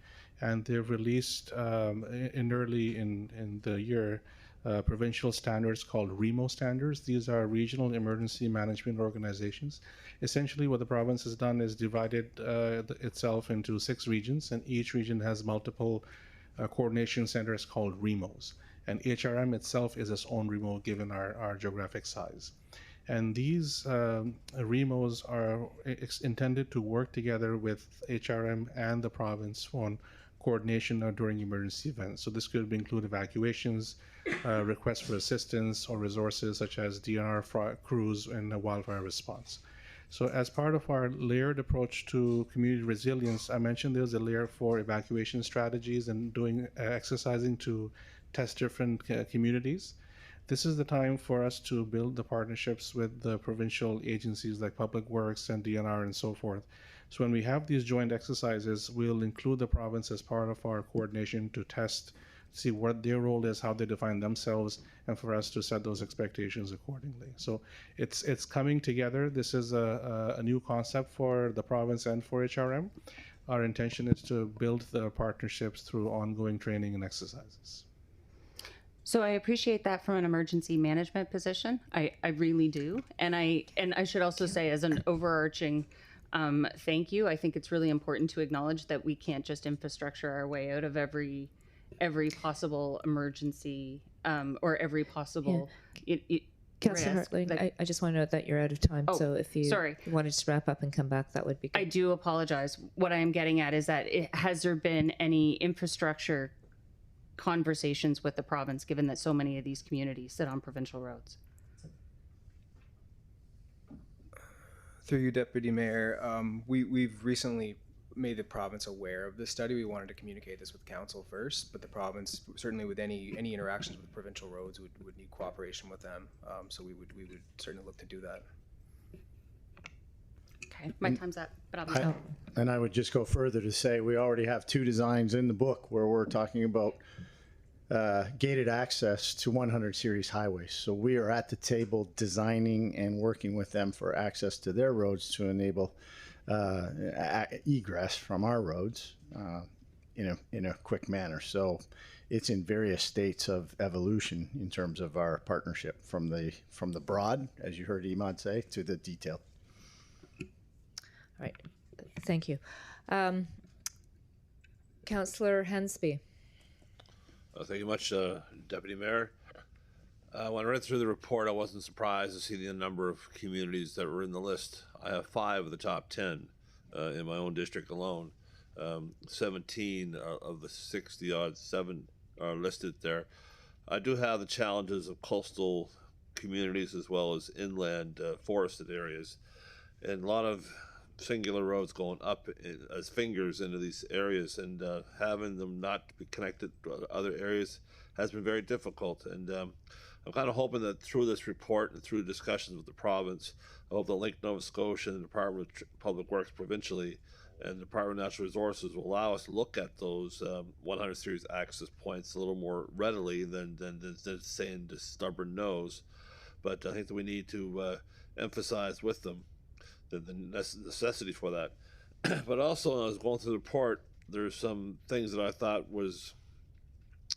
and they've released early in the year provincial standards called REMO standards. These are Regional Emergency Management Organizations. Essentially, what the province has done is divided itself into 6 regions, and each region has multiple coordination centers called REMOs. And HRM itself is its own REMO given our geographic size. And these REMOs are intended to work together with HRM and the province on coordination during emergency events. So this could include evacuations, requests for assistance, or resources such as DNR crews and wildfire response. So as part of our layered approach to community resilience, I mentioned there's a layer for evacuation strategies and doing exercising to test different communities. This is the time for us to build the partnerships with the provincial agencies like Public Works and DNR and so forth. So when we have these joint exercises, we'll include the province as part of our coordination to test, see what their role is, how they define themselves, and for us to set those expectations accordingly. So it's coming together. This is a new concept for the province and for HRM. Our intention is to build the partnerships through ongoing training and exercises. So I appreciate that from an emergency management position. I really do. And I should also say, as an overarching thank you, I think it's really important to acknowledge that we can't just infrastructure our way out of every possible emergency or every possible Councillor Hartling, I just want to note that you're out of time. So if you wanted to wrap up and come back, that would be good. I do apologize. What I am getting at is that has there been any infrastructure conversations with the province, given that so many of these communities sit on provincial roads? Through you, Deputy Mayor, we've recently made the province aware of this study. We wanted to communicate this with council first, but the province, certainly with any interactions with provincial roads, would need cooperation with them. So we would certainly look to do that. Okay, my time's up, but I'll And I would just go further to say we already have 2 designs in the book where we're talking about gated access to 100 series highways. So we are at the table designing and working with them for access to their roads to enable egress from our roads in a quick manner. So it's in various states of evolution in terms of our partnership, from the broad, as you heard Imad say, to the detail. All right, thank you. Councillor Hensby. Thank you much, Deputy Mayor. When I read through the report, I wasn't surprised to see the number of communities that were in the list. I have 5 of the top 10 in my own district alone. 17 of the 60-odd, 7 are listed there. I do have the challenges of coastal communities as well as inland forested areas, and a lot of singular roads going up as fingers into these areas, and having them not be connected to other areas has been very difficult. And I'm kind of hoping that through this report and through discussions with the province, I hope that Link Nova Scotia and the Department of Public Works provincially and the Department of Natural Resources will allow us to look at those 100 series access points a little more readily than saying just stubborn no's. But I think that we need to emphasize with them the necessity for that. But also, when I was going through the report, there's some things that I thought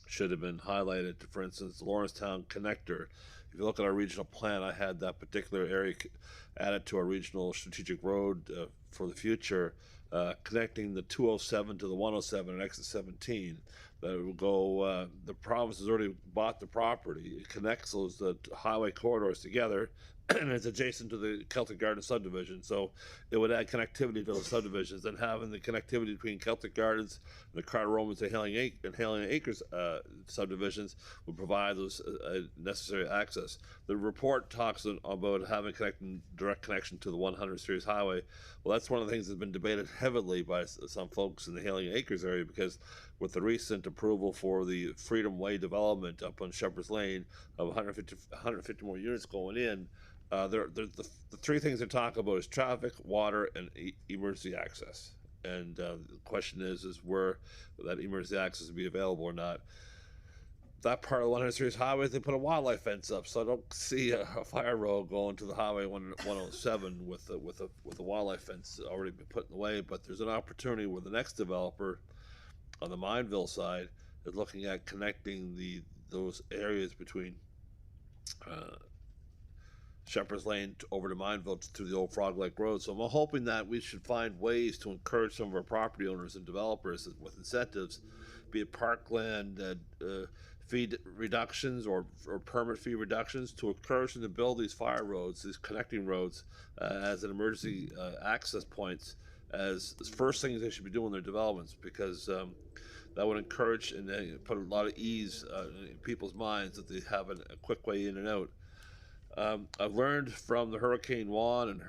should have been highlighted. For instance, the Lawrencetown connector. If you look at our regional plan, I had that particular area added to our regional strategic road for the future, connecting the 207 to the 107 and exit 17. That will go, the province has already bought the property. It connects those highway corridors together, and it's adjacent to the Celtic Gardens subdivision. So it would add connectivity to those subdivisions, and having the connectivity between Celtic Gardens and the Carter Romans and Hailing Acres subdivisions would provide those necessary access. The report talks about having direct connection to the 100 series highway. Well, that's one of the things that's been debated heavily by some folks in the Hailing Acres area, because with the recent approval for the Freedom Way development up on Shepherd's Lane of 150 more units going in, the three things they talk about is traffic, water, and emergency access. And the question is where that emergency access will be available or not. That part of the 100 series highway, they put a wildlife fence up, so I don't see a fire road going to the highway 107 with a wildlife fence already been put in the way. But there's an opportunity where the next developer on the Mineville side is looking at connecting those areas between Shepherd's Lane over to Mineville to the old Frog Lake Road. So I'm hoping that we should find ways to encourage some of our property owners and developers with incentives, be it parkland fee reductions or permit fee reductions, to encourage them to build these fire roads, these connecting roads, as an emergency access points, as first things they should be doing in their developments, because that would encourage and put a lot of ease in people's minds that they have a quick way in and out. I've learned from the Hurricane Juan and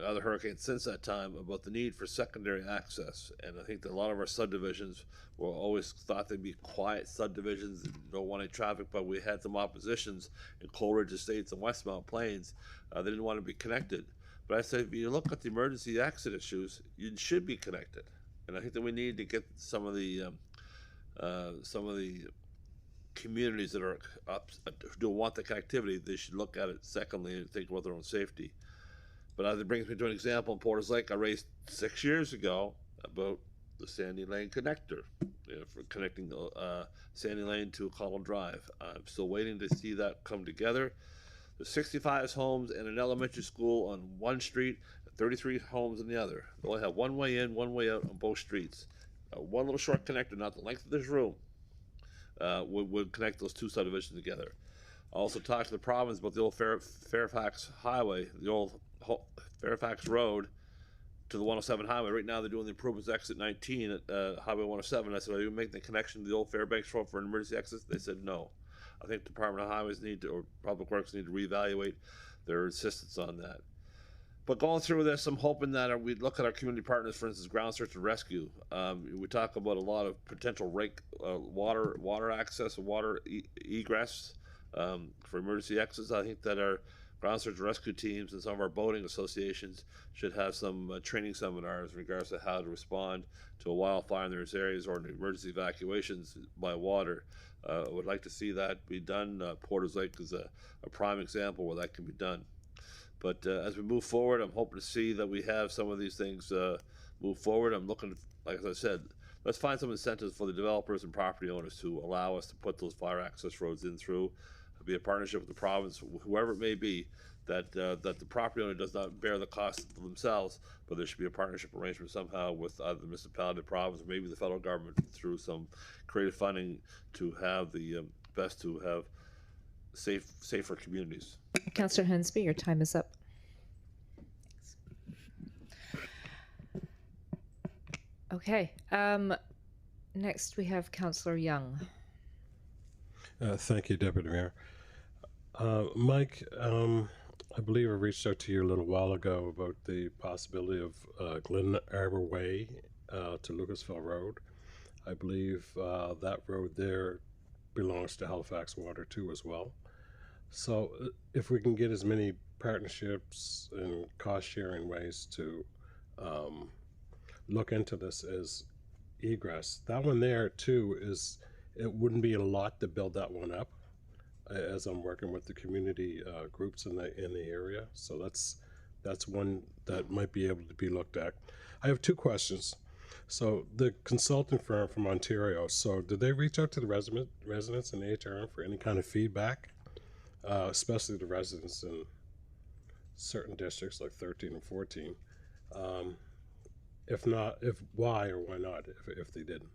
other hurricanes since that time about the need for secondary access, and I think that a lot of our subdivisions were always thought they'd be quiet subdivisions and don't want any traffic, but we had some oppositions in Coleridge Estates and Westmount Plains. They didn't want to be connected, but I said, if you look at the emergency exit issues, you should be connected, and I think that we need to get some of the communities that are up, who don't want the connectivity, they should look at it secondly and think about their own safety. But that brings me to an example in Porter's Lake I raised 6 years ago about the Sandy Lane connector, for connecting Sandy Lane to Connell Drive. I'm still waiting to see that come together. There's 65 homes and an elementary school on one street, 33 homes in the other. They only have one way in, one way out on both streets. One little short connector, not the length of this room, would connect those two subdivisions together. I also talked to the province about the old Fairfax Highway, the old Fairfax Road to the 107 highway. Right now they're doing the improvements exit 19 at Highway 107. I said, are you making the connection to the old Fairbanks Road for an emergency exit? They said no. I think the Department of Highways or Public Works need to reevaluate their insistence on that. But going through this, I'm hoping that we look at our community partners, for instance, Ground Search and Rescue. We talk about a lot of potential water access, water egress for emergency exits. I think that our Ground Search and Rescue teams and some of our boating associations should have some training seminars in regards to how to respond to a wildfire in those areas or emergency evacuations by water. I would like to see that be done. Porter's Lake is a prime example where that can be done. But as we move forward, I'm hoping to see that we have some of these things move forward. I'm looking, like I said, let's find some incentives for the developers and property owners to allow us to put those fire access roads in through. Be a partnership with the province, whoever it may be, that the property owner does not bear the cost themselves, but there should be a partnership arrangement somehow with either the municipality, the province, or maybe the federal government through some creative funding to have the best to have safer communities. Councillor Hensby, your time is up. Okay. Next we have Councillor Young. Thank you, Deputy Mayor. Mike, I believe I reached out to you a little while ago about the possibility of Glen Arbor Way to Lucasville Road. I believe that road there belongs to Halifax Water too as well. So if we can get as many partnerships and cost sharing ways to look into this as egress, that one there too is, it wouldn't be a lot to build that one up, as I'm working with the community groups in the area. So that's one that might be able to be looked at. I have two questions. So the consulting firm from Ontario, so did they reach out to the residents in the HRM for any kind of feedback, especially the residents in certain districts like 13 and 14? If not, why or why not, if they didn't?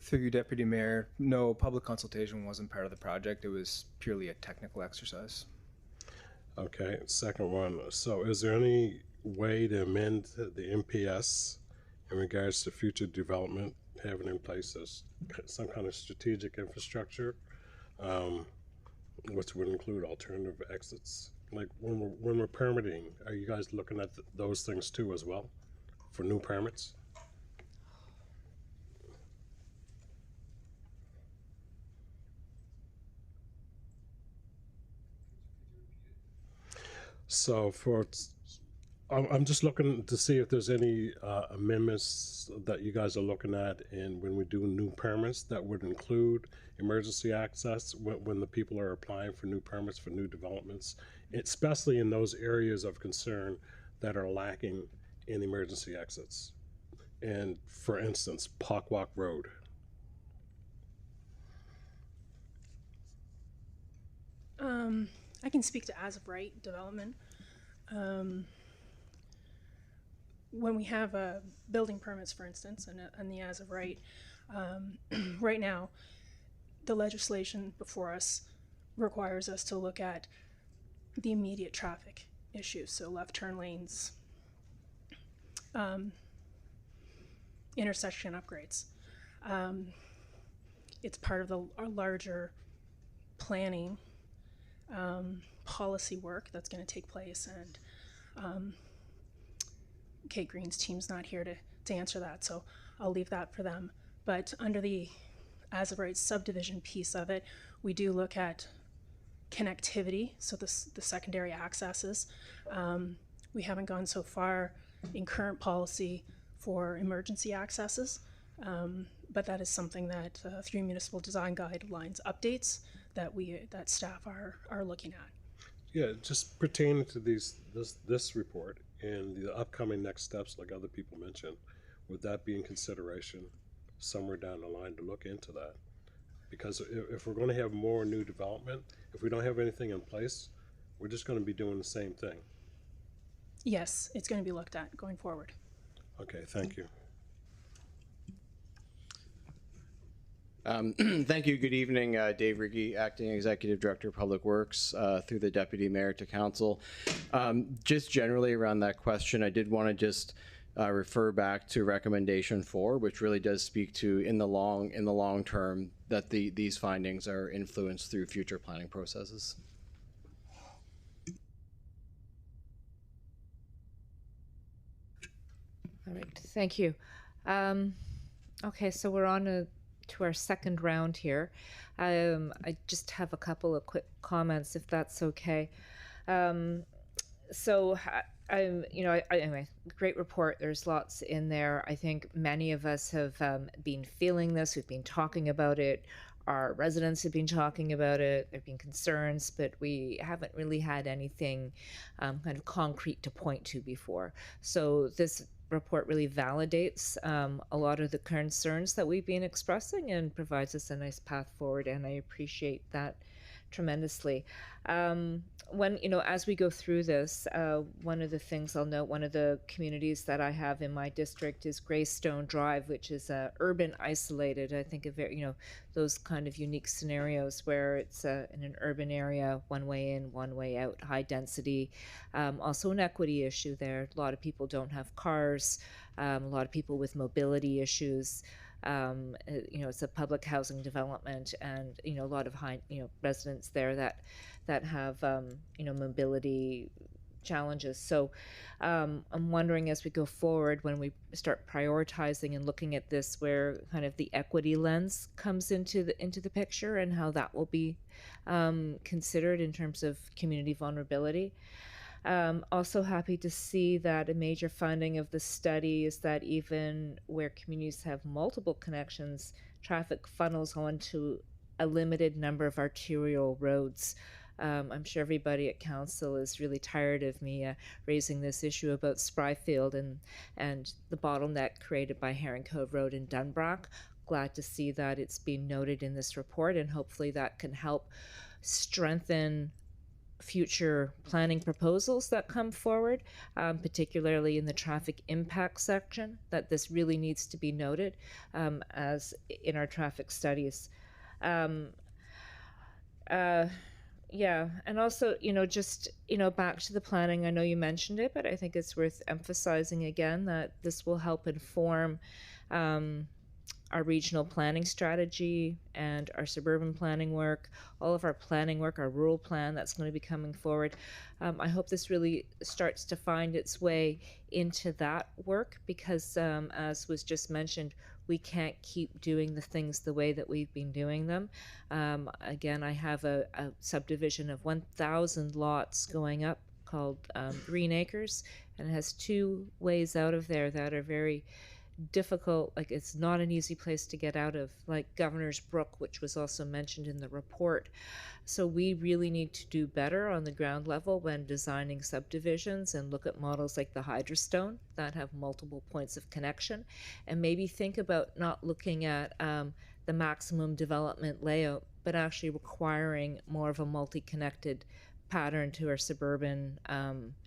Through you, Deputy Mayor, no, public consultation wasn't part of the project. It was purely a technical exercise. Okay, second one. So is there any way to amend the MPS in regards to future development, having in place as some kind of strategic infrastructure, which would include alternative exits? Like when we're permitting, are you guys looking at those things too as well for new permits? So I'm just looking to see if there's any amendments that you guys are looking at, and when we do new permits that would include emergency access when the people are applying for new permits for new developments, especially in those areas of concern that are lacking in emergency exits. And for instance, Pockwalk Road. I can speak to as of right development. When we have building permits, for instance, and the as of right, right now, the legislation before us requires us to look at the immediate traffic issues, so left turn lanes, intersection upgrades. It's part of our larger planning policy work that's going to take place, and Kate Green's team's not here to answer that, so I'll leave that for them. But under the as of right subdivision piece of it, we do look at connectivity, so the secondary accesses. We haven't gone so far in current policy for emergency accesses, but that is something that through municipal design guidelines updates that staff are looking at. Yeah, just pertaining to this report and the upcoming next steps, like other people mentioned, would that be in consideration somewhere down the line to look into that? Because if we're going to have more new development, if we don't have anything in place, we're just going to be doing the same thing. Yes, it's going to be looked at going forward. Okay, thank you. Thank you. Good evening, Dave Riggi, Acting Executive Director of Public Works, through the Deputy Mayor to Council. Just generally around that question, I did want to just refer back to recommendation 4, which really does speak to in the long term that these findings are influenced through future planning processes. All right, thank you. Okay, so we're on to our second round here. I just have a couple of quick comments, if that's okay. Anyway, great report. There's lots in there. I think many of us have been feeling this. We've been talking about it. Our residents have been talking about it. There have been concerns, but we haven't really had anything kind of concrete to point to before. So this report really validates a lot of the concerns that we've been expressing and provides us a nice path forward, and I appreciate that tremendously. As we go through this, one of the things I'll note, one of the communities that I have in my district is Greystone Drive, which is urban isolated. I think of those kind of unique scenarios where it's in an urban area, one way in, one way out, high density. Also an equity issue there. A lot of people don't have cars, a lot of people with mobility issues. It's a public housing development, and a lot of high residents there that have mobility challenges. So I'm wondering, as we go forward, when we start prioritizing and looking at this, where kind of the equity lens comes into the picture and how that will be considered in terms of community vulnerability. Also happy to see that a major finding of the study is that even where communities have multiple connections, traffic funnels onto a limited number of arterial roads. I'm sure everybody at council is really tired of me raising this issue about Spryfield and the bottleneck created by Herring Cove Road in Dunbrack. Glad to see that it's being noted in this report, and hopefully that can help strengthen future planning proposals that come forward, particularly in the traffic impact section, that this really needs to be noted as in our traffic studies. Yeah, and also, just, back to the planning, I know you mentioned it, but I think it's worth emphasizing again that this will help inform our regional planning strategy and our suburban planning work, all of our planning work, our rural plan that's going to be coming forward. I hope this really starts to find its way into that work because, as was just mentioned, we can't keep doing the things the way that we've been doing them. Again, I have a subdivision of 1,000 lots going up called Green Acres, and it has 2 ways out of there that are very difficult. Like, it's not an easy place to get out of, like Governor's Brook, which was also mentioned in the report. So we really need to do better on the ground level when designing subdivisions and look at models like the Hydrostone that have multiple points of connection, and maybe think about not looking at the maximum development layout, but actually requiring more of a multi-connected pattern to our suburban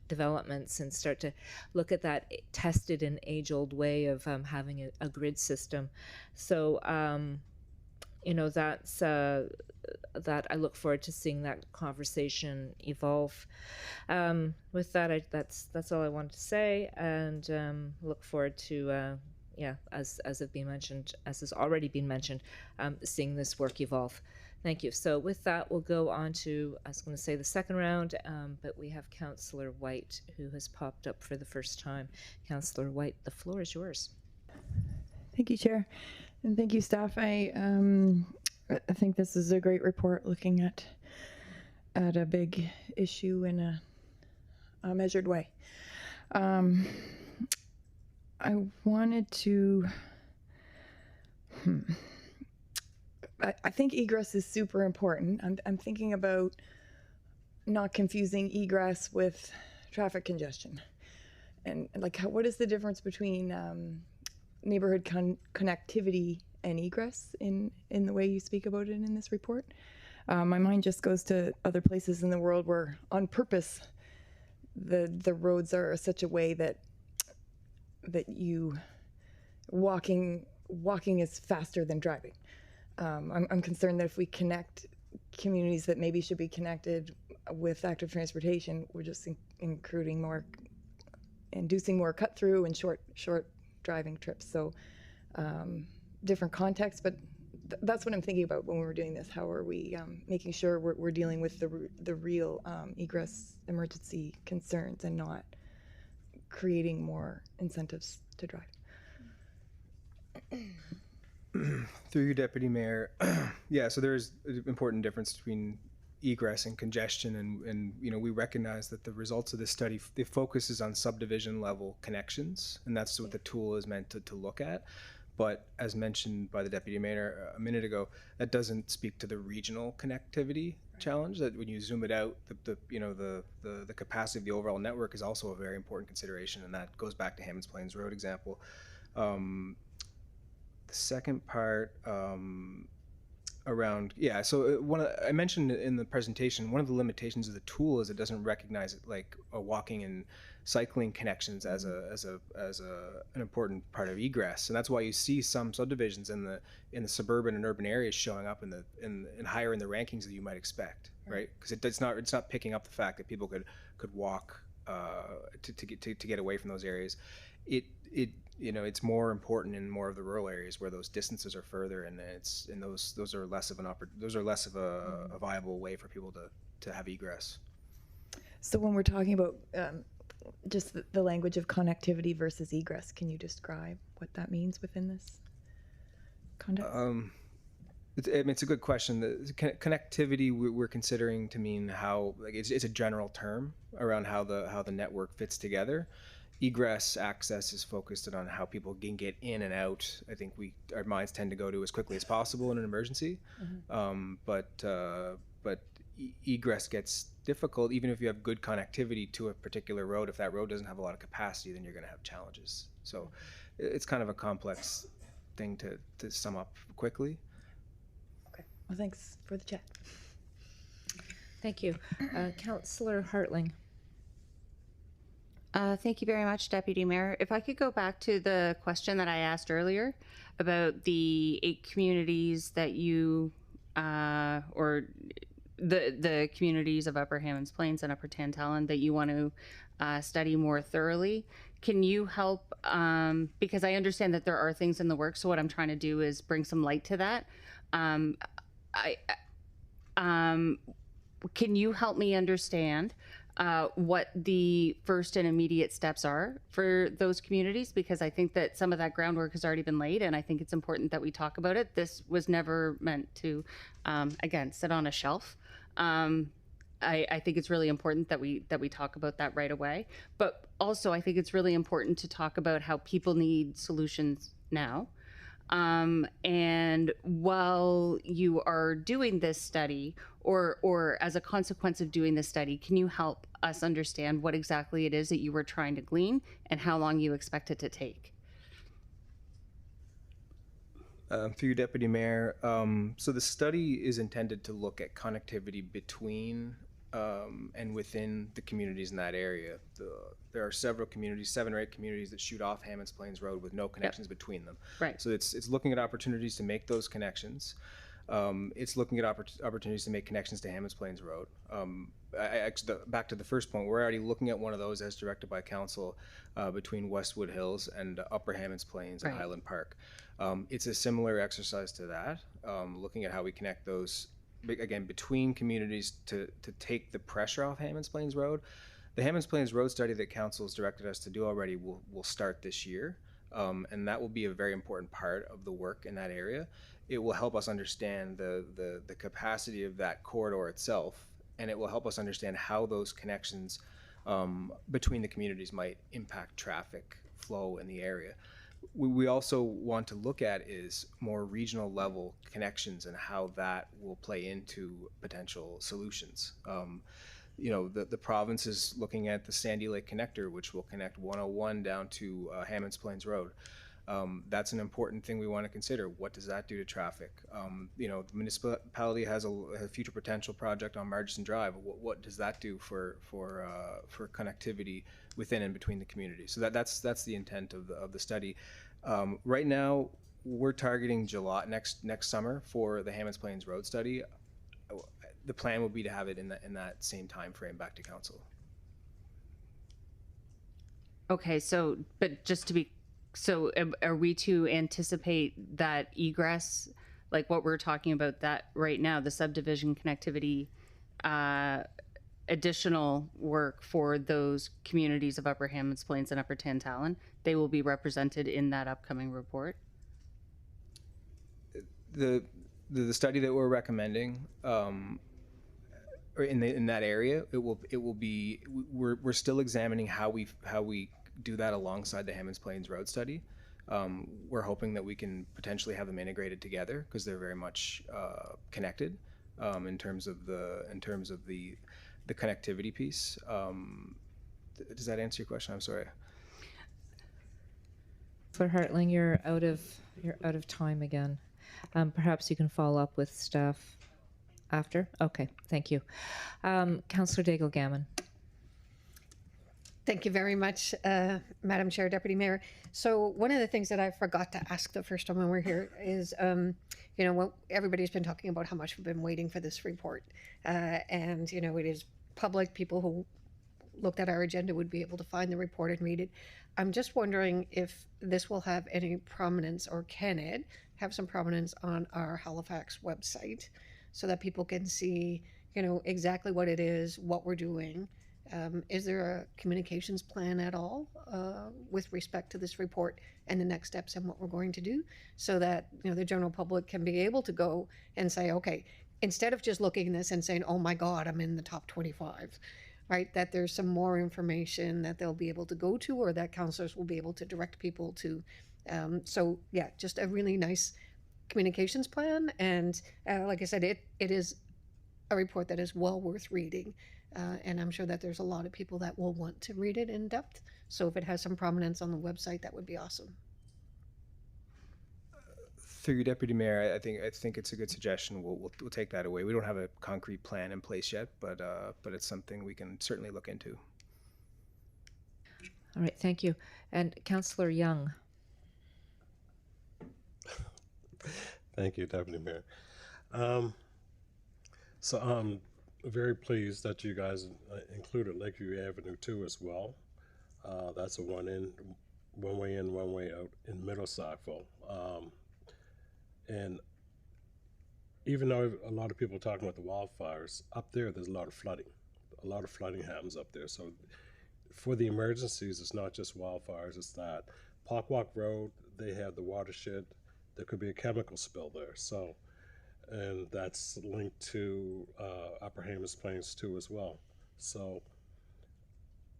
developments, and start to look at that tested and age-old way of having a grid system. So that's that I look forward to seeing that conversation evolve. With that, that's all I wanted to say, and look forward to as have been mentioned, as has already been mentioned, seeing this work evolve. Thank you. So with that, we'll go on to, I was going to say the second round, but we have Councillor White, who has popped up for the first time. Councillor White, the floor is yours. Thank you, Chair. And thank you, staff. I think this is a great report looking at a big issue in a measured way. I wanted to... I think egress is super important. I'm thinking about not confusing egress with traffic congestion. And what is the difference between neighborhood connectivity and egress in the way you speak about it in this report? My mind just goes to other places in the world where, on purpose, the roads are such a way that you walking is faster than driving. I'm concerned that if we connect communities that maybe should be connected with active transportation, we're just inducing more cut through and short driving trips. So different context, but that's what I'm thinking about when we're doing this. How are we making sure we're dealing with the real egress emergency concerns and not creating more incentives to drive? Through you, Deputy Mayor. Yeah, so there's an important difference between egress and congestion, and we recognize that the results of this study, the focus is on subdivision level connections, and that's what the tool is meant to look at. But as mentioned by the Deputy Mayor a minute ago, that doesn't speak to the regional connectivity challenge. That when you zoom it out, the capacity of the overall network is also a very important consideration, and that goes back to Hammonds Plains Road example. The second part around, so I mentioned in the presentation, one of the limitations of the tool is it doesn't recognize it like a walking and cycling connections as an important part of egress, and that's why you see some subdivisions in the suburban and urban areas showing up in higher in the rankings than you might expect, right? Because it's not picking up the fact that people could walk to get away from those areas. It's more important in more of the rural areas where those distances are further, and those are less of a viable way for people to have egress. So when we're talking about just the language of connectivity versus egress, can you describe what that means within this context? It's a good question. The connectivity we're considering to mean how, like, it's a general term around how the network fits together. Egress access is focused on how people can get in and out. I think our minds tend to go to as quickly as possible in an emergency, but egress gets difficult even if you have good connectivity to a particular road. If that road doesn't have a lot of capacity, then you're going to have challenges. So it's kind of a complex thing to sum up quickly. Well, thanks for the chat. Thank you. Councillor Hartling. Thank you very much, Deputy Mayor. If I could go back to the question that I asked earlier about the 8 communities that you, or the communities of Upper Hammonds Plains and Upper Tantallon that you want to study more thoroughly. Can you help, because I understand that there are things in the works, so what I'm trying to do is bring some light to that. Can you help me understand what the first and immediate steps are for those communities? Because I think that some of that groundwork has already been laid, and I think it's important that we talk about it. This was never meant to, again, sit on a shelf. I think it's really important that we talk about that right away. But also, I think it's really important to talk about how people need solutions now. And while you are doing this study, or as a consequence of doing this study, can you help us understand what exactly it is that you were trying to glean and how long you expect it to take? Through you, Deputy Mayor, so the study is intended to look at connectivity between and within the communities in that area. There are several communities, 7 or 8 communities that shoot off Hammonds Plains Road with no connections between them. Right. So it's looking at opportunities to make those connections. It's looking at opportunities to make connections to Hammonds Plains Road. Back to the first point, we're already looking at one of those as directed by council between Westwood Hills and Upper Hammonds Plains and Highland Park. It's a similar exercise to that, looking at how we connect those, again, between communities to take the pressure off Hammonds Plains Road. The Hammonds Plains Road study that council has directed us to do already will start this year, and that will be a very important part of the work in that area. It will help us understand the capacity of that corridor itself, and it will help us understand how those connections between the communities might impact traffic flow in the area. We also want to look at is more regional level connections and how that will play into potential solutions. The province is looking at the Sandy Lake Connector, which will connect 101 down to Hammonds Plains Road. That's an important thing we want to consider. What does that do to traffic? The municipality has a future potential project on Margison Drive. What does that do for connectivity within and between the communities? So that's the intent of the study. Right now, we're targeting July next summer for the Hammonds Plains Road study. The plan will be to have it in that same time frame back to council. Okay, but just to be, are we to anticipate that egress, like what we're talking about that right now, the subdivision connectivity, additional work for those communities of Upper Hammonds Plains and Upper Tantallon, they will be represented in that upcoming report? The study that we're recommending, or in that area, it will be. We're still examining how we do that alongside the Hammonds Plains Road study. We're hoping that we can potentially have them integrated together because they're very much connected in terms of the connectivity piece. Does that answer your question? I'm sorry. For Hartling, you're out of time again. Perhaps you can follow up with staff after. Okay, thank you. Councillor Daigle-Gammon. Thank you very much, Madam Chair, Deputy Mayor. So one of the things that I forgot to ask the first time when we're here is, what everybody's been talking about how much we've been waiting for this report. And, it is public. People who looked at our agenda would be able to find the report and read it. I'm just wondering if this will have any prominence, or can it have some prominence on our Halifax website so that people can see, exactly what it is, what we're doing, Is there a communications plan at all with respect to this report and the next steps and what we're going to do, so that the general public can be able to go and say, okay, instead of just looking at this and saying, oh my God, I'm in the top 25, right? That there's some more information that they'll be able to go to, or that counselors will be able to direct people to. So yeah, just a really nice communications plan. And like I said, it is a report that is well worth reading. And I'm sure that there's a lot of people that will want to read it in depth. So if it has some prominence on the website, that would be awesome. Through you, Deputy Mayor, I think it's a good suggestion. We'll take that away. We don't have a concrete plan in place yet, but it's something we can certainly look into. All right, thank you. And Councillor Young. Thank you, Deputy Mayor. So I'm very pleased that you guys included Lakeview Avenue 2 as well. That's a one way in, one way out in Middle Sackville. And even though a lot of people are talking about the wildfires, up there's a lot of flooding. A lot of flooding happens up there. So for the emergencies, it's not just wildfires, it's that. Parkwalk Road, they have the watershed. There could be a chemical spill there. So, and that's linked to Upper Hamas Plains too as well. So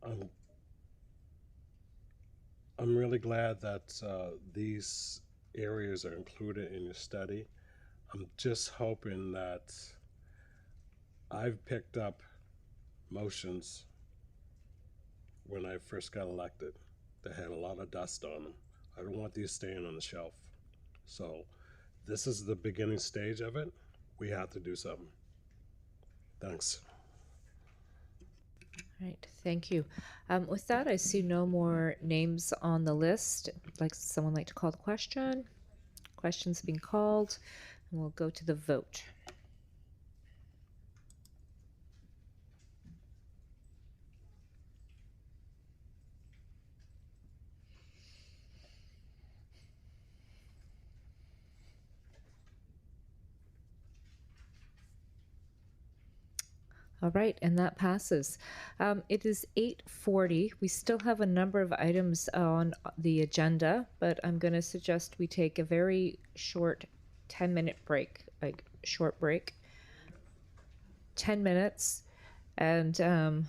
I'm really glad that these areas are included in your study. I'm just hoping that I've picked up motions when I first got elected that had a lot of dust on them. I don't want these staying on the shelf. So this is the beginning stage of it. We have to do something. Thanks. All right, thank you. With that, I see no more names on the list. Someone like to call the question? Question's being called, and we'll go to the vote. All right, and that passes. It is 8:40. We still have a number of items on the agenda, but I'm going to suggest we take a very short 10-minute break, short break. 10 minutes, and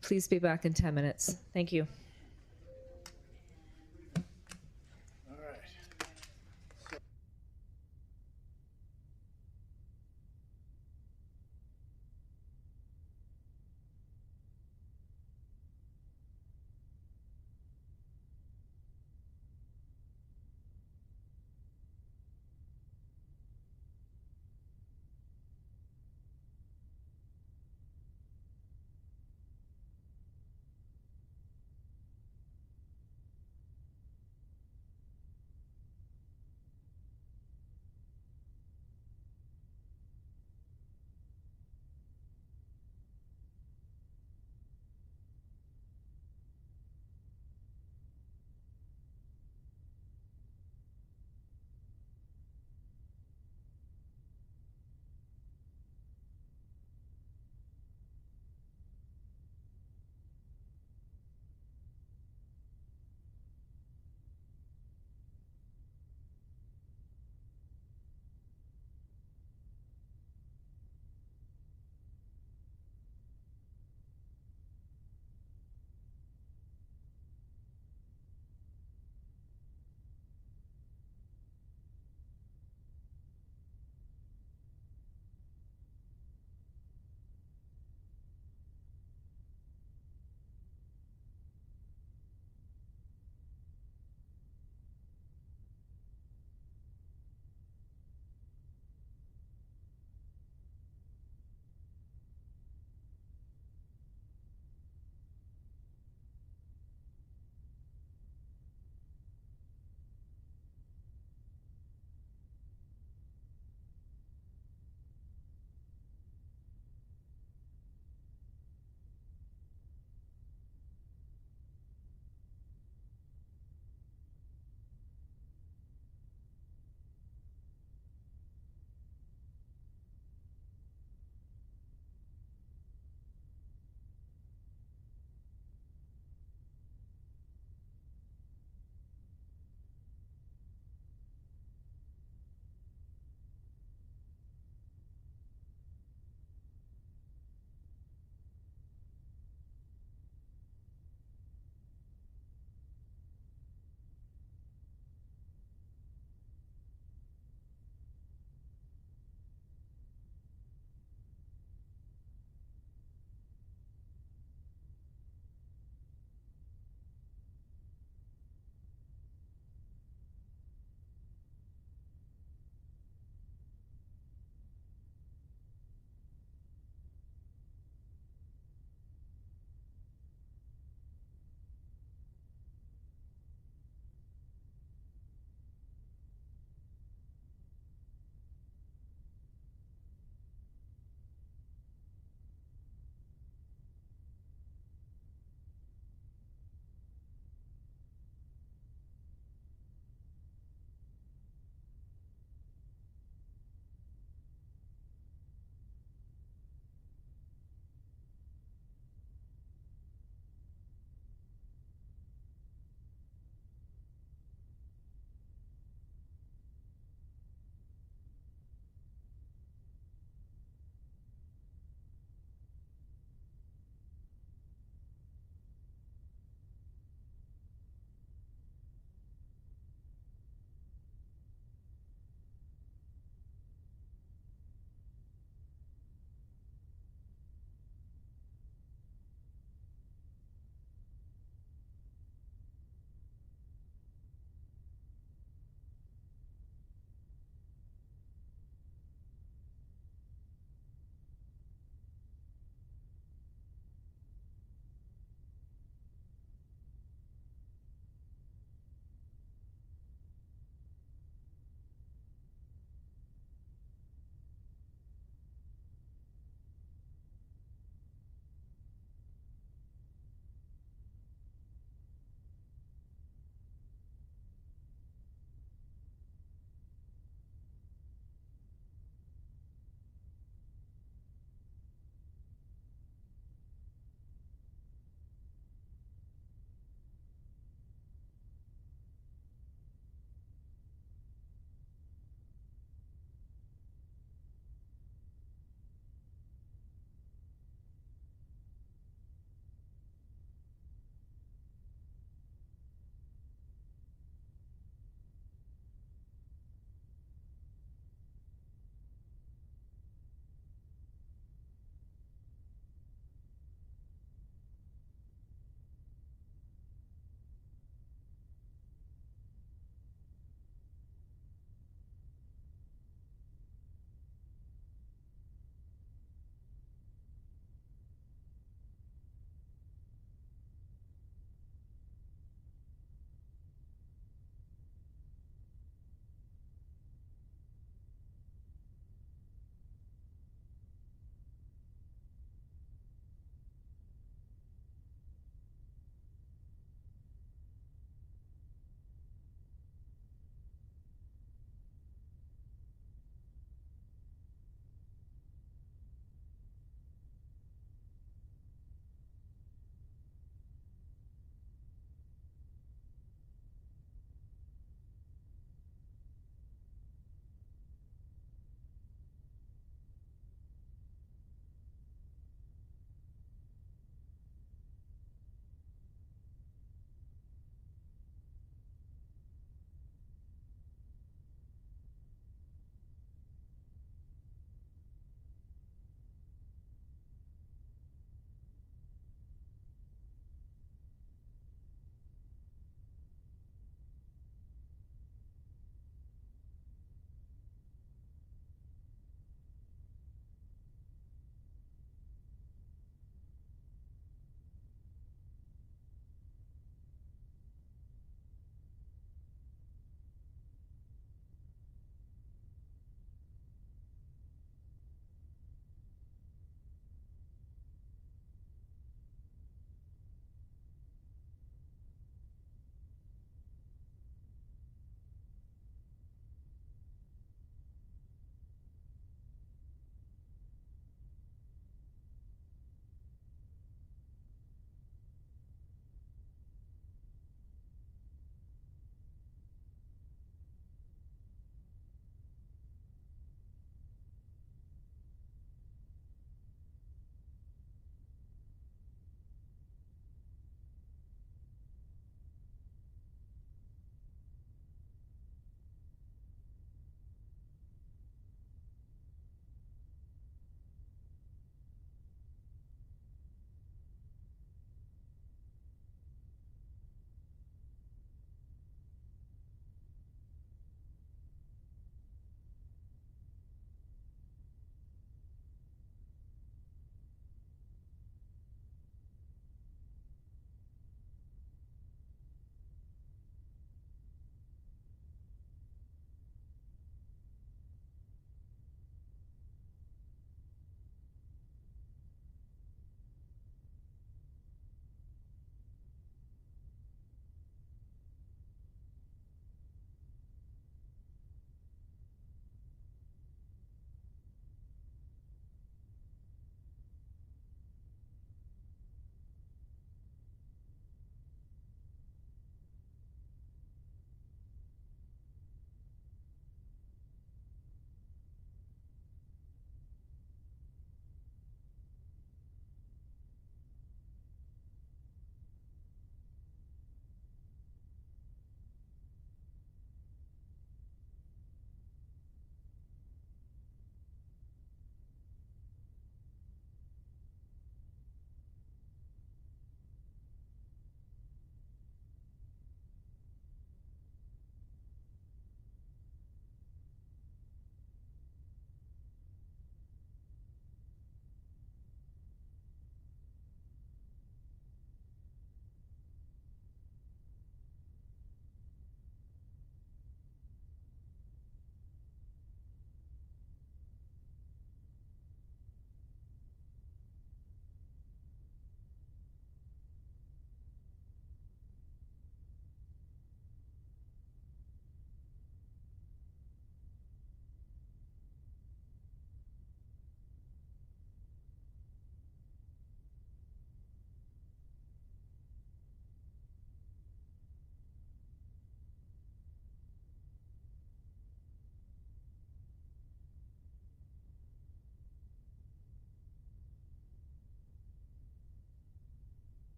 please be back in 10 minutes. Thank you.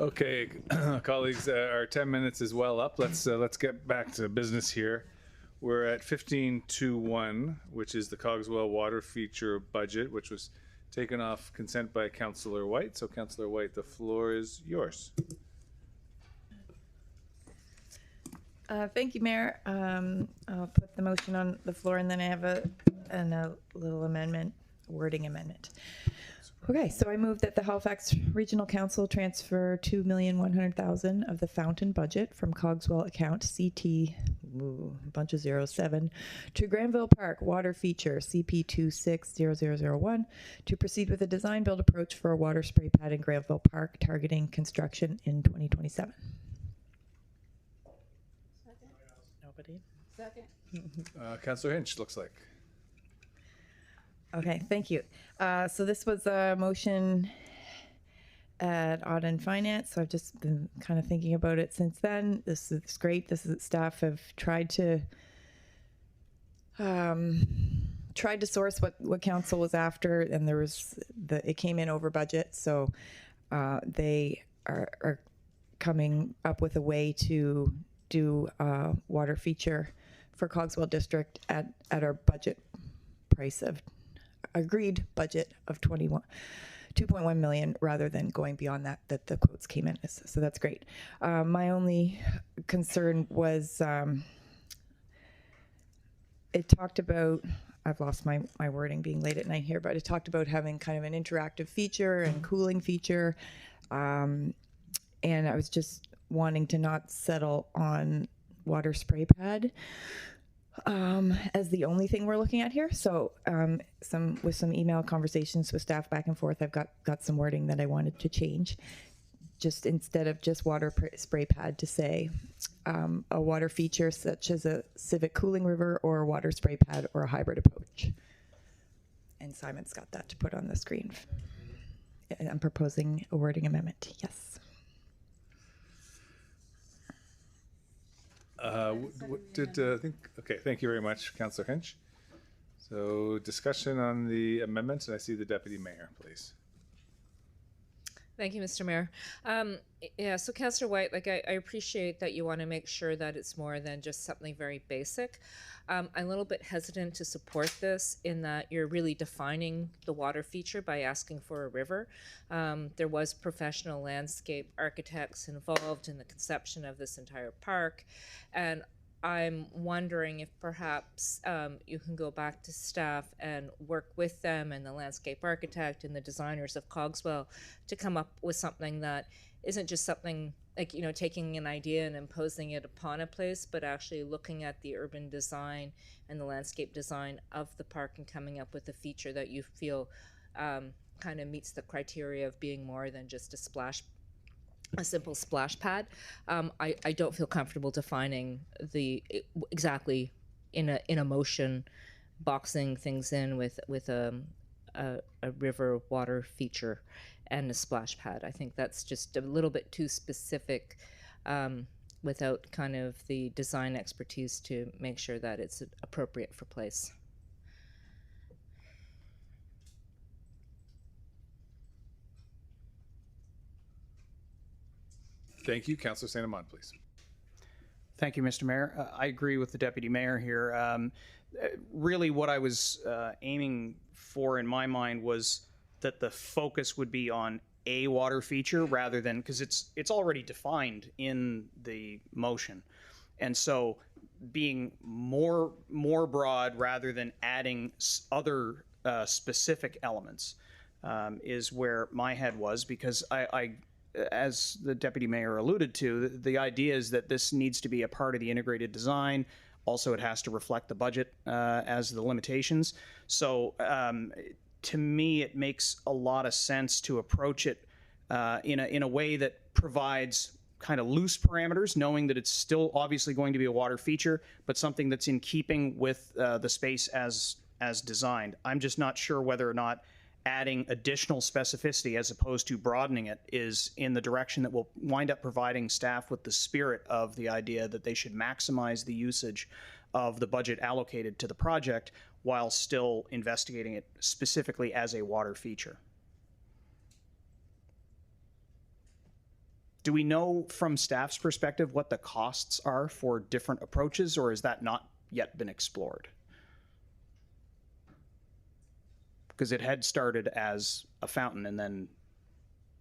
Okay, colleagues, our 10 minutes is well up. Let's get back to business here. We're at 15.2.1, which is the Cogswell water feature budget, which was taken off consent by Councillor White. So, Councillor White, the floor is yours. Thank you, Mayor. I'll put the motion on the floor, and then I have a little amendment, wording amendment. Okay, so I move that the Halifax Regional Council transfer $2,100,000 of the fountain budget from Cogswell account CT, bunch of 07, to Granville Park water feature CP260001 to proceed with a design build approach for a water spray pad in Granville Park, targeting construction in 2027. Nobody? Second. Councillor Hinch, looks like. Okay, thank you. So this was a motion at Audit and Finance, so I've just been kind of thinking about it since then. This is great. This is staff have tried to source what council was after, and there was it came in over budget, so they are coming up with a way to do a water feature for Cogswell District at our budget price of agreed budget of 2.1 million rather than going beyond that the quotes came in. So that's great. My only concern was it talked about, I've lost my wording being late at night here, but it talked about having kind of an interactive feature and cooling feature. And I was just wanting to not settle on water spray pad as the only thing we're looking at here. So with some email conversations with staff back and forth, I've got some wording that I wanted to change. Just instead of just water spray pad, to say a water feature such as a civic cooling river or a water spray pad or a hybrid approach. And Simon's got that to put on the screen. I'm proposing a wording amendment. Yes. Okay, thank you very much, Councillor Hinch. So discussion on the amendment, and I see the Deputy Mayor, please. Thank you, Mr. Mayor. Yeah, so Councillor White, like I appreciate that you want to make sure that it's more than just something very basic. I'm a little bit hesitant to support this in that you're really defining the water feature by asking for a river. There was professional landscape architects involved in the conception of this entire park, and I'm wondering if perhaps you can go back to staff and work with them and the landscape architect and the designers of Cogswell to come up with something that isn't just something like, you know, taking an idea and imposing it upon a place, but actually looking at the urban design and the landscape design of the park and coming up with a feature that you feel kind of meets the criteria of being more than just a simple splash pad. I don't feel comfortable defining exactly in a motion, boxing things in with a river water feature and a splash pad. I think that's just a little bit too specific without kind of the design expertise to make sure that it's appropriate for place. Thank you. Councillor St. Amand, please. Thank you, Mr. Mayor. I agree with the Deputy Mayor here. Really what I was aiming for in my mind was that the focus would be on a water feature rather than, because it's already defined in the motion. And so being more broad rather than adding other specific elements is where my head was, because I as the Deputy Mayor alluded to, the idea is that this needs to be a part of the integrated design. Also, it has to reflect the budget as the limitations. So to me, it makes a lot of sense to approach it in a way that provides kind of loose parameters, knowing that it's still obviously going to be a water feature, but something that's in keeping with the space as designed. I'm just not sure whether or not adding additional specificity as opposed to broadening it is in the direction that will wind up providing staff with the spirit of the idea that they should maximize the usage of the budget allocated to the project while still investigating it specifically as a water feature. Do we know from staff's perspective what the costs are for different approaches, or has that not yet been explored? Because it had started as a fountain and then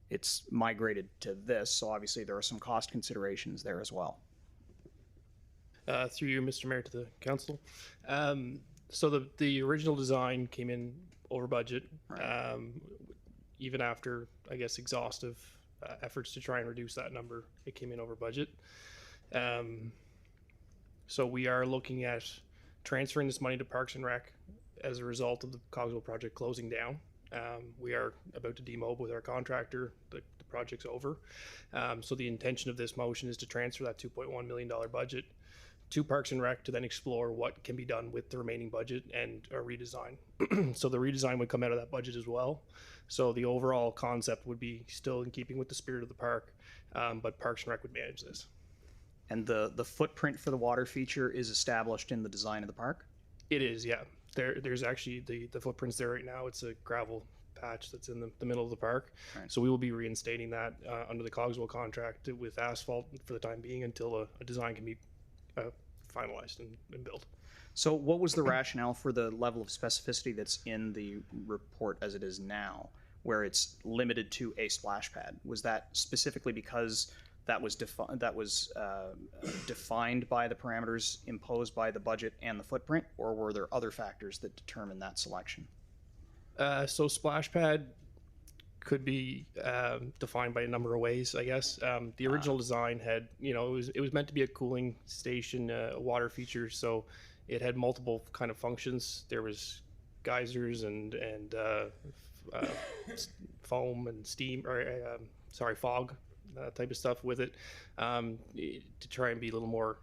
it's migrated to this, so obviously there are some cost considerations there as well. Through you, Mr. Mayor, to the council. So the original design came in over budget, even after, I guess, exhaustive efforts to try and reduce that number. It came in over budget. So we are looking at transferring this money to Parks and Rec as a result of the Cogswell project closing down. We are about to demob with our contractor. The project's over. So the intention of this motion is to transfer that $2.1 million budget to Parks and Rec to then explore what can be done with the remaining budget and a redesign. So the redesign would come out of that budget as well. So the overall concept would be still in keeping with the spirit of the park, but Parks and Rec would manage this. And the footprint for the water feature is established in the design of the park? It is, yeah. There's actually the footprints there right now. It's a gravel patch that's in the middle of the park. Right. So we will be reinstating that under the Cogswell contract with asphalt for the time being until a design can be finalized and built. So what was the rationale for the level of specificity that's in the report as it is now, where it's limited to a splash pad? Was that specifically because that was defined by the parameters imposed by the budget and the footprint, or were there other factors that determined that selection? So splash pad could be defined by a number of ways, I guess. The original design had, it was meant to be a cooling station, a water feature, so it had multiple kind of functions. There was geysers and foam and steam, or fog, type of stuff with it, to try and be a little more,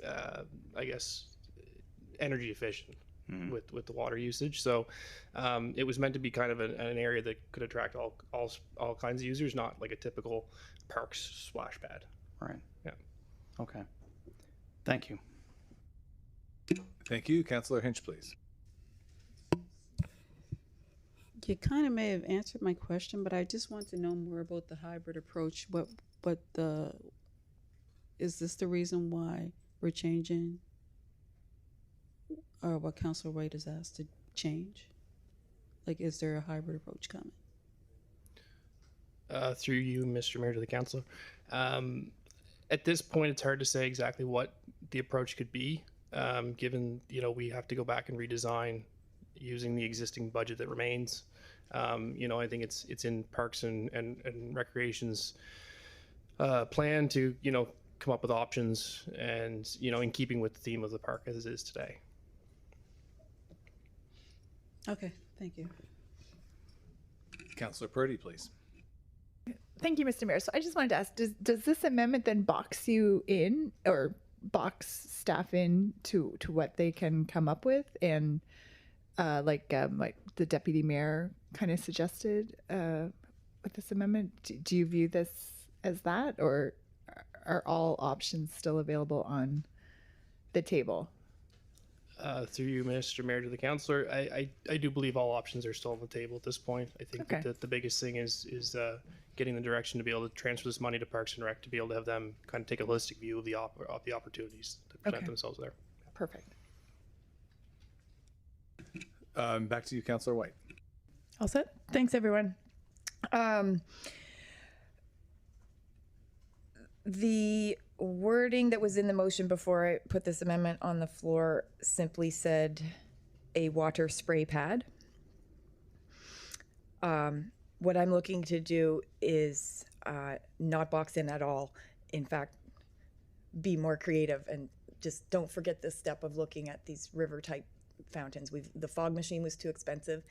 I guess, energy efficient. With the water usage. So it was meant to be kind of an area that could attract all kinds of users, not like a typical parks splash pad. Right. Yeah. Okay. Thank you. Thank you. Councillor Hinch, please. You kind of may have answered my question, but I just want to know more about the hybrid approach. Is this the reason why we're changing, or what Councilor White has asked to change? Like, is there a hybrid approach coming? Through you, Mr. Mayor, to the councilor. At this point, it's hard to say exactly what the approach could be, given, we have to go back and redesign using the existing budget that remains. I think it's in Parks and Recreation's plan to, come up with options and, in keeping with the theme of the park as it is today. Okay, thank you. Councillor Purdy, please. Thank you, Mr. Mayor. So I just wanted to ask, does this amendment then box you in, or box staff in to what they can come up with? And like the deputy mayor kind of suggested with this amendment, do you view this as that, or are all options still available on the table? Through you, Mr. Mayor, to the councillor, I do believe all options are still on the table at this point. I think that the biggest thing is getting the direction to be able to transfer this money to Parks and Rec, to be able to have them kind of take a holistic view of the opportunities that present themselves there. Perfect. Back to you, Councillor White. All set? Thanks, everyone. The wording that was in the motion before I put this amendment on the floor simply said a water spray pad. What I'm looking to do is not box in at all. In fact, be more creative, and just don't forget this step of looking at these river type fountains. The fog machine was too expensive.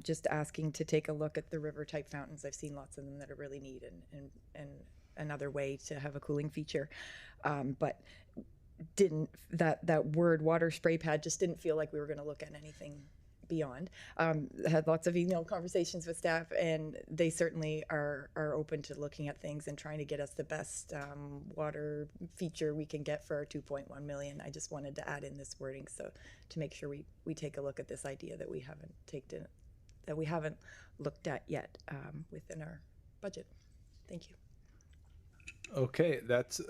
Just asking to take a look at the river type fountains. I've seen lots of them that are really neat and another way to have a cooling feature, but that word water spray pad just didn't feel like we were going to look at anything beyond. Had lots of email conversations with staff, and they certainly are open to looking at things and trying to get us the best water feature we can get for our 2.1 million. I just wanted to add in this wording so to make sure we take a look at this idea that we haven't looked at yet within our budget. Thank you. Okay, that's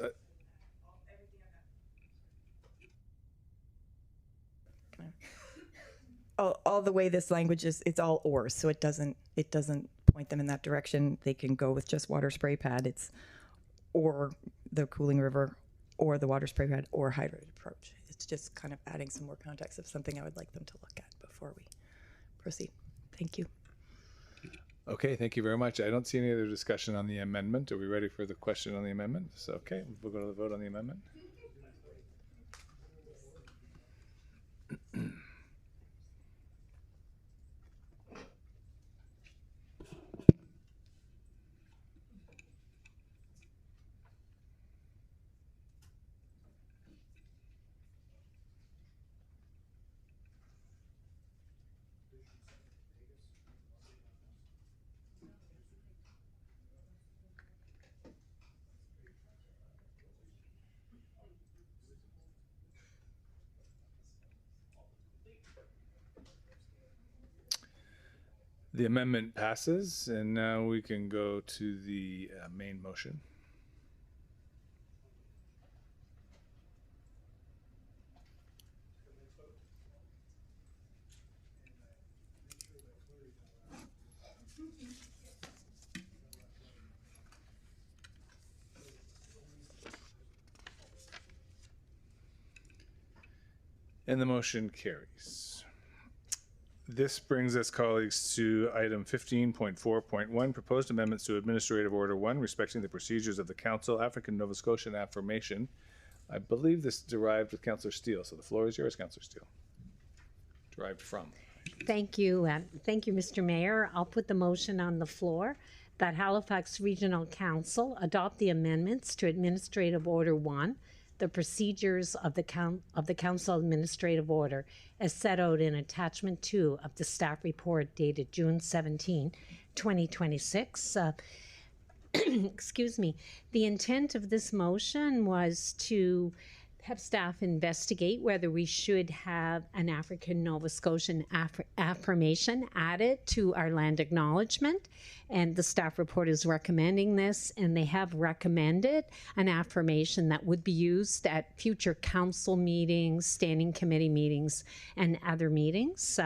All the way this language is, it's all or, so it doesn't point them in that direction. They can go with just water spray pad. It's or the cooling river or the water spray pad or hydrated approach. It's just kind of adding some more context of something I would like them to look at before we proceed. Thank you. okay. Thank you very much. I don't see any other discussion on the amendment. Are we ready for the question on the amendment? So, okay, we'll go to the vote on the amendment. The amendment passes, and now we can go to the main motion. And the motion carries. This brings us, colleagues, to item 15.4.1, proposed amendments to Administrative Order 1 respecting the procedures of the Council, African Nova Scotian Affirmation. I believe this derived with Councillor Steele, so the floor is yours, Councillor Steele. Derived from. Thank you. Thank you, Mr. Mayor. I'll put the motion on the floor that Halifax Regional Council adopt the amendments to Administrative Order 1, the procedures of the Council Administrative Order as set out in Attachment 2 of the staff report dated June 17, 2026. Excuse me. The intent of this motion was to have staff investigate whether we should have an African Nova Scotian affirmation added to our land acknowledgement. And the staff report is recommending this, and they have recommended an affirmation that would be used at future council meetings, standing committee meetings, and other meetings.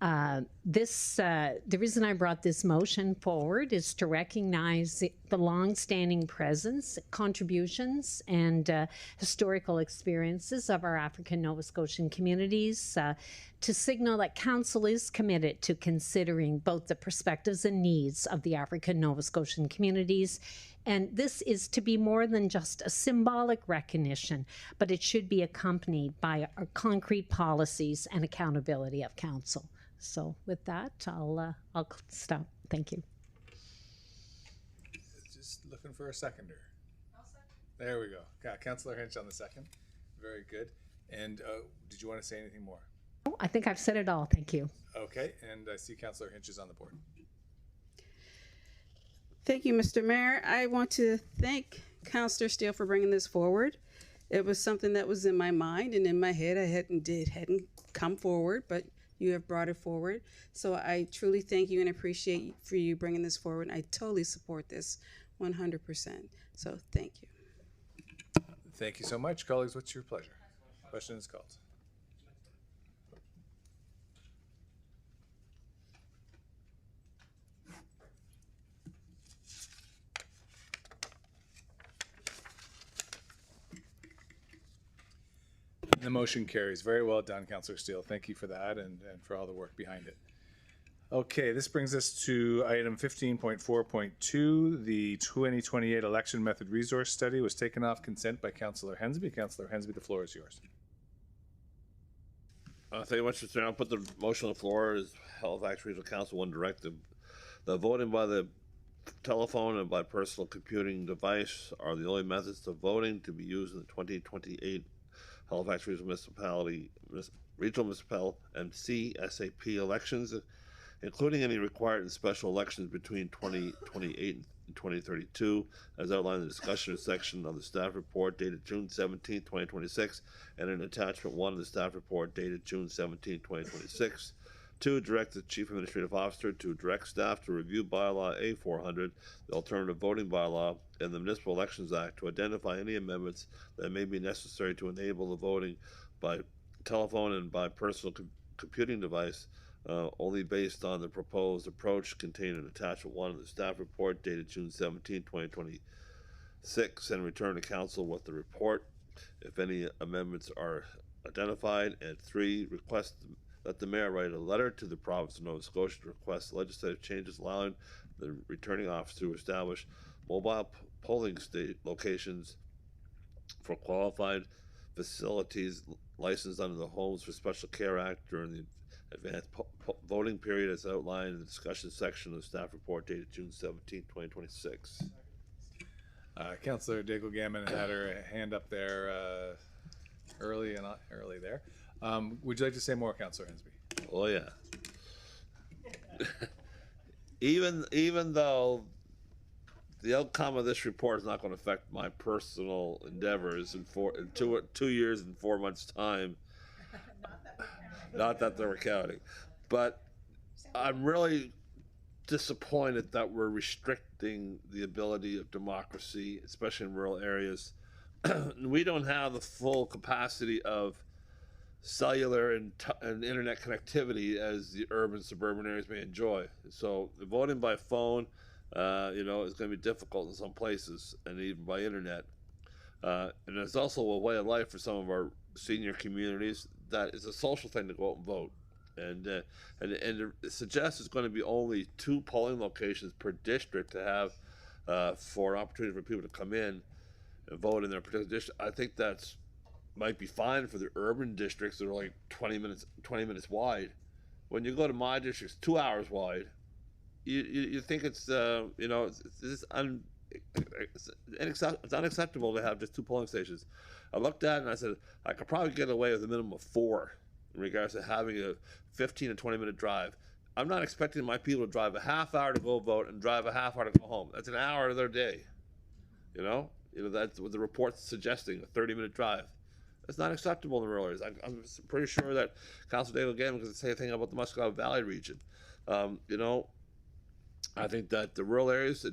The reason I brought this motion forward is to recognize the long-standing presence, contributions, and historical experiences of our African Nova Scotian communities, to signal that Council is committed to considering both the perspectives and needs of the African Nova Scotian communities. And this is to be more than just a symbolic recognition, but it should be accompanied by our concrete policies and accountability of Council. So with that, I'll stop. Thank you. Just looking for a seconder. There we go. Got Councillor Hinch on the second. Very good. And did you want to say anything more? Oh, I think I've said it all. Thank you. Okay, and I see Councillor Hinch is on the board. Thank you, Mr. Mayor. I want to thank Councillor Steele for bringing this forward. It was something that was in my mind and in my head. I hadn't come forward, but you have brought it forward. So I truly thank you and appreciate for you bringing this forward. I totally support this 100%. So thank you. Thank you so much. Colleagues, what's your pleasure? Question is called. The motion carries. Very well done, Councillor Steele. Thank you for that and for all the work behind it. Okay, this brings us to item 15.4.2. The 2028 election method resource study was taken off consent by Councillor Hensby. Councillor Hensby, the floor is yours. Thank you much, Mr. Chair. I'll put the motion on the floor as Halifax Regional Council 1 directive. The voting by the telephone and by personal computing device are the only methods of voting to be used in the 2028 Halifax Regional Municipal and CSAP elections, including any required and special elections between 2028 and 2032, as outlined in the discussion section of the staff report dated June 17, 2026, and in attachment 1 of the staff report dated June 17, 2026. 2, direct the Chief Administrative Officer to direct staff to review bylaw A400, the alternative voting bylaw, and the Municipal Elections Act to identify any amendments that may be necessary to enable the voting by telephone and by personal computing device, only based on the proposed approach contained in attachment 1 of the staff report dated June 17, 2026, and return to council with the report if any amendments are identified. And 3, request that the mayor write a letter to the province of Nova Scotia to request legislative changes allowing the returning officer to establish mobile polling locations for qualified facilities licensed under the Homes for Special Care Act during the advanced voting period as outlined in the discussion section of the staff report dated June 17, 2026. Councillor Daigle Gammon had her hand up there early there. Would you like to say more, Councillor Hensby? Oh yeah. even though the outcome of this report is not going to affect my personal endeavors in 2 years and 4 months time. Not that they were counting, but I'm really disappointed that we're restricting the ability of democracy, especially in rural areas. We don't have the full capacity of cellular and internet connectivity as the urban suburban areas may enjoy. So the voting by phone, is going to be difficult in some places, and even by internet. And it's also a way of life for some of our senior communities that is a social thing to go out and vote. And it suggests it's going to be only 2 polling locations per district to have for opportunity for people to come in and vote in their particular district. I think that's might be fine for the urban districts that are like 20 minutes wide. When you go to my district, it's 2 hours wide. You think it's it's unacceptable to have just 2 polling stations. I looked at it and I said I could probably get away with a minimum of 4 in regards to having a 15 to 20 minute drive. I'm not expecting my people to drive a half hour to go vote and drive a half hour to go home. That's an hour of their day. That's what the report's suggesting, a 30-minute drive. That's not acceptable in the rural areas. I'm pretty sure that Councilor Daigle Gammon can say a thing about the Muskogee Valley region. I think that the rural areas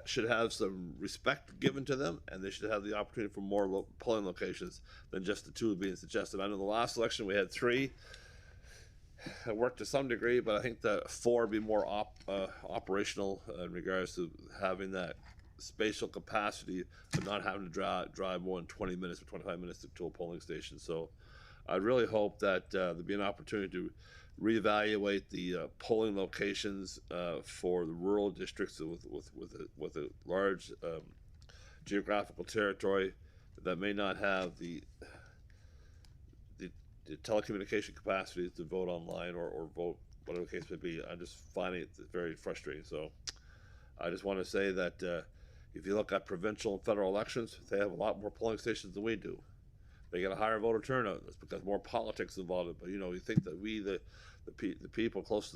should have some respect given to them, and they should have the opportunity for more polling locations than just the 2 being suggested. I know the last election we had 3. It worked to some degree, but I think that 4 would be more operational in regards to having that spatial capacity of not having to drive more than 20 minutes or 25 minutes to a polling station. So I really hope that there'll be an opportunity to reevaluate the polling locations for the rural districts with a large geographical territory that may not have the telecommunication capacity to vote online or vote whatever the case may be. I'm just finding it very frustrating. So I just want to say that if you look at provincial and federal elections, they have a lot more polling stations than we do. They get a higher voter turnout. That's because more politics involved. But you think that we, the people closest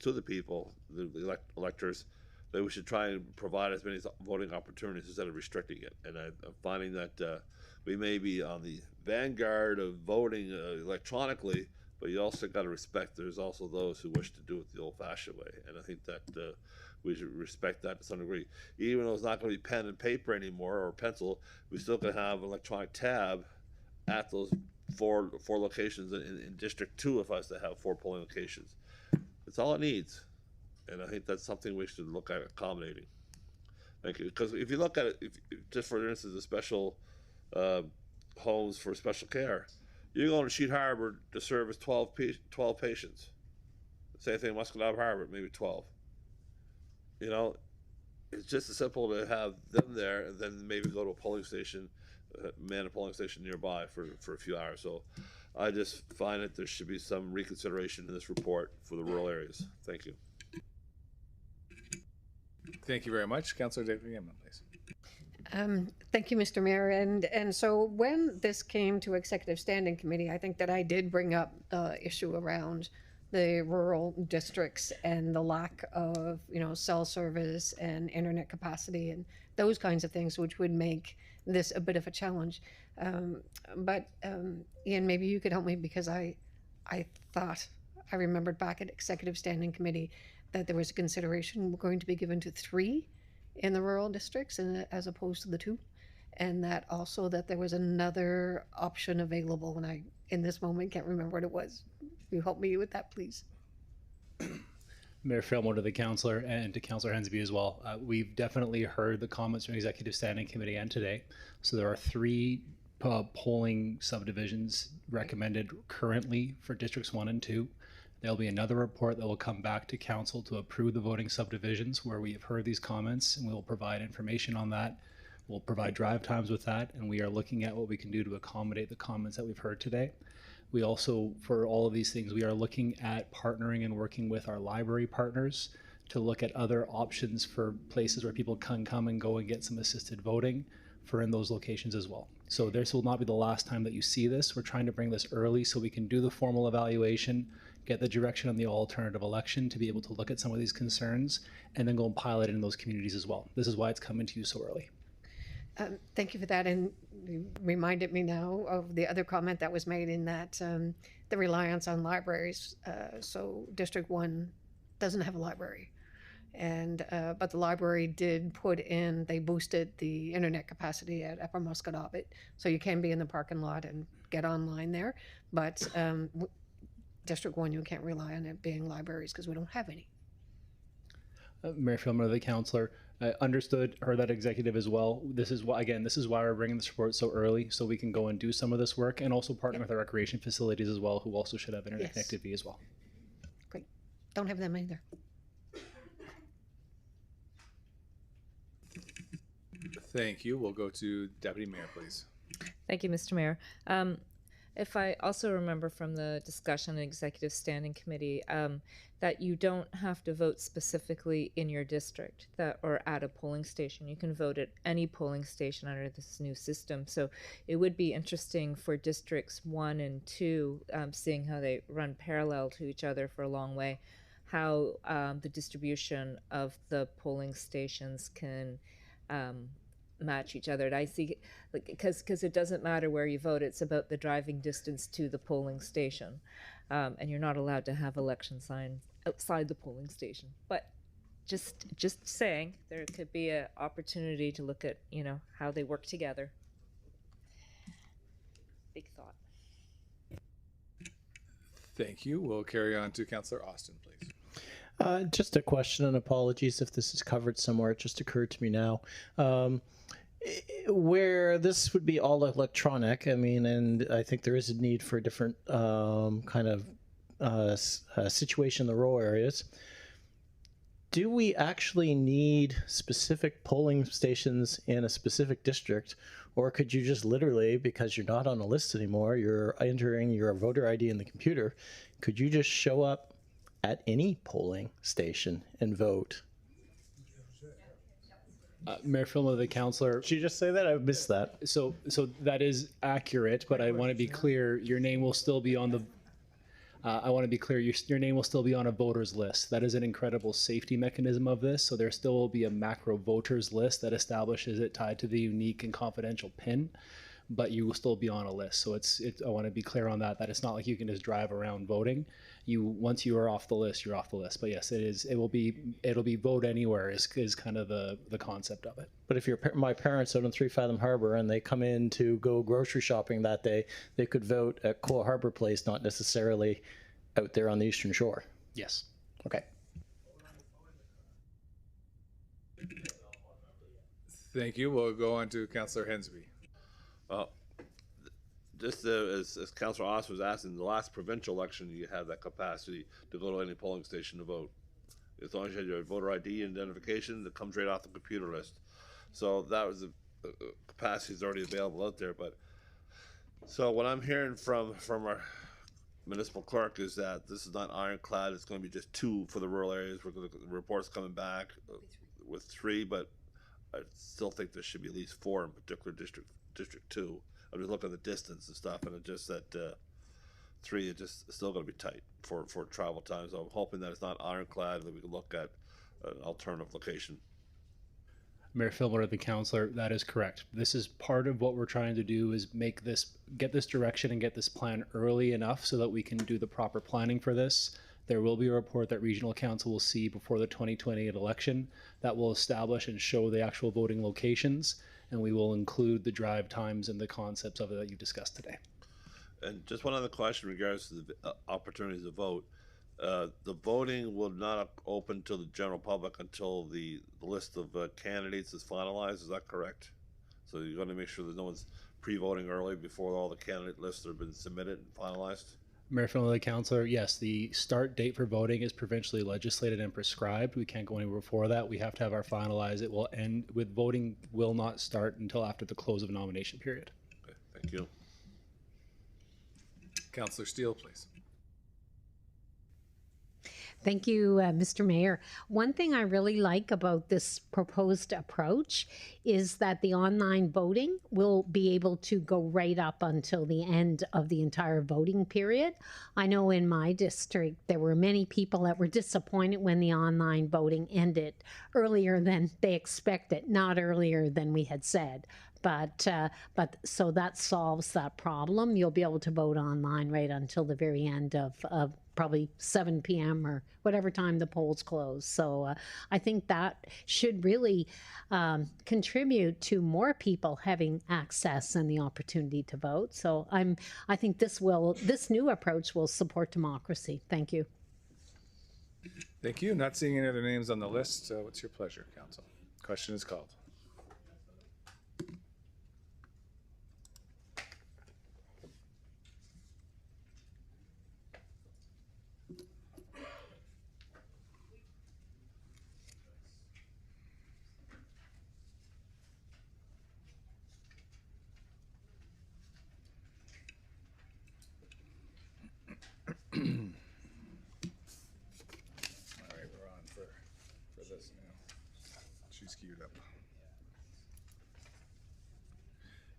to the people, the electors, that we should try and provide as many voting opportunities instead of restricting it. And I'm finding that we may be on the vanguard of voting electronically, but you also got to respect there's also those who wish to do it the old-fashioned way. And I think that we should respect that to some degree. Even though it's not going to be pen and paper anymore or pencil, we still can have an electronic tab at those four locations in District 2 if I was to have 4 polling locations. That's all it needs. And I think that's something we should look at accommodating. Thank you. Because if you look at it, just for instance, the special homes for special care, you're going to Sheet Harbor to service 12 patients. Same thing in Muscatine Harbor, maybe 12. It's just as simple to have them there and then maybe go to a polling station, man a polling station nearby for a few hours. So I just find that there should be some reconsideration in this report for the rural areas. Thank you. Thank you very much. Councillor David Gammon, please. Thank you, Mr. Mayor. And so when this came to Executive Standing Committee, I think that I did bring up the issue around the rural districts and the lack of, cell service and internet capacity and those kinds of things, which would make this a bit of a challenge. But Ian, maybe you could help me because I thought I remembered back at Executive Standing Committee that there was a consideration going to be given to 3 in the rural districts and as opposed to the 2. And that also that there was another option available, and I, in this moment, can't remember what it was. Will you help me with that, please? Mayor Fillmore, to the councillor and to Councillor Hensby as well. We've definitely heard the comments from Executive Standing Committee and today. So there are 3 polling subdivisions recommended currently for districts 1 and 2. There'll be another report that will come back to council to approve the voting subdivisions where we have heard these comments, and we will provide information on that. We'll provide drive times with that, and we are looking at what we can do to accommodate the comments that we've heard today. We also, for all of these things, we are looking at partnering and working with our library partners to look at other options for places where people can come and go and get some assisted voting for in those locations as well. So this will not be the last time that you see this. We're trying to bring this early so we can do the formal evaluation, get the direction on the alternative election to be able to look at some of these concerns, and then go and pilot it in those communities as well. This is why it's coming to you so early. Thank you for that, and you reminded me now of the other comment that was made in that the reliance on libraries. So District 1 doesn't have a library, and but the library did put in, they boosted the internet capacity at Upper Musquodoboit, so you can be in the parking lot and get online there, but District 1, you can't rely on it being libraries because we don't have any. Mayor Fillmore, the councillor, understood, heard that executive as well. This is why, again, this is why we're bringing this report so early, so we can go and do some of this work and also partner with our recreation facilities as well, who also should have internet connectivity as well. Great. Don't have them either. Thank you. We'll go to Deputy Mayor, please. Thank you, Mr. Mayor. If I also remember from the discussion in Executive Standing Committee, that you don't have to vote specifically in your district or at a polling station. You can vote at any polling station under this new system. So it would be interesting for districts 1 and 2, seeing how they run parallel to each other for a long way, how the distribution of the polling stations can match each other. And I see, because it doesn't matter where you vote, it's about the driving distance to the polling station, and you're not allowed to have election signs outside the polling station. But just saying, there could be an opportunity to look at how they work together. Big thought. Thank you. We'll carry on to Councillor Austin, please. Just a question, and apologies if this is covered somewhere. It just occurred to me now. Where this would be all electronic, I mean, and I think there is a need for a different kind of situation in the rural areas. Do we actually need specific polling stations in a specific district, or could you just literally, because you're not on a list anymore, you're entering your voter ID in the computer, could you just show up at any polling station and vote? Mayor Fillmore, the councillor. Did you just say that? I missed that. So that is accurate, but I want to be clear. Your name will still be on the. I want to be clear. Your name will still be on a voters list. That is an incredible safety mechanism of this. So there still will be a macro voters list that establishes it tied to the unique and confidential PIN, but you will still be on a list. So I want to be clear on that. That it's not like you can just drive around voting. Once you are off the list, you're off the list. But yes, it'll be vote anywhere is kind of the concept of it. But if my parents out in Three Fathom Harbor and they come in to go grocery shopping that day, they could vote at Coal Harbor Place, not necessarily out there on the Eastern Shore. Yes. Okay. Thank you. We'll go on to Councillor Hensby. Just as Councillor Austin was asking, the last provincial election, you had that capacity to go to any polling station to vote. As long as you had your voter ID identification, that comes right off the computer list. So that was the capacity is already available out there. But so what I'm hearing from our municipal clerk is that this is not ironclad. It's going to be just 2 for the rural areas. The report's coming back with 3, but I still think there should be at least 4 in particular District 2. I'm just looking at the distance and stuff, and it's just that 3 is just still going to be tight for travel time. So I'm hoping that it's not ironclad and that we can look at an alternative location. Mayor Fillmore, the councillor, that is correct. This is part of what we're trying to do is get this direction and get this plan early enough so that we can do the proper planning for this. There will be a report that Regional Council will see before the 2028 election that will establish and show the actual voting locations, and we will include the drive times and the concepts of it that you discussed today. And just one other question in regards to the opportunities to vote. The voting will not open to the general public until the list of candidates is finalized. Is that correct? So you're going to make sure that no one's pre-voting early before all the candidate lists have been submitted and finalized? Mayor Finley, Councillor, yes, the start date for voting is provincially legislated and prescribed. We can't go anywhere before that. We have to have our finalized. It will end with voting will not start until after the close of nomination period. Okay, thank you. Councillor Steele, please. Thank you, Mr. Mayor. One thing I really like about this proposed approach is that the online voting will be able to go right up until the end of the entire voting period. I know in my district there were many people that were disappointed when the online voting ended earlier than they expected, not earlier than we had said. But so that solves that problem. You'll be able to vote online right until the very end of probably 7 p.m. or whatever time the polls close. So I think that should really contribute to more people having access and the opportunity to vote. So I think this new approach will support democracy. Thank you. Thank you. Not seeing any other names on the list. What's your pleasure, Council? Question is called.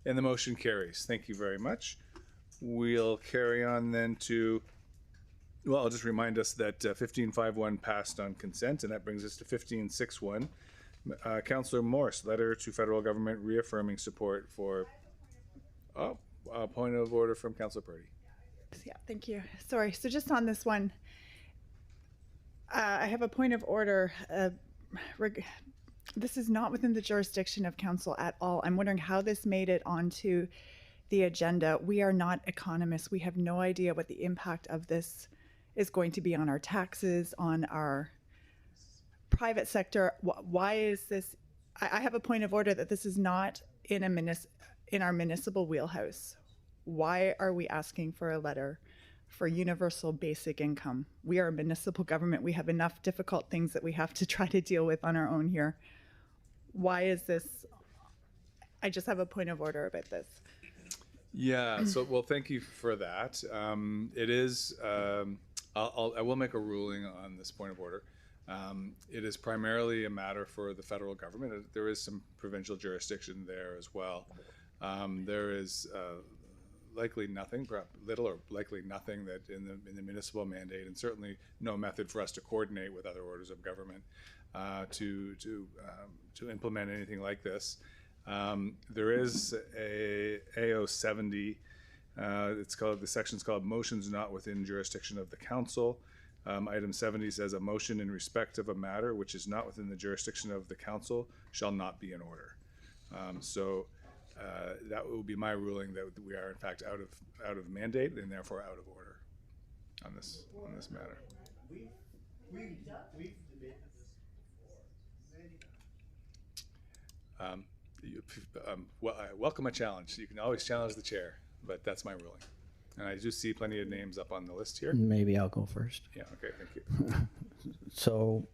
And the motion carries. Thank you very much. We'll carry on then to, well, I'll just remind us that 1551 passed on consent, and that brings us to 1561. Councillor Morse, letter to federal government reaffirming support for, a point of order from Councillor Purdy. Yeah, thank you. Sorry, so just on this one, I have a point of order. This is not within the jurisdiction of council at all. I'm wondering how this made it onto the agenda. We are not economists. We have no idea what the impact of this is going to be on our taxes, on our private sector. Why is this? I have a point of order that this is not in our municipal wheelhouse. Why are we asking for a letter for universal basic income? We are a municipal government. We have enough difficult things that we have to try to deal with on our own here. Why is this? I just have a point of order about this. Yeah, so, well, thank you for that. It is, I will make a ruling on this point of order. It is primarily a matter for the federal government. There is some provincial jurisdiction there as well. There is likely nothing, perhaps little or likely nothing that in the municipal mandate, and certainly no method for us to coordinate with other orders of government to implement anything like this. There is a AO 70. It's called, the section's called motions not within jurisdiction of the council. Item 70 says a motion in respect of a matter which is not within the jurisdiction of the council shall not be in order. That will be my ruling that we are in fact out of mandate and therefore out of order on this matter. We've debated this before. I welcome a challenge. You can always challenge the chair, but that's my ruling. And I do see plenty of names up on the list here. Maybe I'll go first. Yeah, okay, thank you. So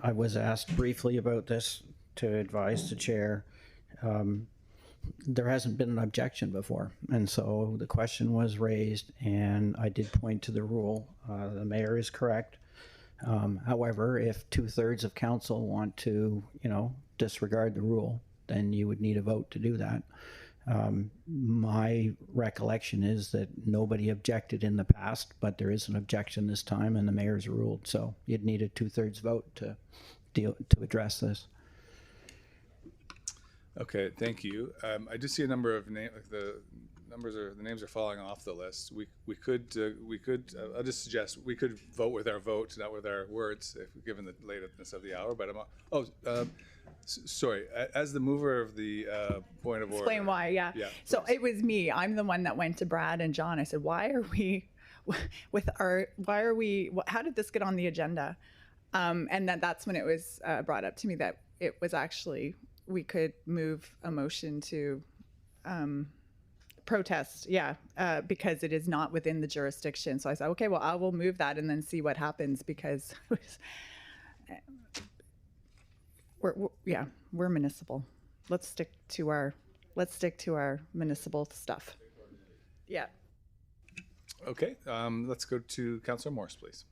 I was asked briefly about this to advise the chair. There hasn't been an objection before, and so the question was raised, and I did point to the rule. The mayor is correct. However, if 2/3 of council want to, disregard the rule, then you would need a vote to do that. My recollection is that nobody objected in the past, but there is an objection this time, and the mayor's ruled. So you'd need a 2/3 vote to address this. Okay, thank you. I do see a number of the names are falling off the list. We could I'll just suggest we could vote with our vote, not with our words, given the lateness of the hour. But sorry. As the mover of the point of order. Explain why. Yeah. So it was me. I'm the one that went to Brad and John. I said, why are we how did this get on the agenda? And that's when it was brought up to me that it was actually, we could move a motion to protest, because it is not within the jurisdiction. So I said, okay, well, I will move that and then see what happens, because we're municipal. Let's stick to our municipal stuff. Yeah. Okay, let's go to Councillor Morse, please.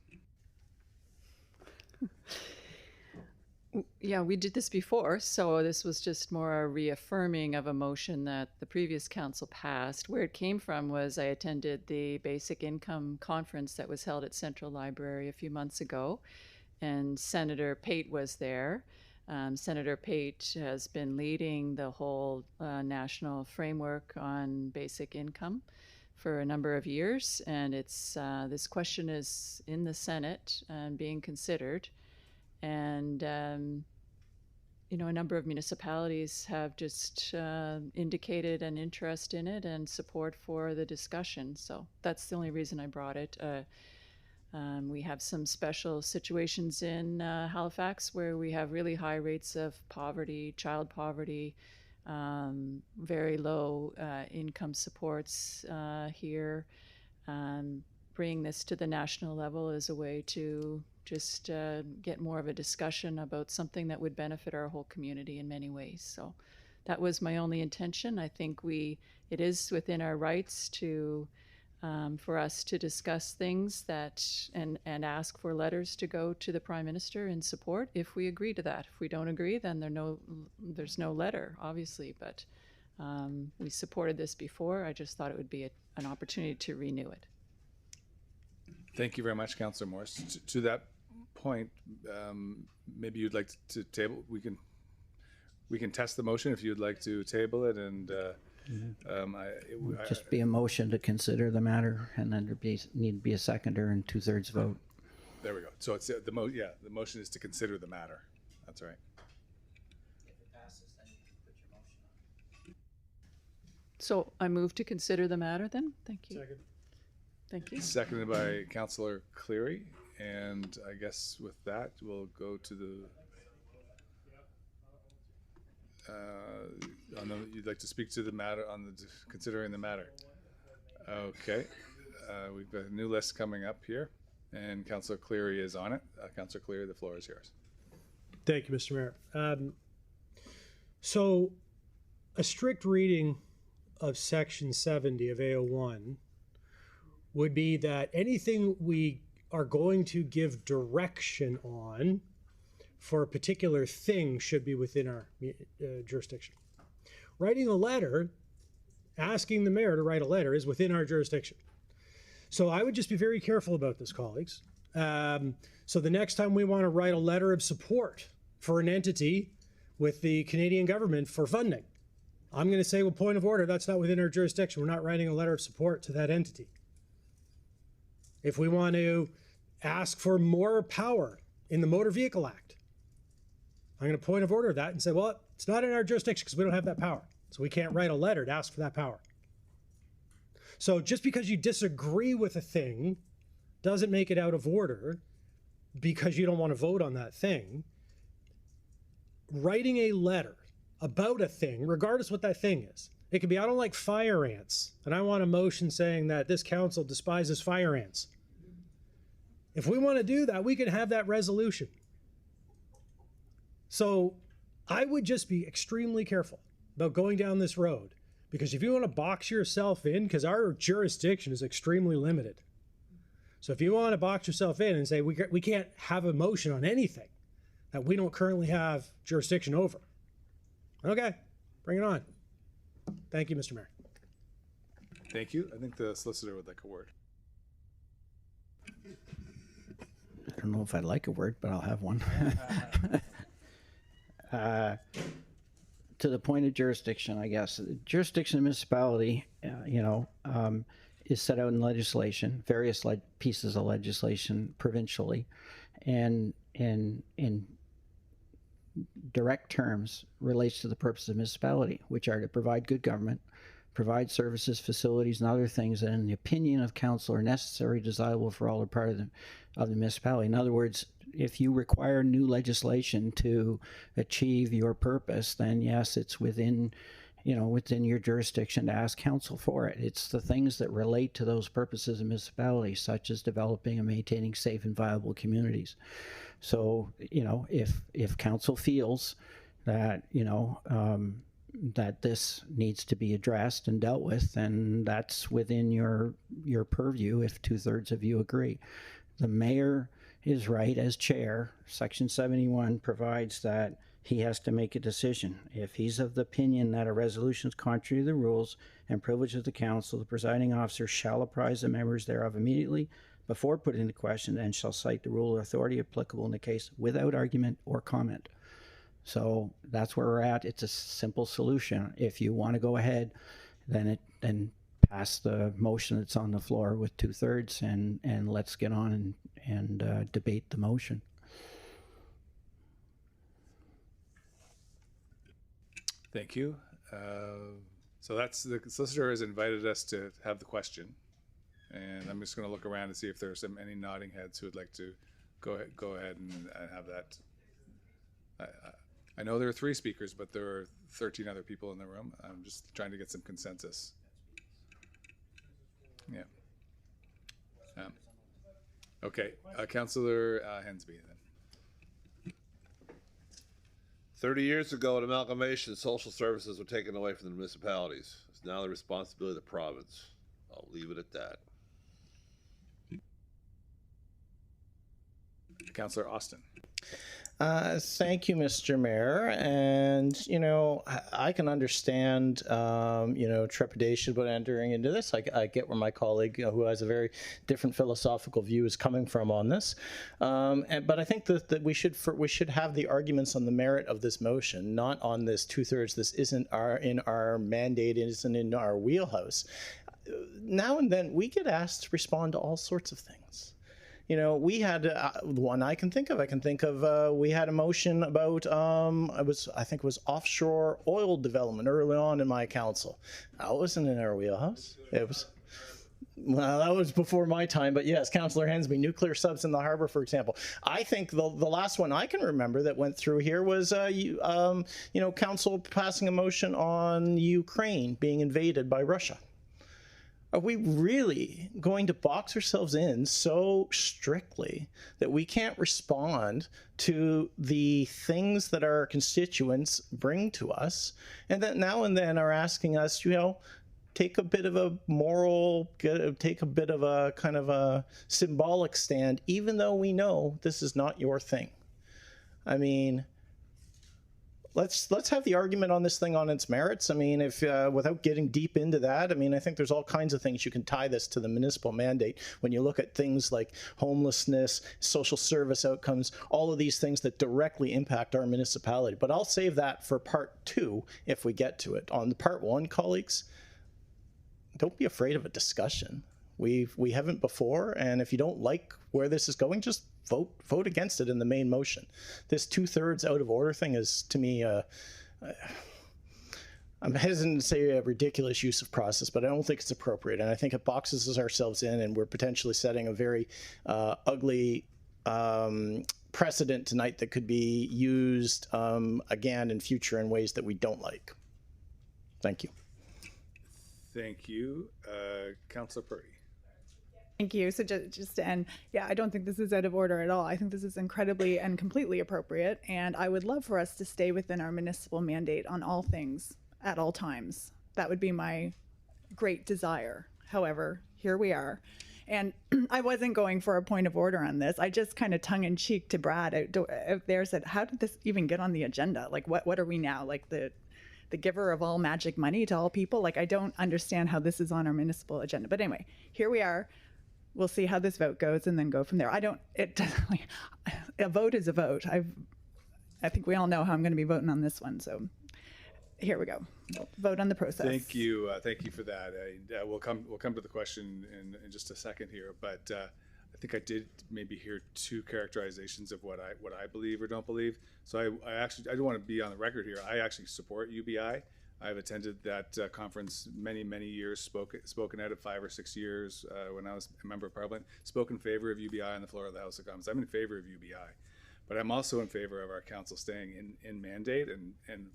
Yeah, we did this before, so this was just more a reaffirming of a motion that the previous council passed. Where it came from was I attended the basic income conference that was held at Central Library a few months ago, and Senator Pate was there. Senator Pate has been leading the whole national framework on basic income for a number of years, and it's this question is in the Senate and being considered. And, a number of municipalities have just indicated an interest in it and support for the discussion. So that's the only reason I brought it. We have some special situations in Halifax where we have really high rates of poverty, child poverty, very low income supports here. Bringing this to the national level is a way to just get more of a discussion about something that would benefit our whole community in many ways. So that was my only intention. I think it is within our rights to for us to discuss things that and ask for letters to go to the Prime Minister in support if we agree to that. If we don't agree, then there's no letter, obviously. But we supported this before. I just thought it would be an opportunity to renew it. Thank you very much, Councillor Morse. To that point, maybe you'd like to table. We can test the motion if you'd like to table it, and It would just be a motion to consider the matter, and then there'd need to be a seconder and 2/3 vote. There we go. So it's the motion is to consider the matter. That's right. So I move to consider the matter then. Thank you. Second. Thank you. Seconded by Councillor Cleary, and I guess with that we'll go to the. You'd like to speak to the matter considering the matter. Okay, we've got a new list coming up here, and Councillor Cleary is on it. Councillor Cleary, the floor is yours. Thank you, Mr. Mayor. So, a strict reading of Section 70 of AO1 would be that anything we are going to give direction on for a particular thing should be within our jurisdiction. Writing a letter, asking the mayor to write a letter, is within our jurisdiction. So I would just be very careful about this, colleagues. So the next time we want to write a letter of support for an entity with the Canadian government for funding, I'm going to say, well, point of order, that's not within our jurisdiction. We're not writing a letter of support to that entity. If we want to ask for more power in the Motor Vehicle Act, I'm going to point of order that and say, well, it's not in our jurisdiction because we don't have that power. So we can't write a letter to ask for that power. So just because you disagree with a thing doesn't make it out of order because you don't want to vote on that thing. Writing a letter about a thing, regardless what that thing is. It could be, I don't like fire ants, and I want a motion saying that this council despises fire ants. If we want to do that, we can have that resolution. So I would just be extremely careful about going down this road, because if you want to box yourself in, because our jurisdiction is extremely limited. So if you want to box yourself in and say we can't have a motion on anything that we don't currently have jurisdiction over, okay, bring it on. Thank you, Mr. Mayor. Thank you. I think the solicitor would like a word. I don't know if I'd like a word, but I'll have one. To to the point of jurisdiction, I guess. Jurisdiction of municipality, is set out in legislation, various pieces of legislation provincially, and in direct terms relates to the purpose of municipality, which are to provide good government, provide services, facilities, and other things that, in the opinion of council, are necessary, desirable for all or part of the municipality. In other words, if you require new legislation to achieve your purpose, then yes, it's within your jurisdiction to ask council for it. It's the things that relate to those purposes of municipalities, such as developing and maintaining safe and viable communities. So, if council feels that, that this needs to be addressed and dealt with, then that's within your purview if 2/3 of you agree. The mayor is right as chair. Section 71 provides that he has to make a decision. If he's of the opinion that a resolution is contrary to the rules and privilege of the council, the presiding officer shall apprise the members thereof immediately before putting the question and shall cite the rule or authority applicable in the case without argument or comment. So that's where we're at. It's a simple solution. If you want to go ahead, then pass the motion that's on the floor with 2/3 and let's get on and debate the motion. Thank you. So that's the solicitor has invited us to have the question, and I'm just going to look around and see if there's any nodding heads who would like to go ahead and have that. I know there are 3 speakers, but there are 13 other people in the room. I'm just trying to get some consensus. Yeah. Okay, Councillor Hensby then. 30 years ago, an amalgamation, social services were taken away from the municipalities. It's now the responsibility of the province. I'll leave it at that. Councillor Austin. Thank you, Mr. Mayor. And, I can understand, trepidation about entering into this. I get where my colleague, who has a very different philosophical view, is coming from on this. But I think that we should have the arguments on the merit of this motion, not on this 2/3. This isn't in our mandate, it isn't in our wheelhouse. Now and then we get asked to respond to all sorts of things. We had one I can think of. We had a motion about I think it was offshore oil development early on in my council. That wasn't in our wheelhouse. It was. Well, that was before my time, but yes, Councillor Hensby, nuclear subs in the harbor, for example. I think the last one I can remember that went through here was, council passing a motion on Ukraine being invaded by Russia. Are we really going to box ourselves in so strictly that we can't respond to the things that our constituents bring to us, and that now and then are asking us, take a bit of a moral, take a bit of a kind of a symbolic stand, even though we know this is not your thing? I mean, let's have the argument on this thing on its merits. I mean, if without getting deep into that, I think there's all kinds of things you can tie this to the municipal mandate when you look at things like homelessness, social service outcomes, all of these things that directly impact our municipality. But I'll save that for part 2 if we get to it. On the part 1, colleagues, don't be afraid of a discussion. We haven't before, and if you don't like where this is going, just vote against it in the main motion. This 2/3 out of order thing is, to me, I'm hesitant to say a ridiculous use of process, but I don't think it's appropriate, and I think it boxes us ourselves in, and we're potentially setting a very ugly precedent tonight that could be used again in future in ways that we don't like. Thank you. Thank you. Councillor Purdy. Thank you. So just to end, I don't think this is out of order at all. I think this is incredibly and completely appropriate, and I would love for us to stay within our municipal mandate on all things at all times. That would be my great desire. However, here we are. And I wasn't going for a point of order on this. I just kind of tongue-in-cheek to Brad out there said, how did this even get on the agenda? Like, what are we now? Like the giver of all magic money to all people? Like, I don't understand how this is on our municipal agenda. But anyway, here we are. We'll see how this vote goes and then go from there. A vote is a vote. I think we all know how I'm going to be voting on this one. So here we go. We'll vote on the process. Thank you for that. We'll come to the question in just a second here, but I think I did maybe hear two characterizations of what I believe or don't believe. So I do want to be on the record here. I actually support UBI. I've attended that conference many years, spoken at it 5 or 6 years when I was a member of Parliament, spoke in favor of UBI on the floor of the House of Commons. I'm in favor of UBI, but I'm also in favor of our council staying in mandate. And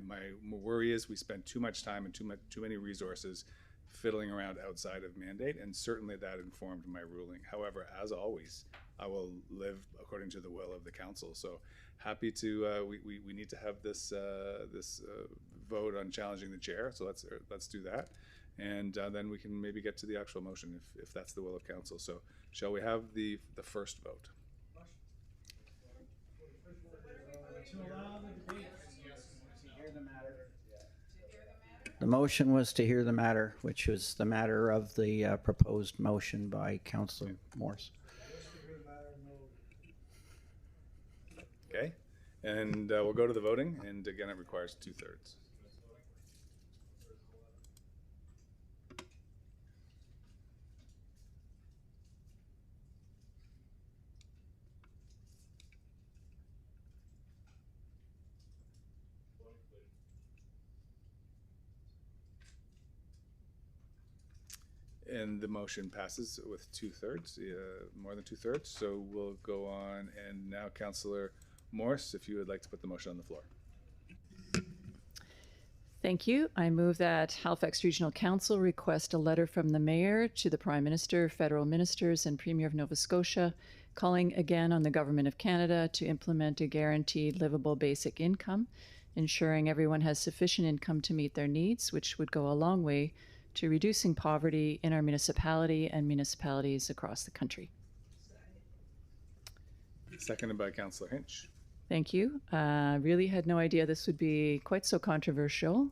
my worry is we spend too much time and too many resources fiddling around outside of mandate, and certainly that informed my ruling. However, as always, I will live according to the will of the council. So happy to we need to have this vote on challenging the chair. So let's do that, and then we can maybe get to the actual motion if that's the will of council. So shall we have the first vote? The motion was to hear the matter, which was the matter of the proposed motion by Councillor Morse. Okay, and we'll go to the voting, and again, it requires 2/3. And the motion passes with 2/3, more than 2/3. So we'll go on, and now Councillor Morse, if you would like to put the motion on the floor. Thank you. I move that Halifax Regional Council request a letter from the Mayor to the Prime Minister, federal ministers, and Premier of Nova Scotia, calling again on the Government of Canada to implement a guaranteed livable basic income, ensuring everyone has sufficient income to meet their needs, which would go a long way to reducing poverty in our municipality and municipalities across the country. Seconded by Councillor Hinch. Thank you. Really had no idea this would be quite so controversial.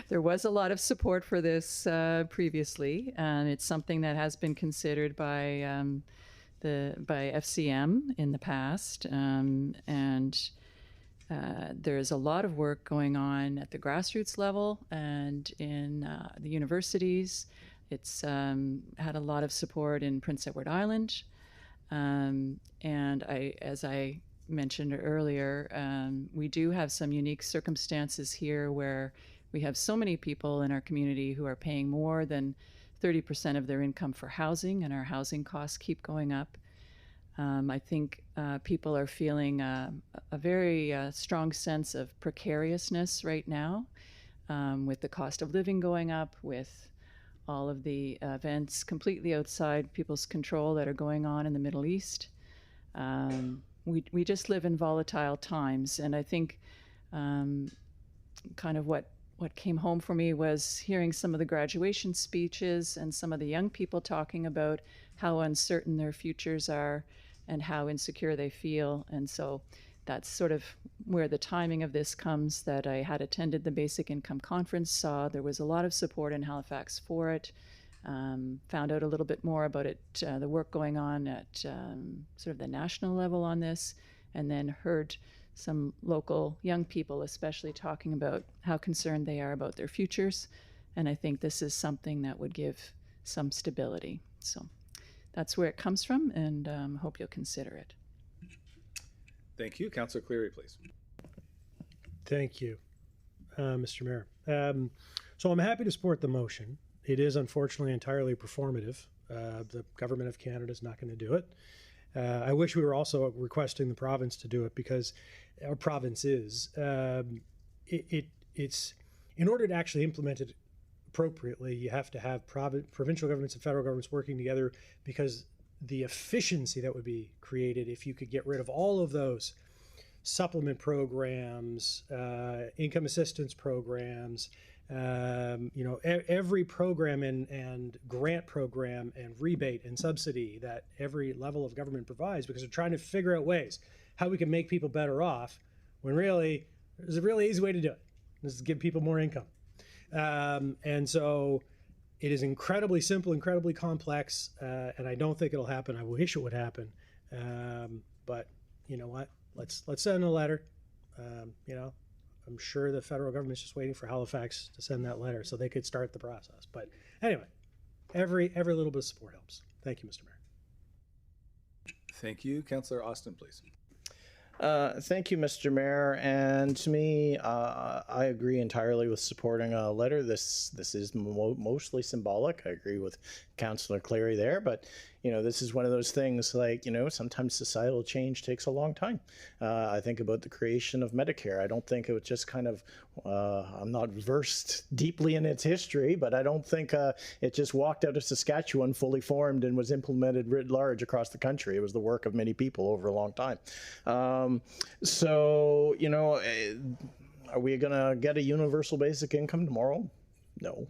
There was a lot of support for this previously, and it's something that has been considered by FCM in the past, and there's a lot of work going on at the grassroots level and in the universities. It's had a lot of support in Prince Edward Island, and as I mentioned earlier, we do have some unique circumstances here where we have so many people in our community who are paying more than 30% of their income for housing, and our housing costs keep going up. I think people are feeling a very strong sense of precariousness right now, with the cost of living going up, with all of the events completely outside people's control that are going on in the Middle East. We just live in volatile times, and I think kind of what came home for me was hearing some of the graduation speeches and some of the young people talking about how uncertain their futures are and how insecure they feel. And so that's sort of where the timing of this comes, that I had attended the Basic Income Conference, saw there was a lot of support in Halifax for it, found out a little bit more about it, the work going on at sort of the national level on this, and then heard some local young people especially talking about how concerned they are about their futures. And I think this is something that would give some stability. So that's where it comes from, and hope you'll consider it. Thank you. Councillor Cleary, please. Thank you, Mr. Mayor. So I'm happy to support the motion. It is unfortunately entirely performative. The Government of Canada is not going to do it. I wish we were also requesting the province to do it, because our province is. It's in order to actually implement it appropriately, you have to have provincial governments and federal governments working together, because the efficiency that would be created if you could get rid of all of those supplement programs, income assistance programs, every program and grant program and rebate and subsidy that every level of government provides, because they're trying to figure out ways how we can make people better off, when really there's a really easy way to do it. This is give people more income. And so it is incredibly simple, incredibly complex, and I don't think it'll happen. I wish it would happen. But you know what? Let's send a letter. I'm sure the federal government's just waiting for Halifax to send that letter so they could start the process. But anyway, every little bit of support helps. Thank you, Mr. Mayor. Thank you. Councillor Austin, please. Thank you, Mr. Mayor. And to me, I agree entirely with supporting a letter. This is mostly symbolic. I agree with Councillor Cleary there, but this is one of those things like, sometimes societal change takes a long time. I think about the creation of Medicare. I don't think it was just kind of, I'm not versed deeply in its history, but I don't think it just walked out of Saskatchewan fully formed and was implemented writ large across the country. It was the work of many people over a long time. So, are we going to get a universal basic income tomorrow? No.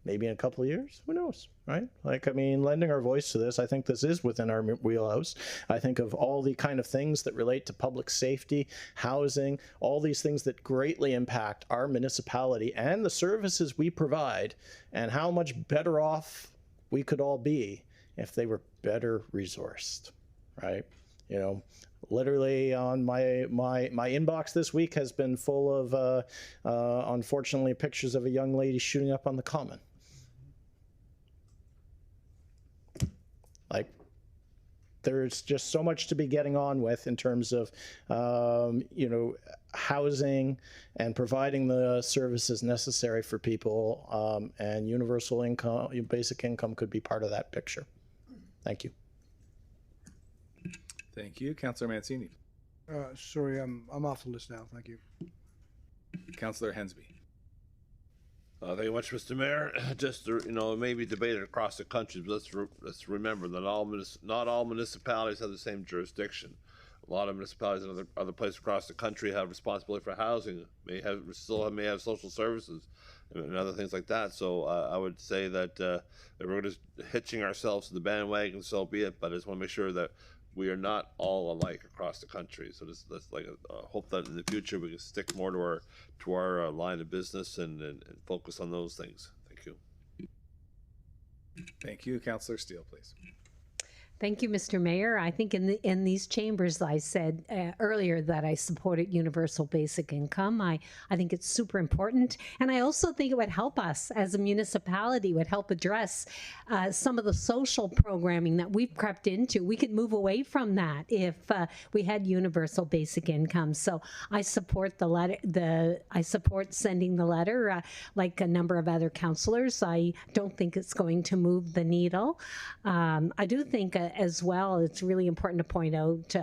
Maybe in a couple of years, who knows, right? Lending our voice to this, I think this is within our wheelhouse. I think of all the kind of things that relate to public safety, housing, all these things that greatly impact our municipality and the services we provide, and how much better off we could all be if they were better resourced, right? Literally on my inbox this week has been full of, unfortunately, pictures of a young lady shooting up on the Common. There's just so much to be getting on with in terms of, housing and providing the services necessary for people, and universal income, basic income could be part of that picture. Thank you. Thank you. Councillor Mancini. Sorry, I'm off the list now. Thank you. Councillor Hensby. Thank you much, Mr. Mayor. Just it may be debated across the country, but let's remember that not all municipalities have the same jurisdiction. A lot of municipalities in other places across the country have responsibility for housing, may have social services, and other things like that. So I would say that if we're just hitching ourselves to the bandwagon, so be it. But I just want to make sure that we are not all alike across the country. So let's hope that in the future we can stick more to our line of business and focus on those things. Thank you. Thank you. Councillor Steele, please. Thank you, Mr. Mayor. I think in these chambers, I said earlier that I supported universal basic income. I think it's super important. And I also think it would help us as a municipality, would help address some of the social programming that we've crept into. We could move away from that if we had universal basic income. So I support the letter. I support sending the letter like a number of other councillors. I don't think it's going to move the needle. I do think as well, it's really important to point out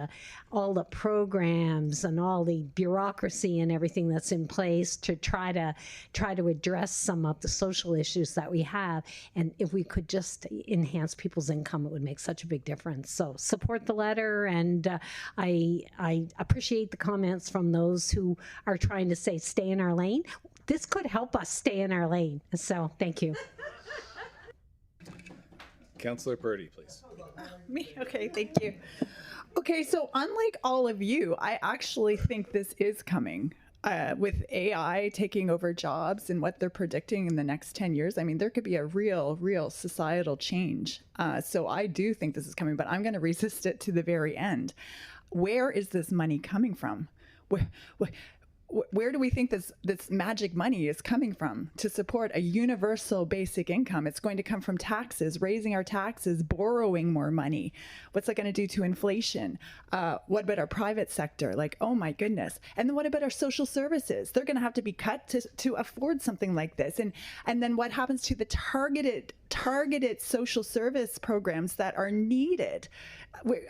all the programs and all the bureaucracy and everything that's in place to try to address some of the social issues that we have. And if we could just enhance people's income, it would make such a big difference. So support the letter, and I appreciate the comments from those who are trying to say stay in our lane. This could help us stay in our lane. So thank you. Councillor Purdy, please. Me? Okay, thank you. Okay, so unlike all of you, I actually think this is coming. With AI taking over jobs and what they're predicting in the next 10 years, I mean, there could be a real societal change. So I do think this is coming, but I'm going to resist it to the very end. Where is this money coming from? Where do we think this magic money is coming from to support a universal basic income? It's going to come from taxes, raising our taxes, borrowing more money. What's that going to do to inflation? What about our private sector? Like, oh my goodness. And then what about our social services? They're going to have to be cut to afford something like this. And then what happens to the targeted social service programs that are needed?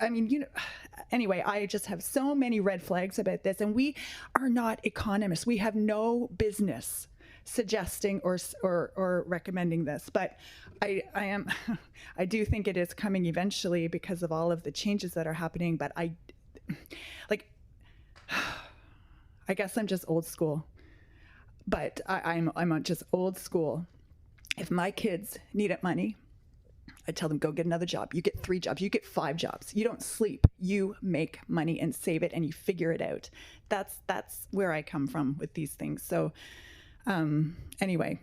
I mean, anyway, I just have so many red flags about this, and we are not economists. We have no business suggesting or recommending this, but I do think it is coming eventually because of all of the changes that are happening. But I guess I'm just old school, but I'm just old school. If my kids needed money, I tell them, go get another job. You get 3 jobs. You get 5 jobs. You don't sleep. You make money and save it, and you figure it out. That's where I come from with these things. So anyway,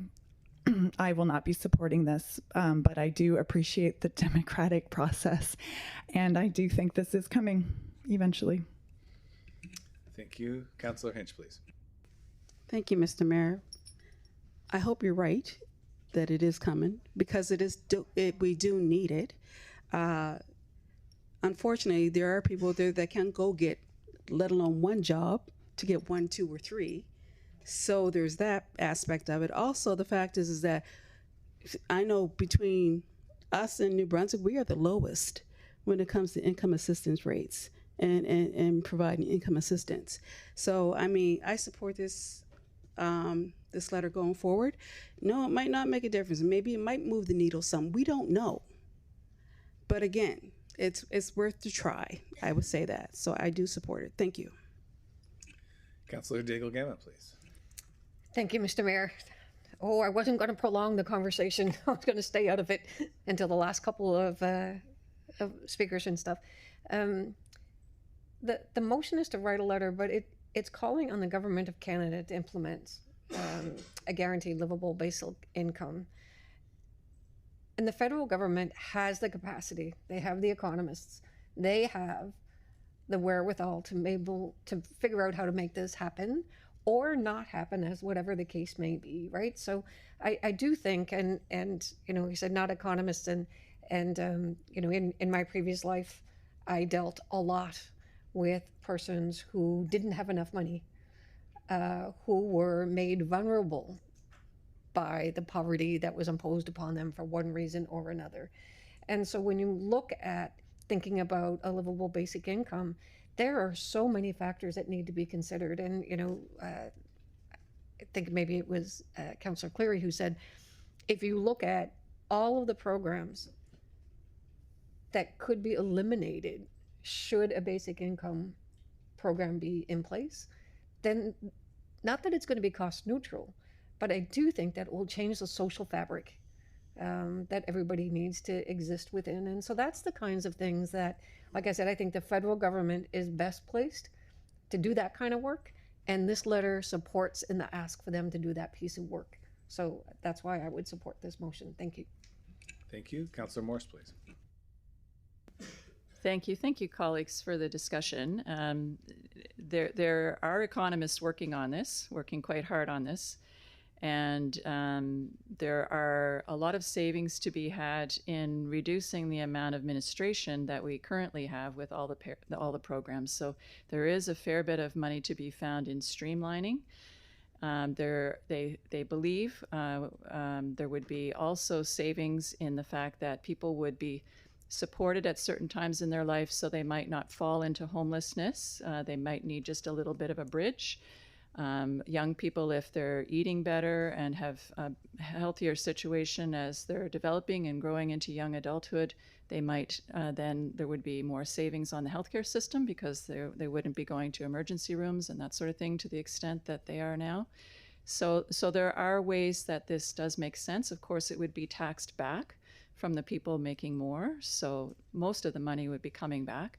I will not be supporting this, but I do appreciate the democratic process, and I do think this is coming eventually. Thank you. Councillor Hinch, please. Thank you, Mr. Mayor. I hope you're right that it is coming because we do need it. Unfortunately, there are people there that can't go get, let alone one job, to get 1, 2, or 3. So there's that aspect of it. Also, the fact is that I know between us and New Brunswick, we are the lowest when it comes to income assistance rates and providing income assistance. So, I mean, I support this this letter going forward. No, it might not make a difference. Maybe it might move the needle some. We don't know. But again, it's worth to try. I would say that. So I do support it. Thank you. Councillor Daigle-Gammon, please. Thank you, Mr. Mayor. Oh, I wasn't going to prolong the conversation. I was going to stay out of it until the last couple of speakers and stuff. The motion is to write a letter, but it's calling on the Government of Canada to implement a guaranteed livable basic income. And the federal government has the capacity. They have the economists. They have the wherewithal to be able to figure out how to make this happen or not happen, as whatever the case may be, right? So I do think, and you know, he said not economists, and you know, in my previous life, I dealt a lot with persons who didn't have enough money, who were made vulnerable by the poverty that was imposed upon them for one reason or another. And so when you look at thinking about a livable basic income, there are so many factors that need to be considered. And, you know, I think maybe it was Councillor Cleary who said, if you look at all of the programs that could be eliminated should a basic income program be in place, then not that it's going to be cost neutral, but I do think that will change the social fabric that everybody needs to exist within. And so that's the kinds of things that, like I said, I think the federal government is best placed to do that kind of work. And this letter supports in the ask for them to do that piece of work. So that's why I would support this motion. Thank you. Thank you. Councillor Morse, please. Thank you, colleagues, for the discussion. There are economists working on this, working quite hard on this. And there are a lot of savings to be had in reducing the amount of administration that we currently have with all the programs. So there is a fair bit of money to be found in streamlining. They believe there would be also savings in the fact that people would be supported at certain times in their life, so they might not fall into homelessness. They might need just a little bit of a bridge. Young people, if they're eating better and have a healthier situation as they're developing and growing into young adulthood, they might then there would be more savings on the healthcare system because they wouldn't be going to emergency rooms and that sort of thing to the extent that they are now. So there are ways that this does make sense. Of course, it would be taxed back from the people making more, so most of the money would be coming back.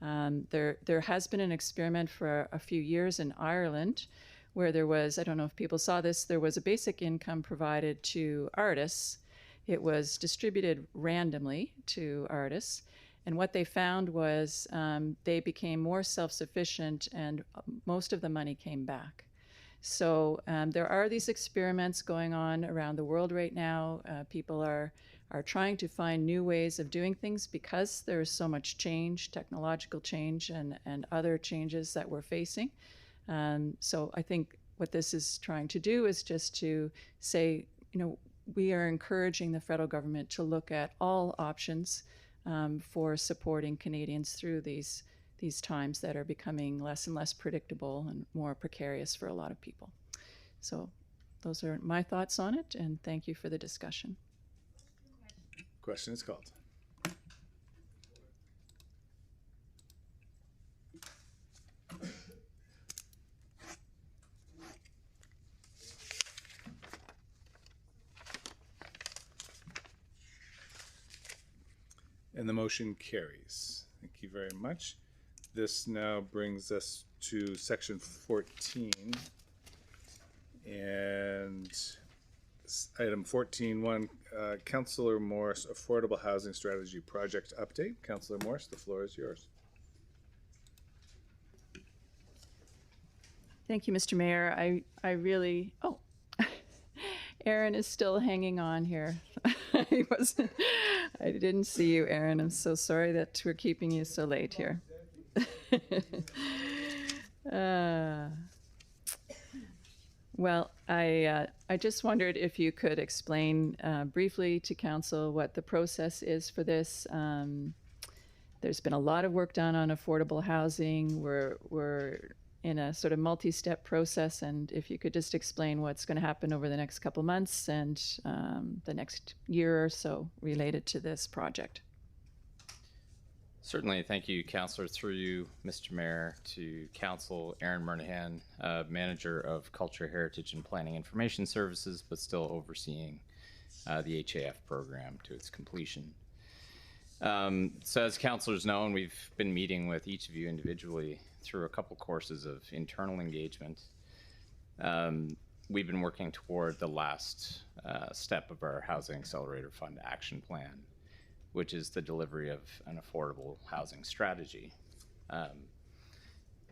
There has been an experiment for a few years in Ireland where there was, I don't know if people saw this, there was a basic income provided to artists. It was distributed randomly to artists. And what they found was they became more self-sufficient and most of the money came back. So there are these experiments going on around the world right now. People are trying to find new ways of doing things because there is so much change, technological change and other changes that we're facing. So I think what this is trying to do is just to say, you know, we are encouraging the federal government to look at all options for supporting Canadians through these times that are becoming less and less predictable and more precarious for a lot of people. So those are my thoughts on it, and thank you for the discussion. Question is called. And the motion carries. Thank you very much. This now brings us to section 14. And item 14.1, Councillor Morse, Affordable Housing Strategy Project Update. Councillor Morse, the floor is yours. Thank you, Mr. Mayor. I really, oh, Aaron is still hanging on here. I didn't see you, Aaron. I'm so sorry that we're keeping you so late here. Well, I just wondered if you could explain briefly to council what the process is for this. There's been a lot of work done on affordable housing. We're in a sort of multi-step process, and if you could just explain what's going to happen over the next couple months and the next year or so related to this project. Certainly. Thank you, Councillor. Through you, Mr. Mayor, to Council, Aaron Murnahan, Manager of Culture, Heritage and Planning Information Services, but still overseeing the HAF program to its completion. So as councillors know, and we've been meeting with each of you individually through a couple courses of internal engagement, we've been working toward the last step of our Housing Accelerator Fund action plan, which is the delivery of an affordable housing strategy.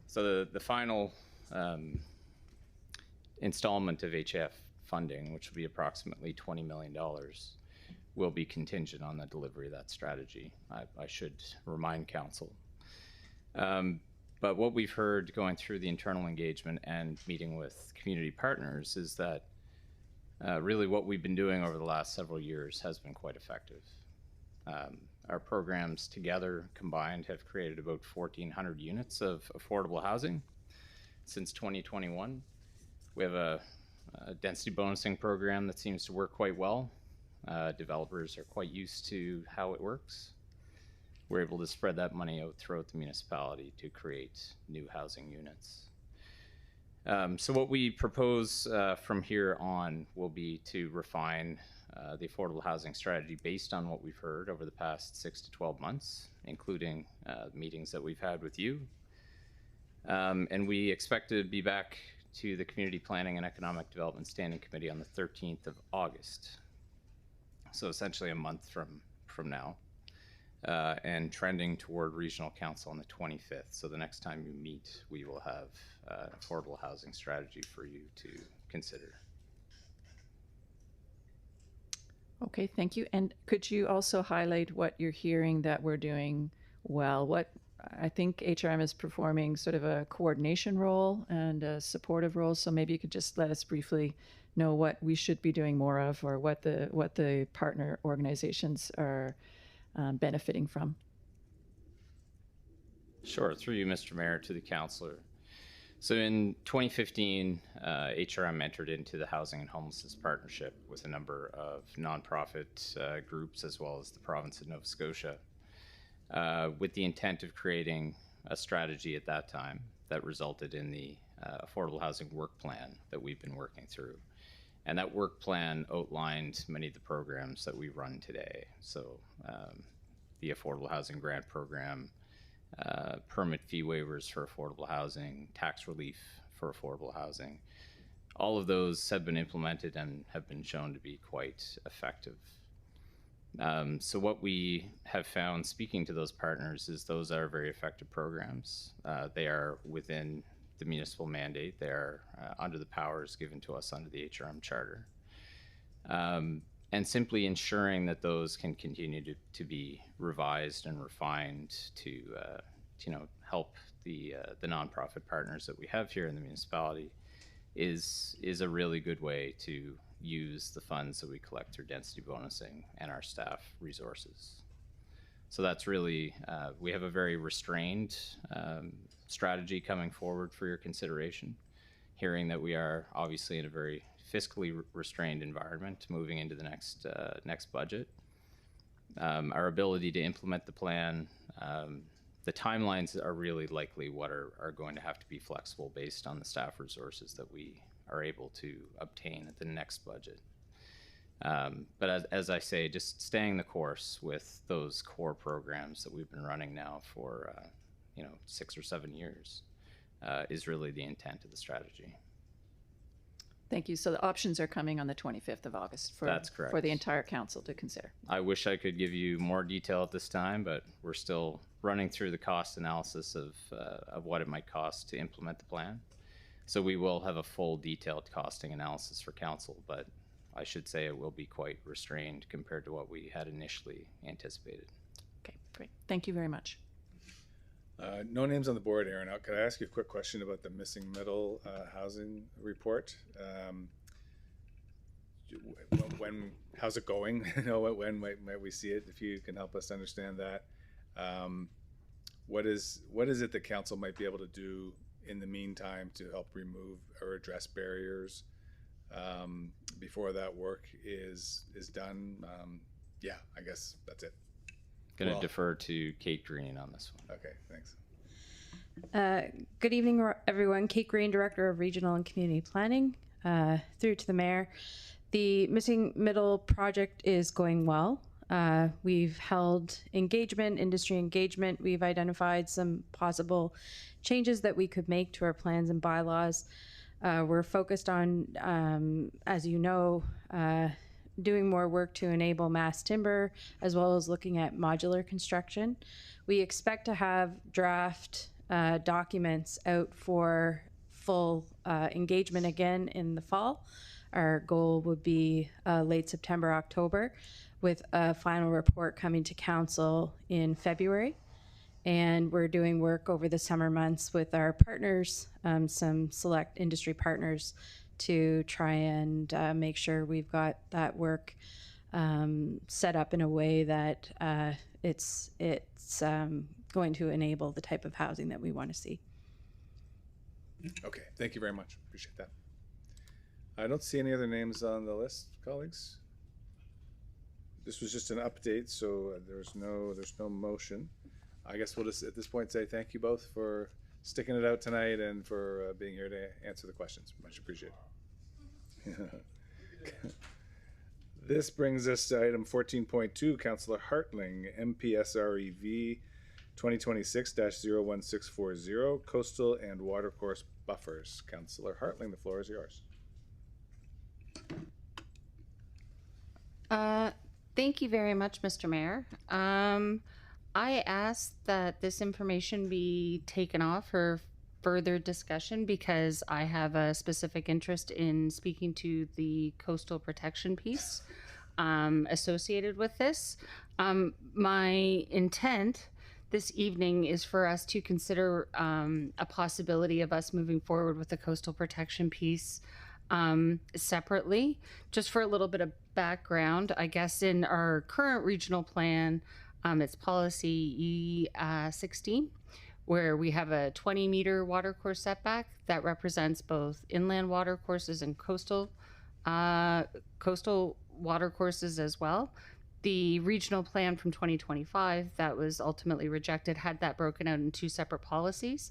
So the final installment of HAF funding, which will be approximately $20 million, will be contingent on the delivery of that strategy. I should remind council. But what we've heard going through the internal engagement and meeting with community partners is that really what we've been doing over the last several years has been quite effective. Our programs together combined have created about 1,400 units of affordable housing since 2021. We have a density bonusing program that seems to work quite well. Developers are quite used to how it works. We're able to spread that money out throughout the municipality to create new housing units. So what we propose from here on will be to refine the affordable housing strategy based on what we've heard over the past 6 to 12 months, including meetings that we've had with you. And we expect to be back to the Community Planning and Economic Development Standing Committee on the 13th of August. So essentially a month from now, and trending toward Regional Council on the 25th. So the next time you meet, we will have an affordable housing strategy for you to consider. Okay, thank you. And could you also highlight what you're hearing that we're doing well? What I think HRM is performing sort of a coordination role and a supportive role. So maybe you could just let us briefly know what we should be doing more of, or what the partner organizations are benefiting from. Sure. Through you, Mr. Mayor, to the councillor. So in 2015, HRM entered into the Housing and Homelessness Partnership with a number of nonprofit groups, as well as the province of Nova Scotia, with the intent of creating a strategy at that time that resulted in the Affordable Housing Work Plan that we've been working through. And that work plan outlined many of the programs that we run today. So the Affordable Housing Grant Program, permit fee waivers for affordable housing, tax relief for affordable housing. All of those have been implemented and have been shown to be quite effective. So what we have found speaking to those partners is those are very effective programs. They are within the municipal mandate. They are under the powers given to us under the HRM Charter. And simply ensuring that those can continue to be revised and refined to help the nonprofit partners that we have here in the municipality is a really good way to use the funds that we collect through density bonusing and our staff resources. So that's really, we have a very restrained strategy coming forward for your consideration, hearing that we are obviously in a very fiscally restrained environment moving into the next budget. Our ability to implement the plan, the timelines are really likely what are going to have to be flexible based on the staff resources that we are able to obtain at the next budget. But as I say, just staying the course with those core programs that we've been running now for 6 or 7 years is really the intent of the strategy. Thank you. So the options are coming on the 25th of August That's correct. For the entire council to consider. I wish I could give you more detail at this time, but we're still running through the cost analysis of what it might cost to implement the plan. So we will have a full detailed costing analysis for council, but I should say it will be quite restrained compared to what we had initially anticipated. Okay, great. Thank you very much. No names on the board, Aaron. Could I ask you a quick question about the missing middle housing report? How's it going? When might we see it? If you can help us understand that. What is it that council might be able to do in the meantime to help remove or address barriers before that work is done? Yeah, I guess that's it. Going to defer to Kate Green on this one. Okay, thanks. Good evening, everyone. Kate Green, Director of Regional and Community Planning. Through to the Mayor. The Missing Middle project is going well. We've held industry engagement. We've identified some possible changes that we could make to our plans and bylaws. We're focused on, as you know, doing more work to enable mass timber, as well as looking at modular construction. We expect to have draft documents out for full engagement again in the fall. Our goal would be late September, October, with a final report coming to council in February. And we're doing work over the summer months with our partners, some select industry partners, to try and make sure we've got that work set up in a way that it's going to enable the type of housing that we want to see. Okay, thank you very much. Appreciate that. I don't see any other names on the list, colleagues. This was just an update, so there's no motion. I guess we'll just at this point say thank you both for sticking it out tonight and for being here to answer the questions. Much appreciated. This brings us to item 14.2, Councillor Hartling, MPSREV 2026-01640, Coastal and Watercourse Buffers. Councillor Hartling, the floor is yours. Thank you very much, Mr. Mayor. I asked that this information be taken off for further discussion because I have a specific interest in speaking to the coastal protection piece associated with this. My intent this evening is for us to consider a possibility of us moving forward with the coastal protection piece separately. Just for a little bit of background, I guess in our current regional plan, it's policy E16, where we have a 20-meter watercourse setback that represents both inland watercourses and coastal watercourses as well. The regional plan from 2025 that was ultimately rejected had that broken out in two separate policies.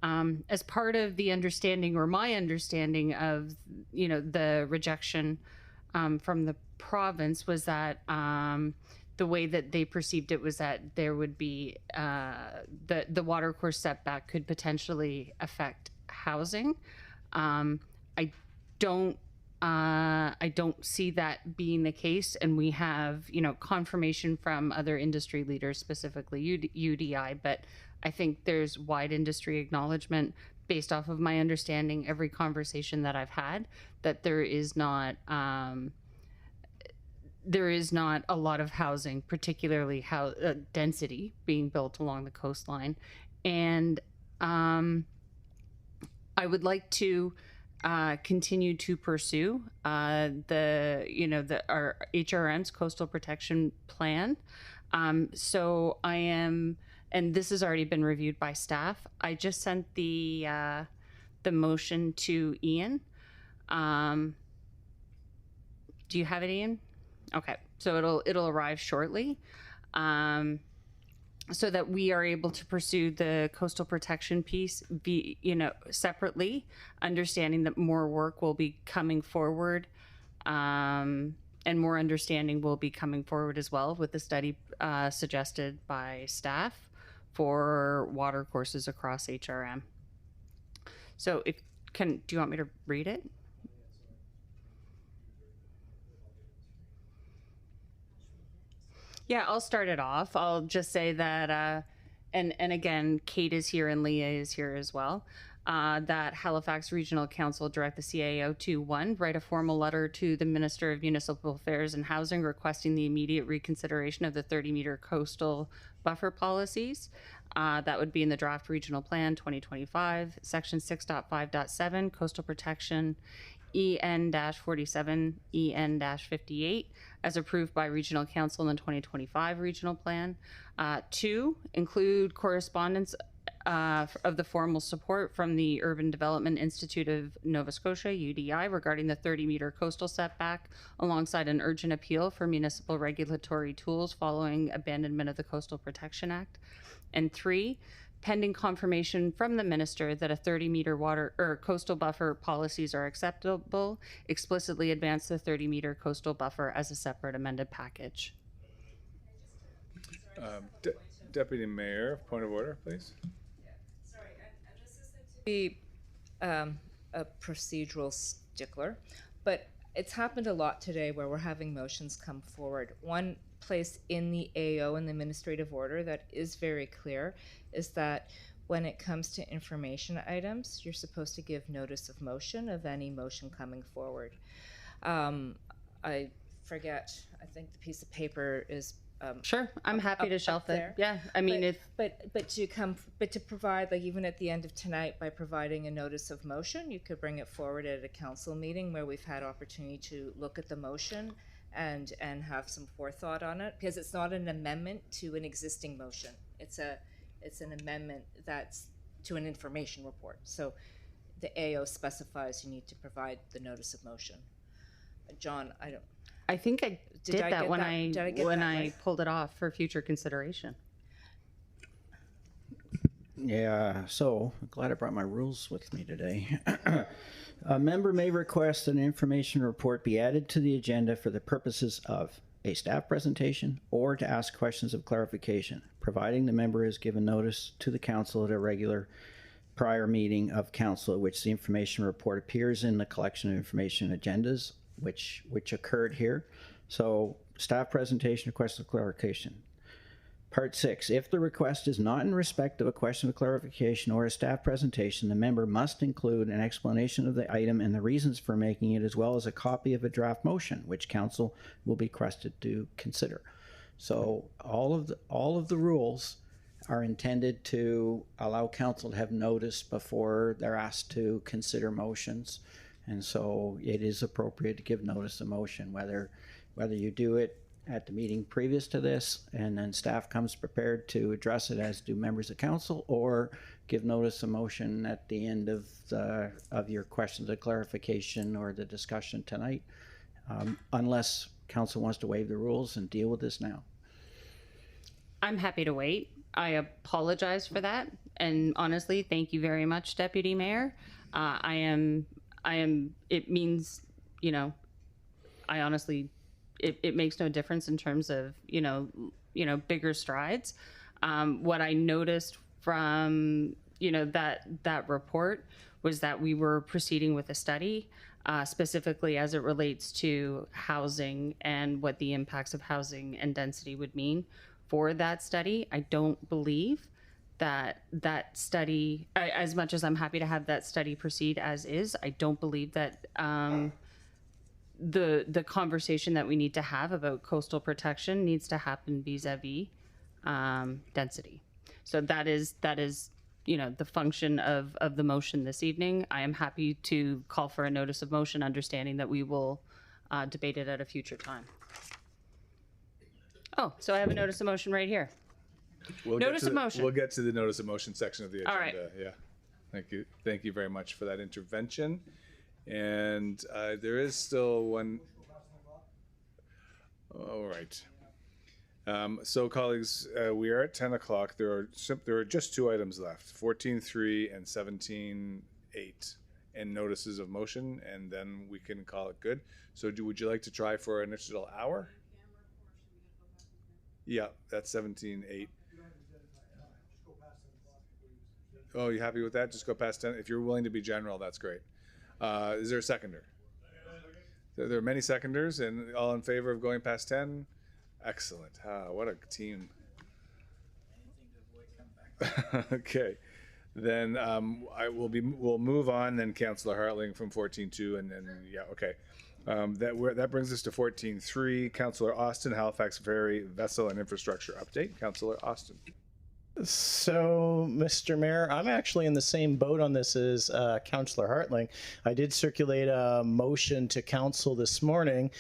As part of the understanding, or my understanding of, the rejection from the province was that the way that they perceived it was that there would be the watercourse setback could potentially affect housing. I don't see that being the case, and we have confirmation from other industry leaders, specifically UDI, but I think there's wide industry acknowledgement based off of my understanding, every conversation that I've had, that there is not a lot of housing, particularly density being built along the coastline. And I would like to continue to pursue our HRM's coastal protection plan. So I am, and this has already been reviewed by staff. I just sent the motion to Ian. Do you have it, Ian? Okay, so it'll arrive shortly, so that we are able to pursue the coastal protection piece, separately, understanding that more work will be coming forward, and more understanding will be coming forward as well with the study suggested by staff for water courses across HRM. So do you want me to read it? Yeah, I'll start it off. I'll just say that, and again, Kate is here and Leah is here as well. that Halifax Regional Council direct the CAO to, one, write a formal letter to the Minister of Municipal Affairs and Housing requesting the immediate reconsideration of the 30-meter coastal buffer policies. That would be in the draft regional plan 2025, section 6.5.7, coastal protection, EN-47, EN-58, as approved by Regional Council in the 2025 regional plan. Two, include correspondence of the formal support from the Urban Development Institute of Nova Scotia, UDI, regarding the 30-meter coastal setback, alongside an urgent appeal for municipal regulatory tools following abandonment of the Coastal Protection Act. And three, pending confirmation from the minister that a 30-meter water or coastal buffer policies are acceptable, explicitly advance the 30-meter coastal buffer as a separate amended package. Deputy Mayor, point of order, please. Be a procedural stickler, but it's happened a lot today where we're having motions come forward. One place in the AO in the administrative order that is very clear is that when it comes to information items, you're supposed to give notice of motion of any motion coming forward. I forget, I think the piece of paper is sure, I'm happy to shelf it. Yeah, I mean, but to provide, like, even at the end of tonight, by providing a notice of motion, you could bring it forward at a council meeting where we've had opportunity to look at the motion and have some forethought on it, because it's not an amendment to an existing motion. It's an amendment that's to an information report. So the AO specifies you need to provide the notice of motion. John, I think I did that when I right? pulled it off for future consideration. Yeah, so I'm glad I brought my rules with me today. A member may request an information report be added to the agenda for the purposes of a staff presentation or to ask questions of clarification, providing the member is given notice to the council at a regular prior meeting of council at which the information report appears in the collection of information agendas, which occurred here. So staff presentation, request of clarification. Part 6, if the request is not in respect of a question of clarification or a staff presentation, the member must include an explanation of the item and the reasons for making it, as well as a copy of a draft motion, which council will be requested to consider. So all of the rules are intended to allow council to have notice before they're asked to consider motions. And so it is appropriate to give notice of motion, whether you do it at the meeting previous to this and then staff comes prepared to address it, as do members of council, or give notice of motion at the end of your questions of clarification or the discussion tonight, unless council wants to waive the rules and deal with this now. I'm happy to wait. I apologize for that. And honestly, thank you very much, Deputy Mayor. It means, I honestly, it makes no difference in terms of, bigger strides. What I noticed from, that report was that we were proceeding with a study, specifically as it relates to housing and what the impacts of housing and density would mean for that study. I don't believe that study, as much as I'm happy to have that study proceed as is, I don't believe that the conversation that we need to have about coastal protection needs to happen vis-a-vis density. So that is the function of the motion this evening. I am happy to call for a notice of motion, understanding that we will debate it at a future time. Oh, so I have a notice of motion right here. Notice of motion. We'll get to the notice of motion section of the agenda. All right. Yeah. Thank you very much for that intervention. And there is still one. All right. So colleagues, we are at 10 o'clock. There are just two items left, 14.3 and 17.8, and notices of motion, and then we can call it good. So would you like to try for an additional hour? Yeah, that's 17.8. Oh, you happy with that? Just go past 10. If you're willing to be general, that's great. Is there a seconder? There are many seconders, and all in favor of going past 10? Excellent. What a team. Okay. Then we'll move on. Then Councillor Hartling from 14.2, and then okay. That brings us to 14.3. Councillor Austin, Halifax Ferry Vessel and Infrastructure Update. Councillor Austin. So, Mr. Mayor, I'm actually in the same boat on this as Councillor Hartling. I did circulate a motion to council this morning.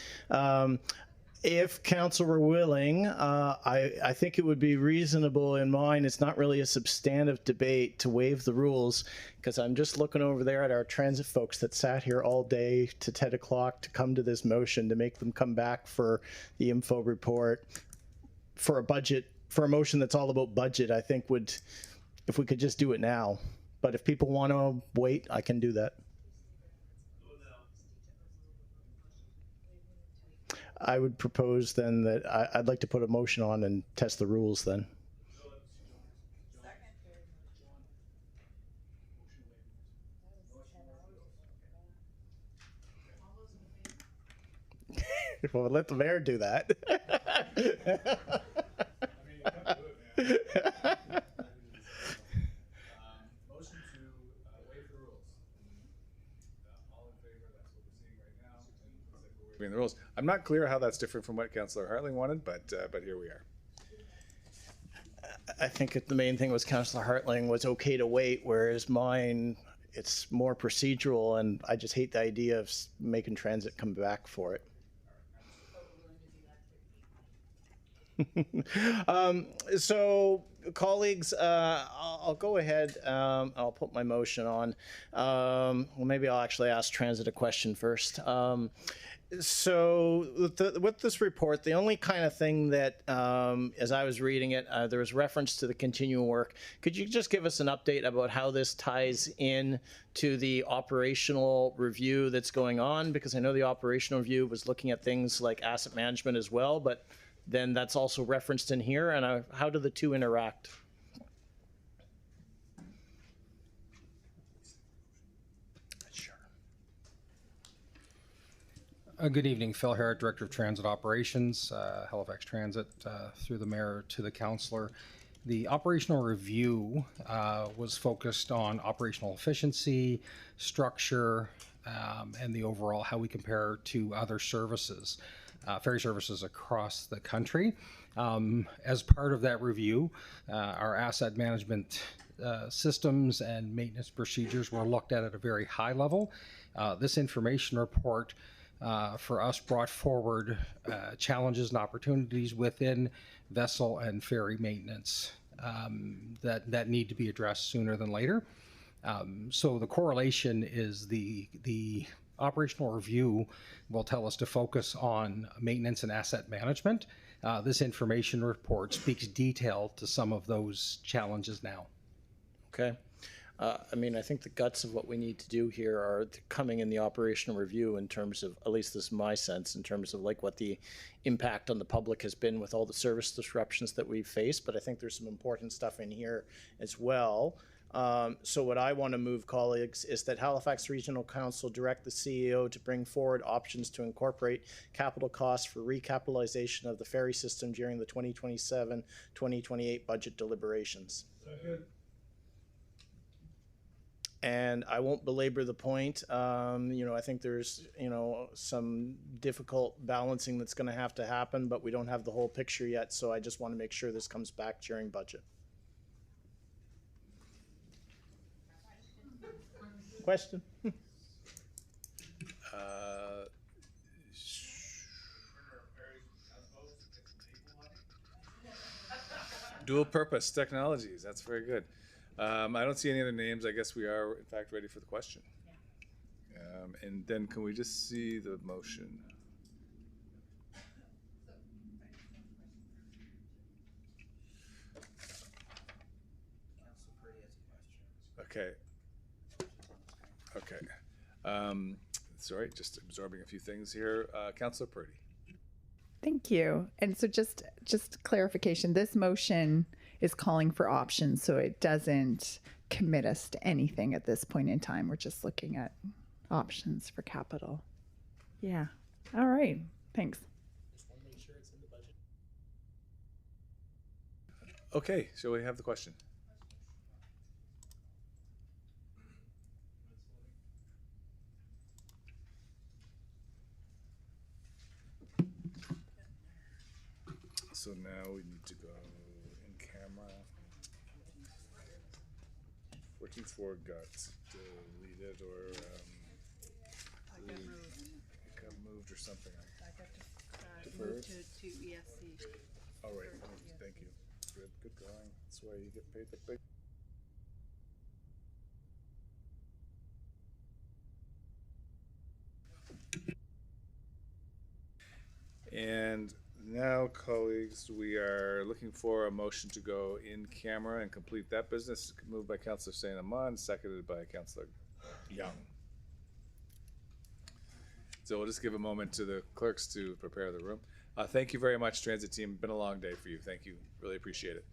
If council were willing, I think it would be reasonable in mind. It's not really a substantive debate to waive the rules, because I'm just looking over there at our transit folks that sat here all day to 10 o'clock to come to this motion, to make them come back for the info report, for a budget, for a motion that's all about budget. I think if we could just do it now. But if people want to wait, I can do that. I would propose then that I'd like to put a motion on and test the rules then. Well, let the mayor do that. Motion to waive the rules. All in favor? That's what we're seeing right now. Waiving the rules. I'm not clear how that's different from what Councillor Hartling wanted, but here we are. I think the main thing was Councillor Hartling was okay to wait, whereas mine, it's more procedural, and I just hate the idea of making transit come back for it. So, colleagues, I'll go ahead. I'll put my motion on. Well, maybe I'll actually ask Transit a question first. So with this report, the only kind of thing that, as I was reading it, there was reference to the continuing work. Could you just give us an update about how this ties in to the operational review that's going on? Because I know the operational review was looking at things like asset management as well, but then that's also referenced in here. And how do the two interact? Good evening, Phil Harrod, Director of Transit Operations, Halifax Transit, through the Mayor to the Councillor. The operational review was focused on operational efficiency, structure, and the overall how we compare to other services, ferry services across the country. As part of that review, our asset management systems and maintenance procedures were looked at a very high level. This information report for us brought forward challenges and opportunities within vessel and ferry maintenance that need to be addressed sooner than later. So the correlation is the operational review will tell us to focus on maintenance and asset management. This information report speaks detail to some of those challenges now. Okay. I mean, I think the guts of what we need to do here are coming in the operational review in terms of, at least this is my sense, in terms of like what the impact on the public has been with all the service disruptions that we've faced. But I think there's some important stuff in here as well. So what I want to move, colleagues, is that Halifax Regional Council direct the CEO to bring forward options to incorporate capital costs for recapitalization of the ferry system during the 2027-2028 budget deliberations. Second. And I won't belabor the point. I think there's, some difficult balancing that's going to have to happen, but we don't have the whole picture yet. So I just want to make sure this comes back during budget. Question? Dual purpose technologies. That's very good. I don't see any other names. I guess we are, in fact, ready for the question. And then can we just see the motion? Okay. Okay. Sorry, just absorbing a few things here. Councillor Purdy. Thank you. And so just clarification, this motion is calling for options, so it doesn't commit us to anything at this point in time. We're just looking at options for capital. Yeah. All right. Thanks. Okay, shall we have the question? So now we need to go in camera. 14.4 got deleted or it got moved or something. I got Deferred? moved to ESC. All right, Deferred, yes. thank you. Good going. That's why you get paid the big. And now, colleagues, we are looking for a motion to go in camera and complete that business. Moved by Councillor St. Amand, seconded by Councillor Young. So we'll just give a moment to the clerks to prepare the room. Thank you very much, transit team. Been a long day for you. Thank you. Really appreciate it.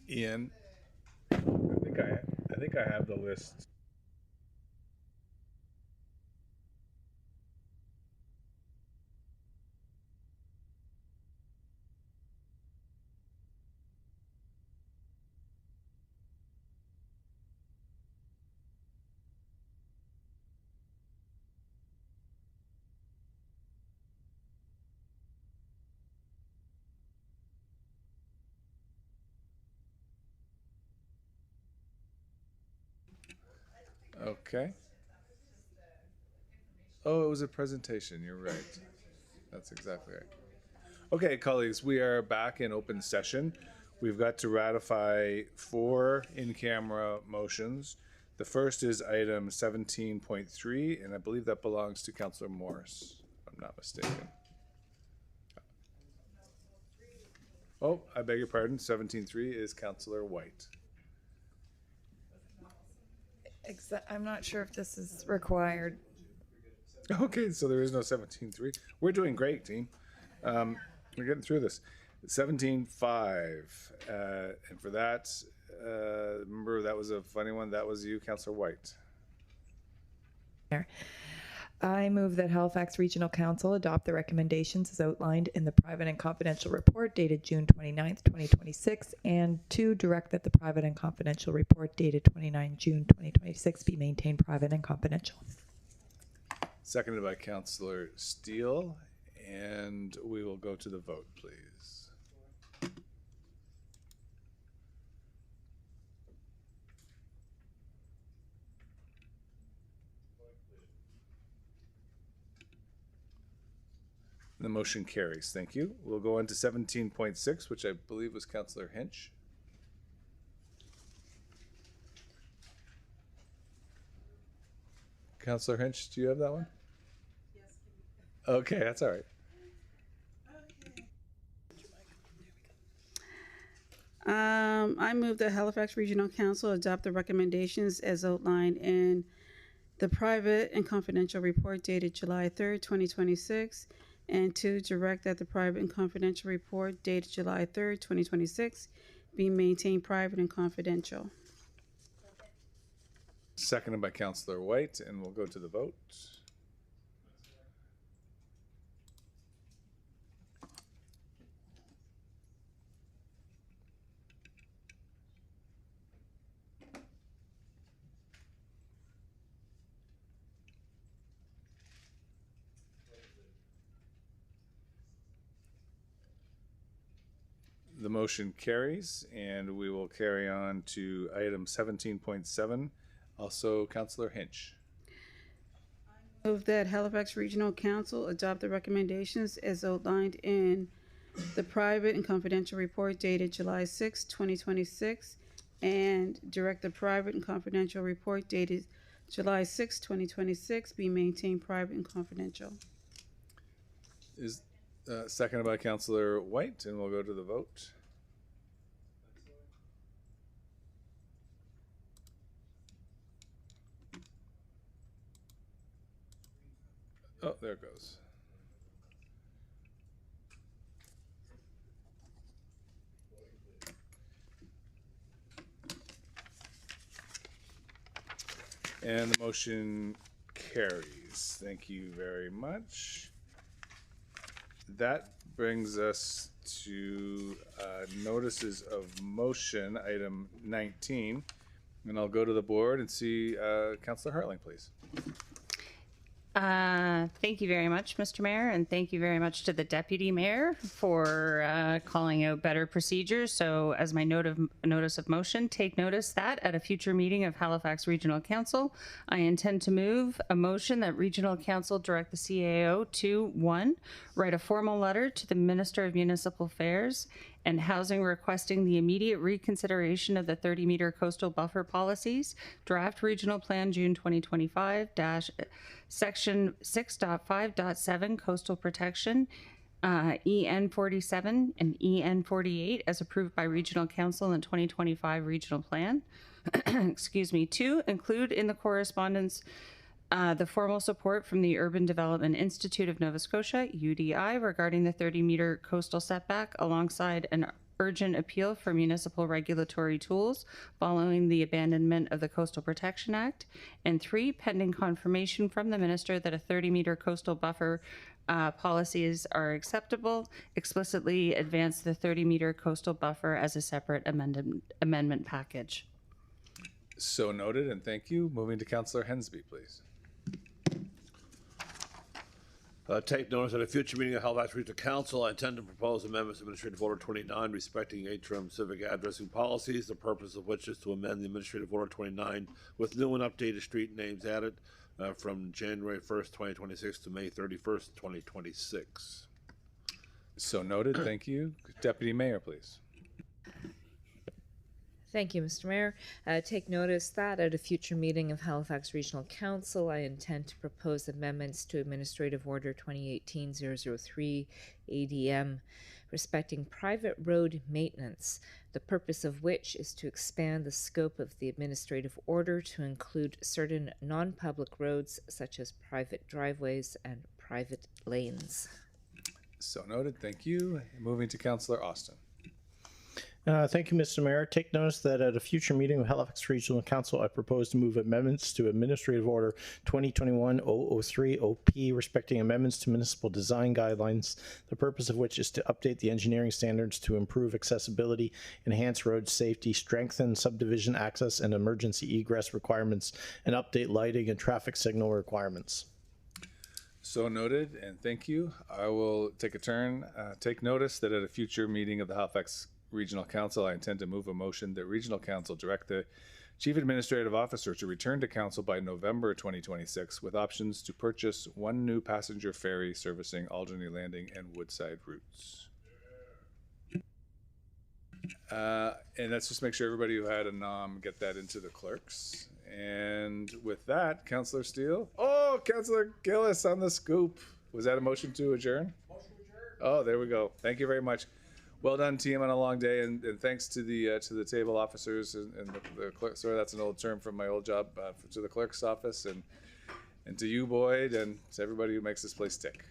Ian, I think I have the list. Okay. Oh, it was a presentation. You're right. That's exactly right. Okay, colleagues, we are back in open session. We've got to ratify 4 in-camera motions. The first is item 17.3, and I believe that belongs to Councillor Morris, if I'm not mistaken. Oh, I beg your pardon. 17.3 is Councillor White. I'm not sure if this is required. Okay, so there is no 17.3. We're doing great, team. We're getting through this. 17.5, and for that, remember that was a funny one. That was you, Councillor White. I move that Halifax Regional Council adopt the recommendations as outlined in the private and confidential report dated June 29th, 2026, and 2, direct that the private and confidential report dated 29 June 2026 be maintained private and confidential. Seconded by Councillor Steele, and we will go to the vote, please. The motion carries. Thank you. We'll go on to 17.6, which I believe was Councillor Hinch. Councillor Hinch, do you have that one? Yes. Okay, that's all right. I move that Halifax Regional Council adopt the recommendations as outlined in the private and confidential report dated July 3rd, 2026, and 2, direct that the private and confidential report dated July 3rd, 2026 be maintained private and confidential. Seconded by Councillor White, and we'll go to the vote. The motion carries, and we will carry on to item 17.7. Also, Councillor Hinch. Move that Halifax Regional Council adopt the recommendations as outlined in the private and confidential report dated July 6, 2026, and direct the private and confidential report dated July 6, 2026 be maintained private and confidential. Is seconded by Councillor White, and we'll go to the vote. Oh, there it goes. And the motion carries. Thank you very much. That brings us to notices of motion, item 19. And I'll go to the board and see Councillor Hartling, please. Thank you very much, Mr. Mayor, and thank you very much to the Deputy Mayor for calling out better procedures. So as my notice of motion, take notice that at a future meeting of Halifax Regional Council, I intend to move a motion that Regional Council direct the CAO to 1, write a formal letter to the Minister of Municipal Affairs and Housing requesting the immediate reconsideration of the 30-meter coastal buffer policies, draft regional plan June 2025 section 6.5.7 coastal protection, EN 47 and EN 48 as approved by Regional Council in 2025 regional plan. Excuse me. 2, include in the correspondence the formal support from the Urban Development Institute of Nova Scotia, UDI, regarding the 30-meter coastal setback alongside an urgent appeal for municipal regulatory tools following the abandonment of the Coastal Protection Act. And 3, pending confirmation from the minister that a 30-meter coastal buffer policies are acceptable, explicitly advance the 30-meter coastal buffer as a separate amendment package. So noted, and thank you. Moving to Councillor Hensby, please. Take notice at a future meeting of Halifax Regional Council, I intend to propose amendments to Administrative Order 29 respecting HRM civic addressing policies, the purpose of which is to amend the Administrative Order 29 with new and updated street names added from January 1st, 2026 to May 31st, 2026. So noted, thank you. Deputy Mayor, please. Thank you, Mr. Mayor. Take notice that at a future meeting of Halifax Regional Council, I intend to propose amendments to Administrative Order 2018-003 ADM respecting private road maintenance, the purpose of which is to expand the scope of the administrative order to include certain non-public roads such as private driveways and private lanes. So noted, thank you. Moving to Councillor Austin. Thank you, Mr. Mayor. Take notice that at a future meeting of Halifax Regional Council, I propose to move amendments to Administrative Order 2021-003 OP respecting amendments to municipal design guidelines, the purpose of which is to update the engineering standards to improve accessibility, enhance road safety, strengthen subdivision access and emergency egress requirements, and update lighting and traffic signal requirements. So noted, and thank you. I will take a turn. Take notice that at a future meeting of the Halifax Regional Council, I intend to move a motion that Regional Council direct the Chief Administrative Officer to return to Council by November 2026 with options to purchase 1 new passenger ferry servicing Alderney Landing and Woodside routes. And let's just make sure everybody who had a nom get that into the clerks. And with that, Councillor Steele. Oh, Councillor Gillis on the scoop. Was that a motion to adjourn? Motion to adjourn. Oh, there we go. Thank you very much. Well done, team, on a long day, and thanks to the table officers and the clerk. Sorry, that's an old term from my old job. To the clerk's office and to you, Boyd, and to everybody who makes this place tick.